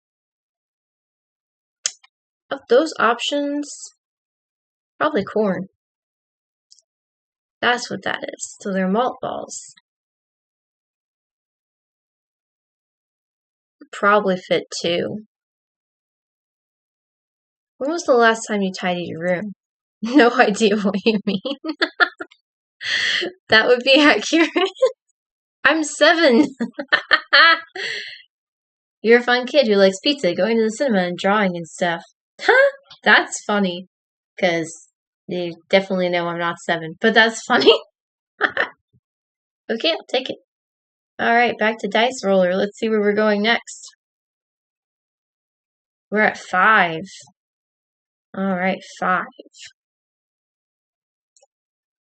Of those options, probably corn. That's what that is. So they're malt balls. Probably fit too. When was the last time you tidied your room? No idea what you mean. That would be accurate. I'm 7. You're a fun kid who likes pizza, going to the cinema, and drawing and stuff. Huh? That's funny. Because you definitely know I'm not 7. But that's funny. Okay, I'll take it. Alright, back to Dice Roller. Let's see where we're going next. We're at 5. Alright, 5.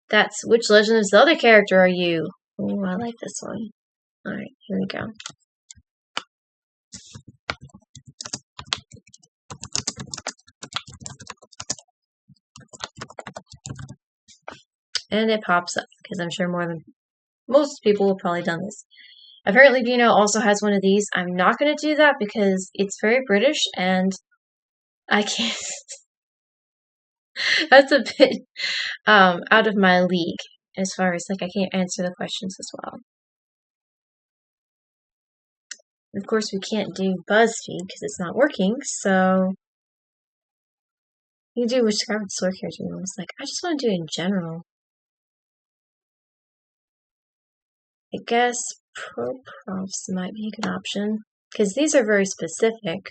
That's which Legend of Zelda character are you? Oh, I like this one. Alright, here we go. And it pops up, because I'm sure more than most people have probably done this. Apparently, Bino also has one of these. I'm not going to do that because it's very British, and I can't... That's a bit out of my league, as far as, like, I can't answer the questions as well. Of course, we can't do BuzzFeed because it's not working, so you can do which Skyward Sword character you want. Like, I just want to do it in general. I guess Pro Profs might be a good option because these are very specific.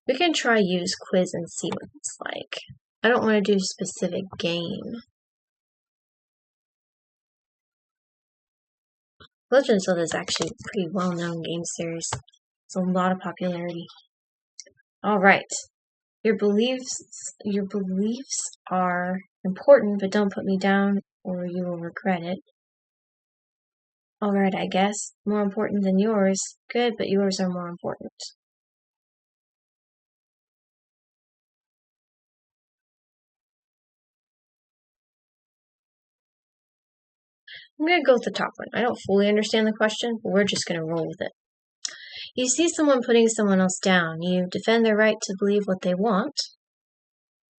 We can try use quiz and see what it's like. I don't want to do specific game. Legend of Zelda is actually a pretty well-known game series. It's a lot of popularity. Alright. Your beliefs are important, but don't put me down or you will regret it. Alright, I guess. More important than yours. Good, but yours are more important. I'm going to go with the top one. I don't fully understand the question, but we're just going to roll with it. You see someone putting someone else down. You defend their right to believe what they want.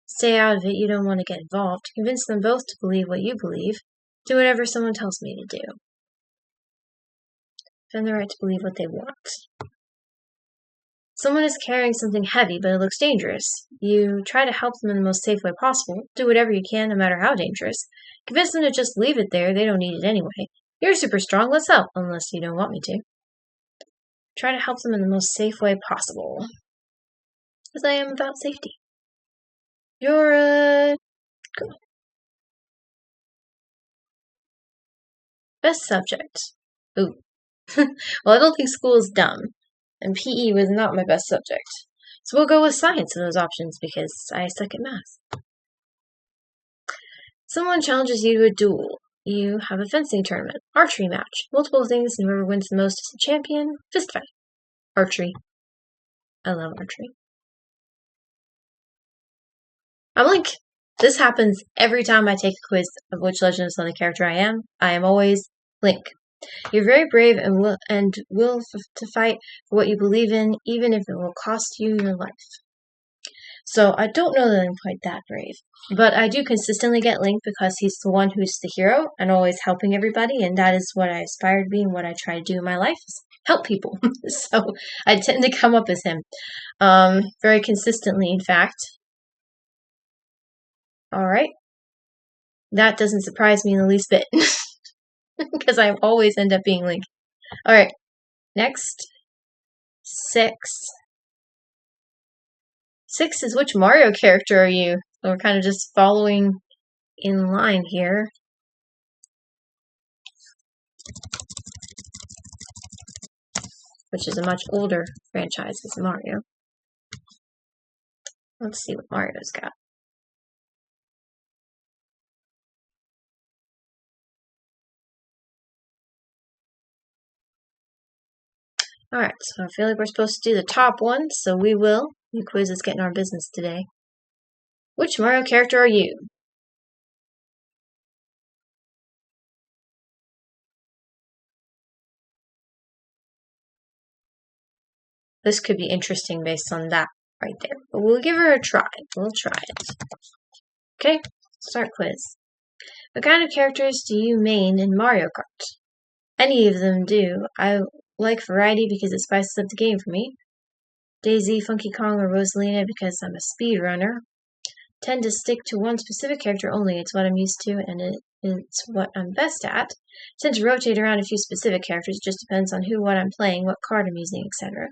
Stay out of it. You don't want to get involved. Convince them both to believe what you believe. Do whatever someone tells me to do. Defend their right to believe what they want. Someone is carrying something heavy, but it looks dangerous. You try to help them in the most safe way possible. Do whatever you can, no matter how dangerous. Convince them to just leave it there. They don't need it anyway. You're super strong. Let's help, unless you don't want me to. Try to help them in the most safe way possible. Because I am about safety. You're a... Cool. Best subject. Ooh. Well, I don't think school is dumb. And PE was not my best subject. So we'll go with science in those options because I suck at math. Someone challenges you to a duel. You have a fencing tournament, archery match, multiple things, and whoever wins the most is the champion. Fist fight. Archery. I love archery. I'm Link. This happens every time I take a quiz of which Legend of Zelda character I am. I am always Link. You're very brave and will to fight for what you believe in, even if it will cost you your life. So I don't know that I'm quite that brave. But I do consistently get Link because he's the one who's the hero and always helping everybody, and that is what I aspire to be and what I try to do in my life is help people. So I tend to come up as him. Very consistently, in fact. Alright. That doesn't surprise me in the least bit. Because I always end up being Link. Alright. Next. 6. 6 is which Mario character are you? So we're kind of just following in line here. Which is a much older franchise as Mario. Let's see what Mario's got. Alright, so I feel like we're supposed to do the top one, so we will. New quiz is getting our business today. Which Mario character are you? This could be interesting based on that right there. But we'll give her a try. We'll try it. Okay, start quiz. What kind of characters do you main in Mario Kart? Any of them do. I like variety because it spices up the game for me. Daisy, Funky Kong, or Rosalina because I'm a speedrunner. Tend to stick to one specific character only. It's what I'm used to and it's what I'm best at. Tend to rotate around a few specific characters. It just depends on who, what I'm playing, what card I'm using, etc.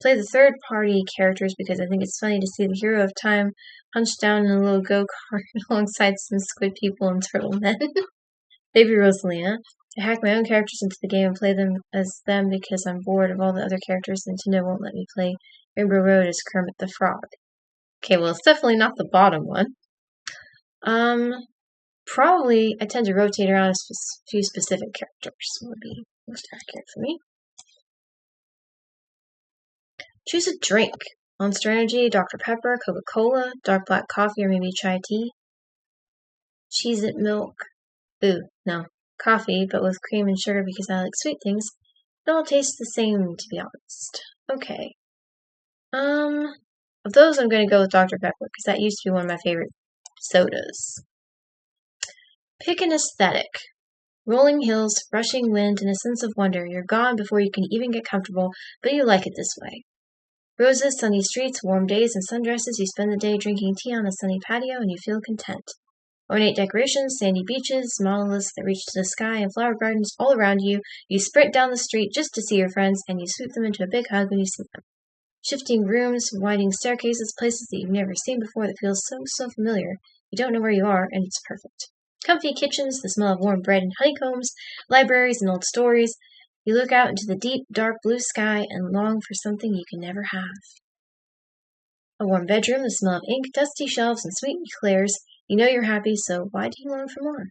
Play the third-party characters because I think it's funny to see the hero of time hunched down in a little go-kart alongside some squid people and turtle men. Baby Rosalina. I hack my own characters into the game and play them as them because I'm bored of all the other characters. Nintendo won't let me play Rainbow Road as Kermit the Frog. Okay, well, it's definitely not the bottom one. Probably I tend to rotate around a few specific characters. Would be most accurate for me. Choose a drink. Monster Energy, Dr. Pepper, Coca-Cola, dark black coffee, or maybe chai tea. Cheez-It milk. Ooh, no. Coffee, but with cream and sugar because I like sweet things. They all taste the same, to be honest. Okay. Of those, I'm going to go with Dr. Pepper because that used to be one of my favorite sodas. Pick an aesthetic. Rolling hills, rushing wind, and a sense of wonder. You're gone before you can even get comfortable, but you like it this way. Roses, sunny streets, warm days, and sundresses. You spend the day drinking tea on a sunny patio and you feel content. Ornate decorations, sandy beaches, monoliths that reach to the sky, and flower gardens all around you. You sprint down the street just to see your friends, and you swoop them into a big hug when you see them. Shifting rooms, winding staircases, places that you've never seen before that feels so familiar. You don't know where you are, and it's perfect. Comfy kitchens, the smell of warm bread and honeycombs, libraries and old stories. You look out into the deep, dark blue sky and long for something you can never have. A warm bedroom, the smell of ink, dusty shelves, and sweet eclairs. You know you're happy, so why do you long for more?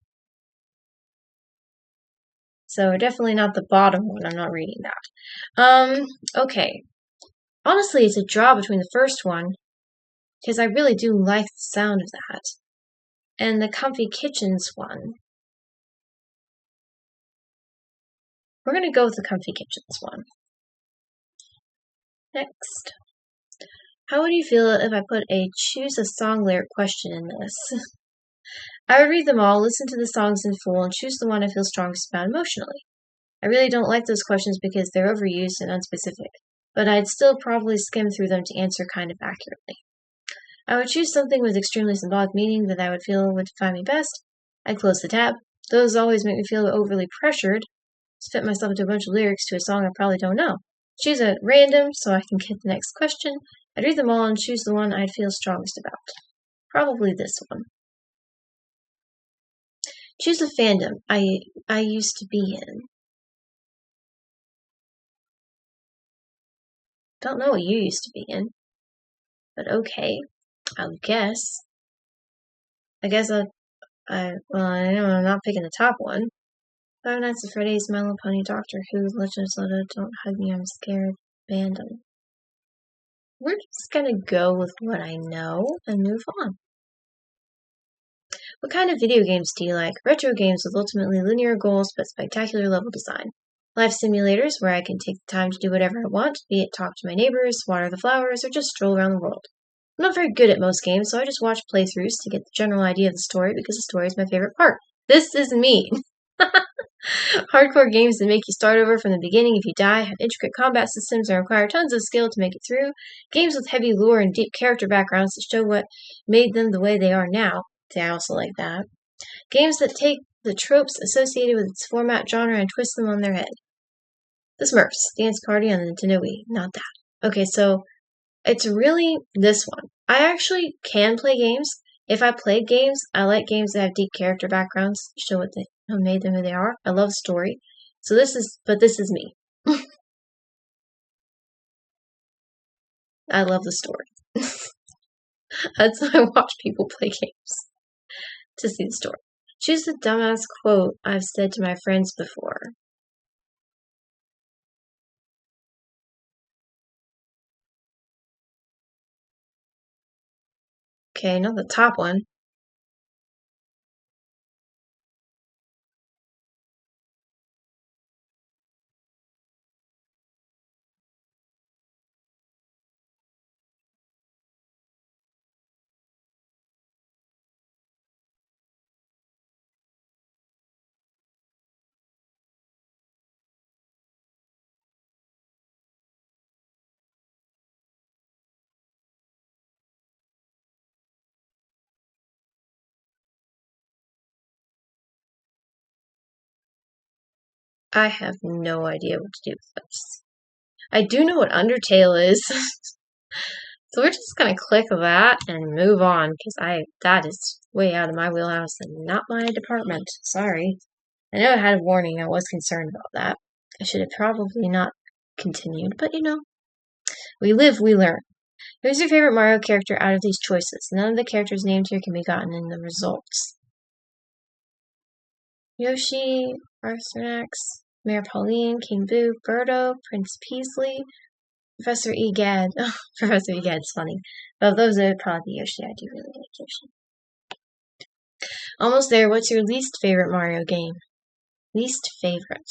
So definitely not the bottom one. I'm not reading that. Okay. Honestly, it's a draw between the first one, because I really do like the sound of that, and the Comfy Kitchens one. We're going to go with the Comfy Kitchens one. Next. How would you feel if I put a choose a song lyric question in this? I would read them all, listen to the songs in full, and choose the one I feel strongest about emotionally. I really don't like those questions because they're overused and unspecific, but I'd still probably skim through them to answer kind of accurately. I would choose something with extremely symbolic meaning that I would feel would define me best. I'd close the tab. Those always make me feel overly pressured to fit myself into a bunch of lyrics to a song I probably don't know. Choose at random so I can get the next question. I'd read them all and choose the one I'd feel strongest about. Probably this one. Choose a fandom I used to be in. Don't know what you used to be in. But okay. I'll guess. I guess I know I'm not picking the top one. Five Nights at Freddy's, My Little Pony, Doctor Who, Legend of Zelda, Don't Hug Me, I'm Scared, Fandom. We're just gonna go with what I know and move on. What kind of video games do you like? Retro games with ultimately linear goals but spectacular level design. Life simulators where I can take the time to do whatever I want, be it talk to my neighbors, water the flowers, or just stroll around the world. I'm not very good at most games, so I just watch playthroughs to get the general idea of the story because the story is my favorite part. This is me. Hardcore games that make you start over from the beginning if you die, have intricate combat systems and require tons of skill to make it through. Games with heavy lore and deep character backgrounds that show what made them the way they are now. See, I also like that. Games that take the tropes associated with its format, genre, and twist them on their head. The Smurfs Dance Party on the Nintendo Wii. Not that. Okay, so it's really this one. I actually can play games. If I play games, I like games that have deep character backgrounds, show what they made them who they are. I love story. So this is me. I love the story. That's why I watch people play games. To see the story. Choose the dumbass quote I've said to my friends before. Okay, not the top one. I have no idea what to do with this. I do know what Undertale is. So we're just gonna click that and move on, because that is way out of my wheelhouse and not my department. Sorry. I know I had a warning, I was concerned about that. I should have probably not continued, but we live, we learn. Who's your favorite Mario character out of these choices? None of the characters named here can be gotten in the results. Yoshi, Arthur, Mayor Pauline, King Boo, Birdo, Prince Peasley, Professor Egad. Oh, Professor Egad's funny. But of those, it would probably be Yoshi. I do really like Yoshi. Almost there. What's your least favorite Mario game? Least favorite.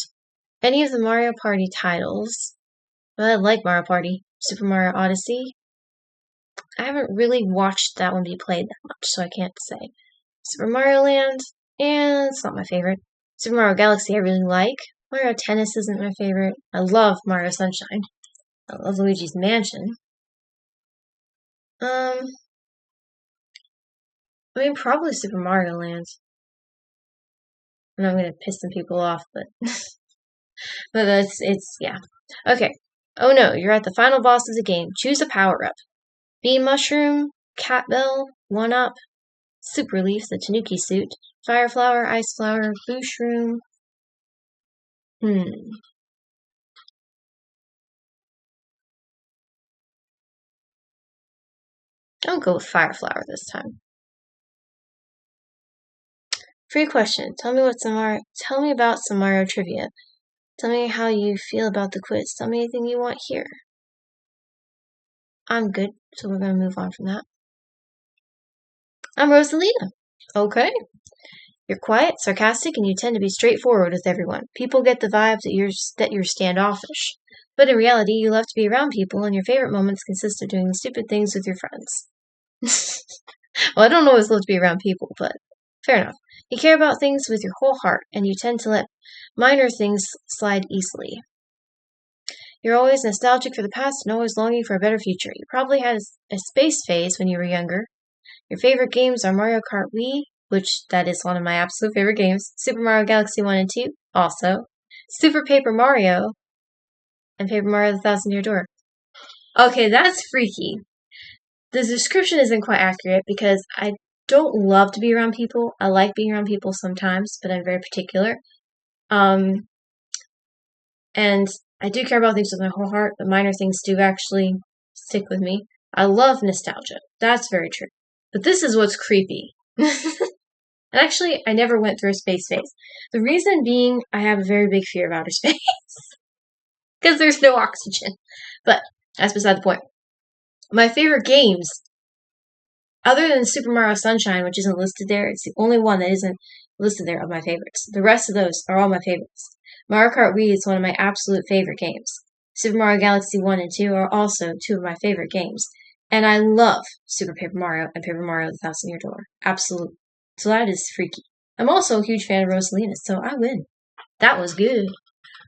Any of the Mario Party titles. Well, I like Mario Party. Super Mario Odyssey. I haven't really watched that one be played that much, so I can't say. Super Mario Land. And it's not my favorite. Super Mario Galaxy I really like. Mario Tennis isn't my favorite. I love Mario Sunshine. I love Luigi's Mansion. I mean, probably Super Mario Land. And I'm gonna piss some people off, but but yeah. Okay. Oh no, you're at the final boss of the game. Choose a power-up. Bee Mushroom, Cat Bell, 1-Up, Super Leaf, the Tanuki Suit, Fire Flower, Ice Flower, Blue Shroom. I'll go with Fire Flower this time. Free question. Tell me about some Mario trivia. Tell me how you feel about the quiz. Tell me anything you want here. I'm good, so we're gonna move on from that. I'm Rosalina. Okay. You're quiet, sarcastic, and you tend to be straightforward with everyone. People get the vibe that you're standoffish. But in reality, you love to be around people, and your favorite moments consist of doing stupid things with your friends. Well, I don't always love to be around people, but fair enough. You care about things with your whole heart, and you tend to let minor things slide easily. You're always nostalgic for the past and always longing for a better future. You probably had a space phase when you were younger. Your favorite games are Mario Kart Wii, which that is one of my absolute favorite games, Super Mario Galaxy 1 and 2, also, Super Paper Mario, and Paper Mario the Thousand Year Door. Okay, that's freaky. The description isn't quite accurate because I don't love to be around people. I like being around people sometimes, but I'm very particular. And I do care about things with my whole heart, but minor things do actually stick with me. I love nostalgia. That's very true. But this is what's creepy. And actually, I never went through a space phase. The reason being, I have a very big fear of outer space. Because there's no oxygen. But that's beside the point. My favorite games, other than Super Mario Sunshine, which isn't listed there, it's the only one that isn't listed there of my favorites. The rest of those are all my favorites. Mario Kart Wii is one of my absolute favorite games. Super Mario Galaxy 1 and 2 are also two of my favorite games. And I love Super Paper Mario and Paper Mario: The Thousand Year Door. Absolutely. So that is freaky. I'm also a huge fan of Rosalina, so I win. That was good.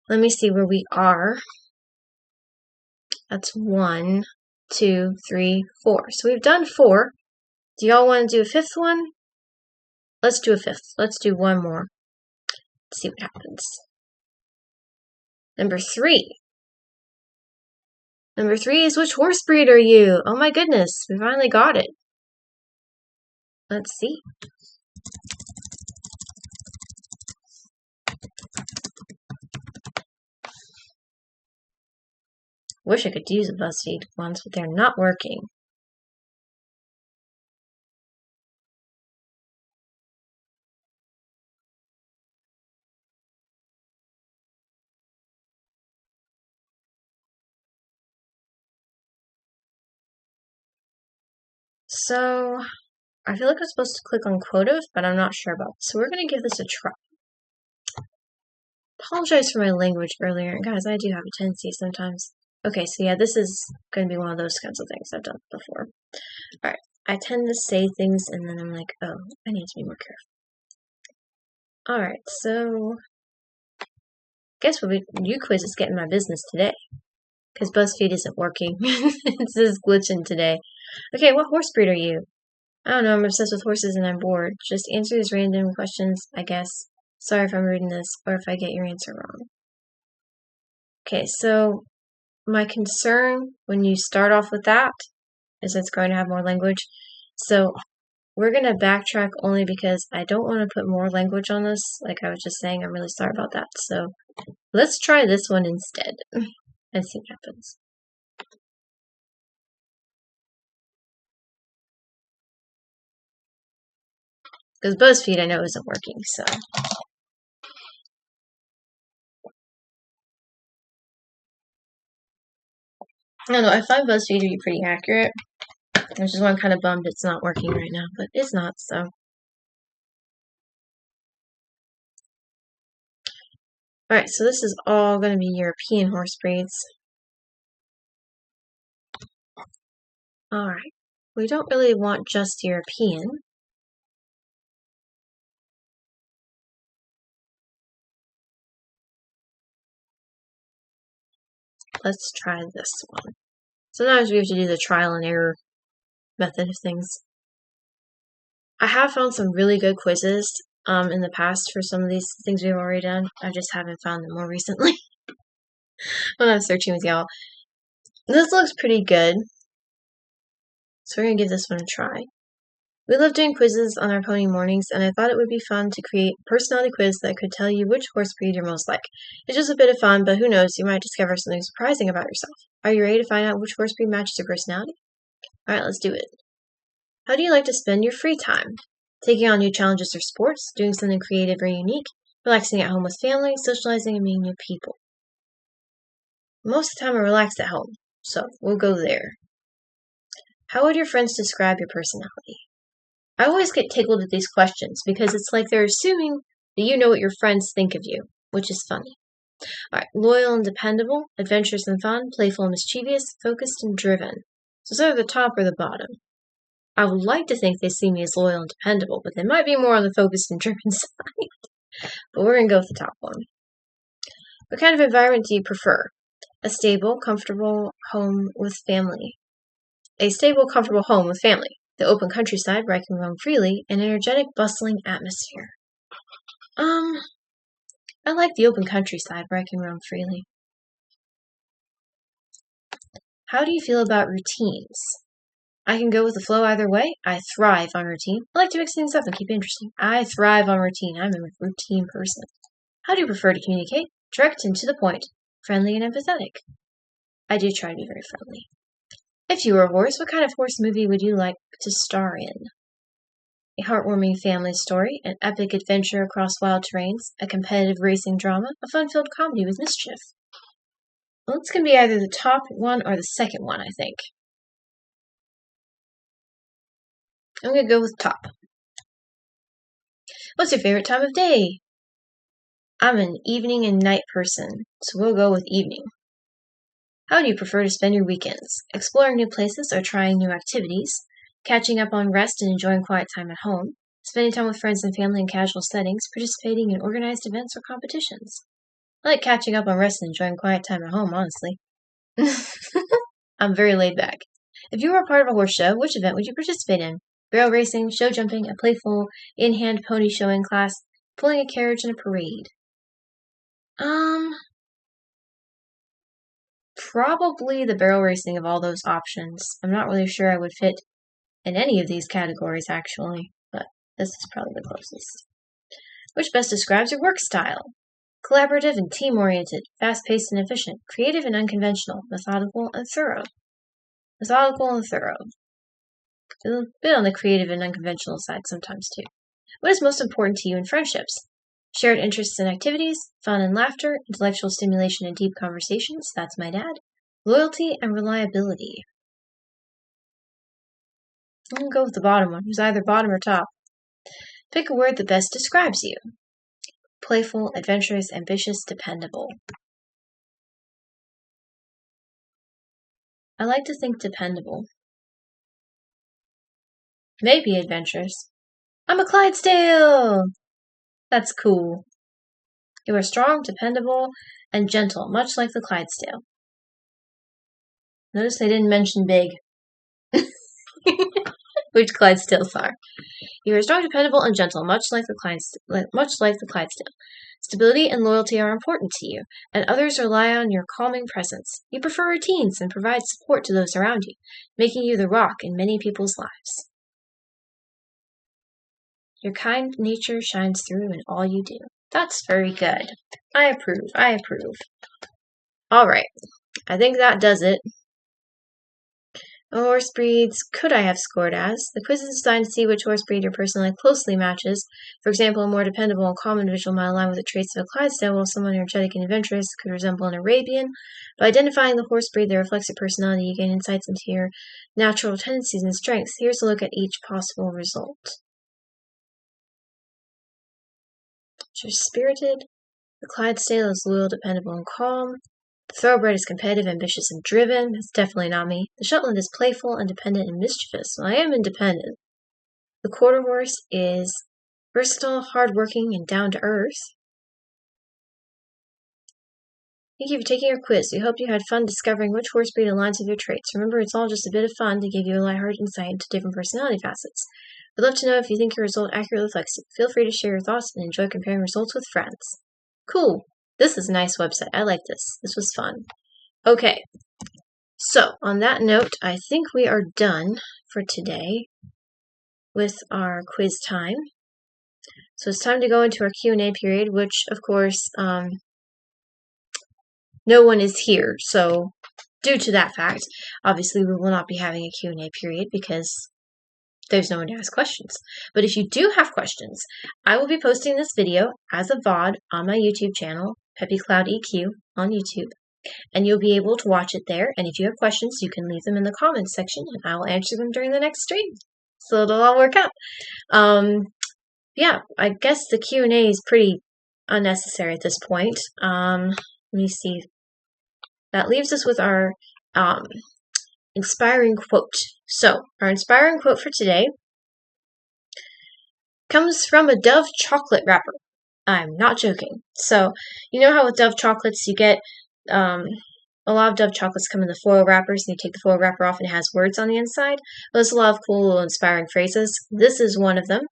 Let me see where we are. That's 1, 2, 3, 4. So we've done 4. Do y'all want to do a 5th one? Let's do a 5th. Let's do one more. Let's see what happens. Number 3. Number 3 is which horse breed are you? Oh my goodness, we finally got it. Let's see. Wish I could use a BuzzFeed ones, but they're not working. So, I feel like I'm supposed to click on quotive, but I'm not sure about this. So we're going to give this a try. Apologize for my language earlier. Guys, I do have a tendency sometimes. Okay, so yeah, this is going to be one of those kinds of things I've done before. Alright, I tend to say things and then I'm like, oh, I need to be more careful. Alright, so guess what? UQuiz is getting my business today. Because BuzzFeed isn't working. It's just glitching today. Okay, what horse breed are you? I don't know, I'm obsessed with horses and I'm bored. Just answer these random questions, I guess. Sorry if I'm reading this or if I get your answer wrong. Okay, so my concern when you start off with that is it's going to have more language. So we're going to backtrack only because I don't want to put more language on this. Like I was just saying, I'm really sorry about that. So let's try this one instead and see what happens. Because BuzzFeed I know isn't working, so. I don't know, I find BuzzFeed to be pretty accurate. Which is why I'm kind of bummed it's not working right now, but it's not, so. Alright, so this is all going to be European horse breeds. Alright, we don't really want just European. Let's try this one. Sometimes we have to do the trial and error method of things. I have found some really good quizzes in the past for some of these things we've already done. I just haven't found them more recently when I'm searching with y'all. This looks pretty good. So we're going to give this one a try. We love doing quizzes on our pony mornings, and I thought it would be fun to create a personality quiz that could tell you which horse breed you're most like. It's just a bit of fun, but who knows, you might discover something surprising about yourself. Are you ready to find out which horse breed matches your personality? Alright, let's do it. How do you like to spend your free time? Taking on new challenges or sports, doing something creative or unique, relaxing at home with family, socializing and meeting new people. Most of the time I relax at home, so we'll go there. How would your friends describe your personality? I always get tickled at these questions because it's like they're assuming that you know what your friends think of you, which is funny. Alright, loyal and dependable, adventurous and fun, playful and mischievous, focused and driven. So it's either the top or the bottom. I would like to think they see me as loyal and dependable, but they might be more on the focused and driven side. But we're going to go with the top one. What kind of environment do you prefer? A stable, comfortable home with family. A stable, comfortable home with family. The open countryside where I can roam freely. An energetic, bustling atmosphere. I like the open countryside where I can roam freely. How do you feel about routines? I can go with the flow either way. I thrive on routine. I like to mix things up and keep it interesting. I thrive on routine. I'm a routine person. How do you prefer to communicate? Direct and to the point. Friendly and empathetic. I do try to be very friendly. If you were a horse, what kind of horse movie would you like to star in? A heartwarming family story, an epic adventure across wild terrains, a competitive racing drama, a fun-filled comedy with mischief. Well, it's going to be either the top one or the second one, I think. I'm going to go with top. What's your favorite time of day? I'm an evening and night person, so we'll go with evening. How do you prefer to spend your weekends? Exploring new places or trying new activities? Catching up on rest and enjoying quiet time at home? Spending time with friends and family in casual settings? Participating in organized events or competitions? I like catching up on rest and enjoying quiet time at home, honestly. I'm very laid back. If you were a part of a horse show, which event would you participate in? Barrel racing, show jumping, a playful in-hand pony showing class, pulling a carriage in a parade. Probably the barrel racing of all those options. I'm not really sure I would fit in any of these categories, actually, but this is probably the closest. Which best describes your work style? Collaborative and team-oriented, fast-paced and efficient, creative and unconventional, methodical and thorough. Methodical and thorough. A bit on the creative and unconventional side sometimes, too. What is most important to you in friendships? Shared interests and activities, fun and laughter, intellectual stimulation and deep conversations, that's my dad. Loyalty and reliability. I'm going to go with the bottom one, who's either bottom or top. Pick a word that best describes you. Playful, adventurous, ambitious, dependable. I like to think dependable. Maybe adventurous. I'm a Clydesdale! That's cool. You are strong, dependable, and gentle, much like the Clydesdale. Notice they didn't mention big. Which Clydesdales are. You are strong, dependable, and gentle, much like the Clydesdale. Stability and loyalty are important to you, and others rely on your calming presence. You prefer routines and provide support to those around you, making you the rock in many people's lives. Your kind nature shines through in all you do. That's very good. I approve. Alright, I think that does it. Horse breeds could I have scored as? The quiz is designed to see which horse breed your personality closely matches. For example, a more dependable and calm individual might align with the traits of a Clydesdale, while someone energetic and adventurous could resemble an Arabian. By identifying the horse breed that reflects your personality, you gain insights into your natural tendencies and strengths. Here's a look at each possible result. You're spirited. The Clydesdale is loyal, dependable, and calm. The Thoroughbred is competitive, ambitious, and driven. That's definitely not me. The Shetland is playful, independent, and mischievous. Well, I am independent. The Quarter Horse is versatile, hardworking, and down-to-earth. Thank you for taking your quiz. We hope you had fun discovering which horse breed aligns with your traits. Remember, it's all just a bit of fun to give you a lighthearted insight into different personality facets. We'd love to know if you think your result accurately reflects you. Feel free to share your thoughts and enjoy comparing results with friends. Cool. This is a nice website. I like this. This was fun. Okay. So, on that note, I think we are done for today with our quiz time. So it's time to go into our Q&A period, which, of course, no one is here. So, due to that fact, obviously we will not be having a Q&A period because there's no one to ask questions. But if you do have questions, I will be posting this video as a VOD on my YouTube channel, Peppy Cloud EQ on YouTube, and you'll be able to watch it there. And if you have questions, you can leave them in the comments section, and I will answer them during the next stream. So it'll all work out. Yeah, I guess the Q&A is pretty unnecessary at this point. Let me see. That leaves us with our inspiring quote. So, our inspiring quote for today comes from a Dove chocolate wrapper. I'm not joking. So, you know how with Dove chocolates you get, a lot of Dove chocolates come in the foil wrappers, and you take the foil wrapper off and it has words on the inside? Well, there's a lot of cool little inspiring phrases. This is one of them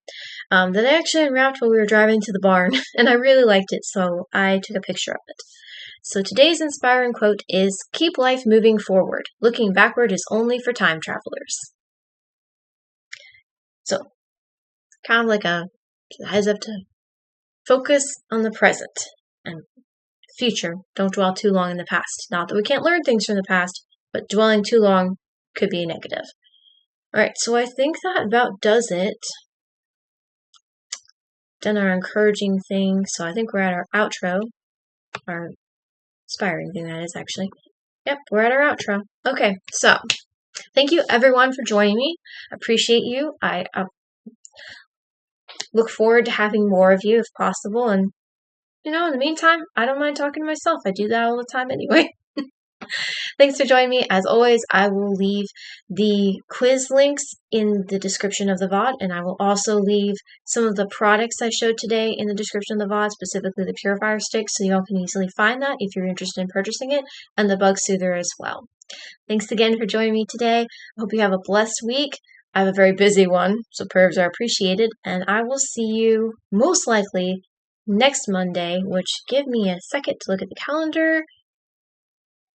that I actually unwrapped while we were driving to the barn, and I really liked it, so I took a picture of it. So today's inspiring quote is, "Keep life moving forward. Looking backward is only for time travelers." So, kind of like a heads up to focus on the present and future. Don't dwell too long in the past. Not that we can't learn things from the past, but dwelling too long could be a negative. Alright, so I think that about does it. Done our encouraging thing, so I think we're at our outro. Our inspiring thing, that is, actually. Yep, we're at our outro. Okay, so, thank you everyone for joining me. Appreciate you. I look forward to having more of you if possible, and, you know, in the meantime, I don't mind talking to myself. I do that all the time anyway. Thanks for joining me. As always, I will leave the quiz links in the description of the VOD, and I will also leave some of the products I showed today in the description of the VOD, specifically the Purifier Stick, so y'all can easily find that if you're interested in purchasing it, and the Bug Soother as well. Thanks again for joining me today. I hope you have a blessed week. I have a very busy one, so prayers are appreciated, and I will see you most likely next Monday, which give me a second to look at the calendar.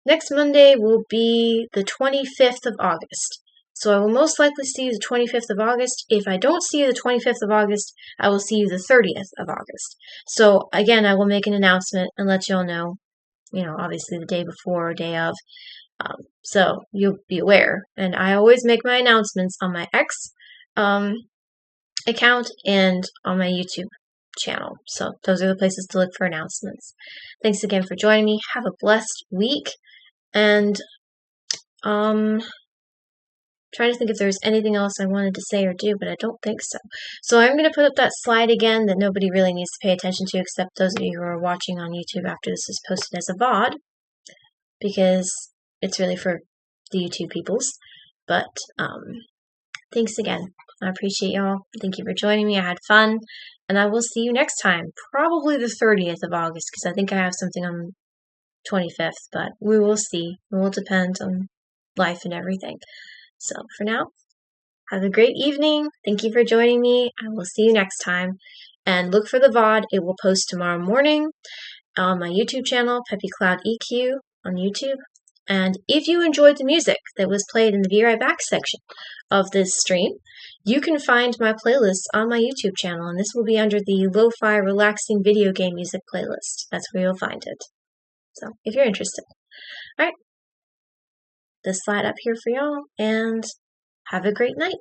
Next Monday will be the 25th of August. So I will most likely see you the 25th of August. If I don't see you the 25th of August, I will see you the 30th of August. So again, I will make an announcement and let y'all know, obviously the day before or day of. So you'll be aware. And I always make my announcements on my X account and on my YouTube channel. So those are the places to look for announcements. Thanks again for joining me. Have a blessed week. And trying to think if there's anything else I wanted to say or do, but I don't think so. So I'm going to put up that slide again that nobody really needs to pay attention to except those of you who are watching on YouTube after this is posted as a VOD, because it's really for the YouTube peoples. But thanks again. I appreciate y'all. Thank you for joining me. I had fun. And I will see you next time. Probably the 30th of August, because I think I have something on 25th, but we will see. It will depend on life and everything. So for now, have a great evening. Thank you for joining me. I will see you next time. And look for the VOD. It will post tomorrow morning on my YouTube channel, Peppy Cloud EQ on YouTube. And if you enjoyed the music that was played in the Be Right Back section of this stream, you can find my playlist on my YouTube channel, and this will be under the Lo-Fi Relaxing Video Game Music playlist. That's where you'll find it. So, if you're interested. Alright. This slide up here for y'all, and have a great night.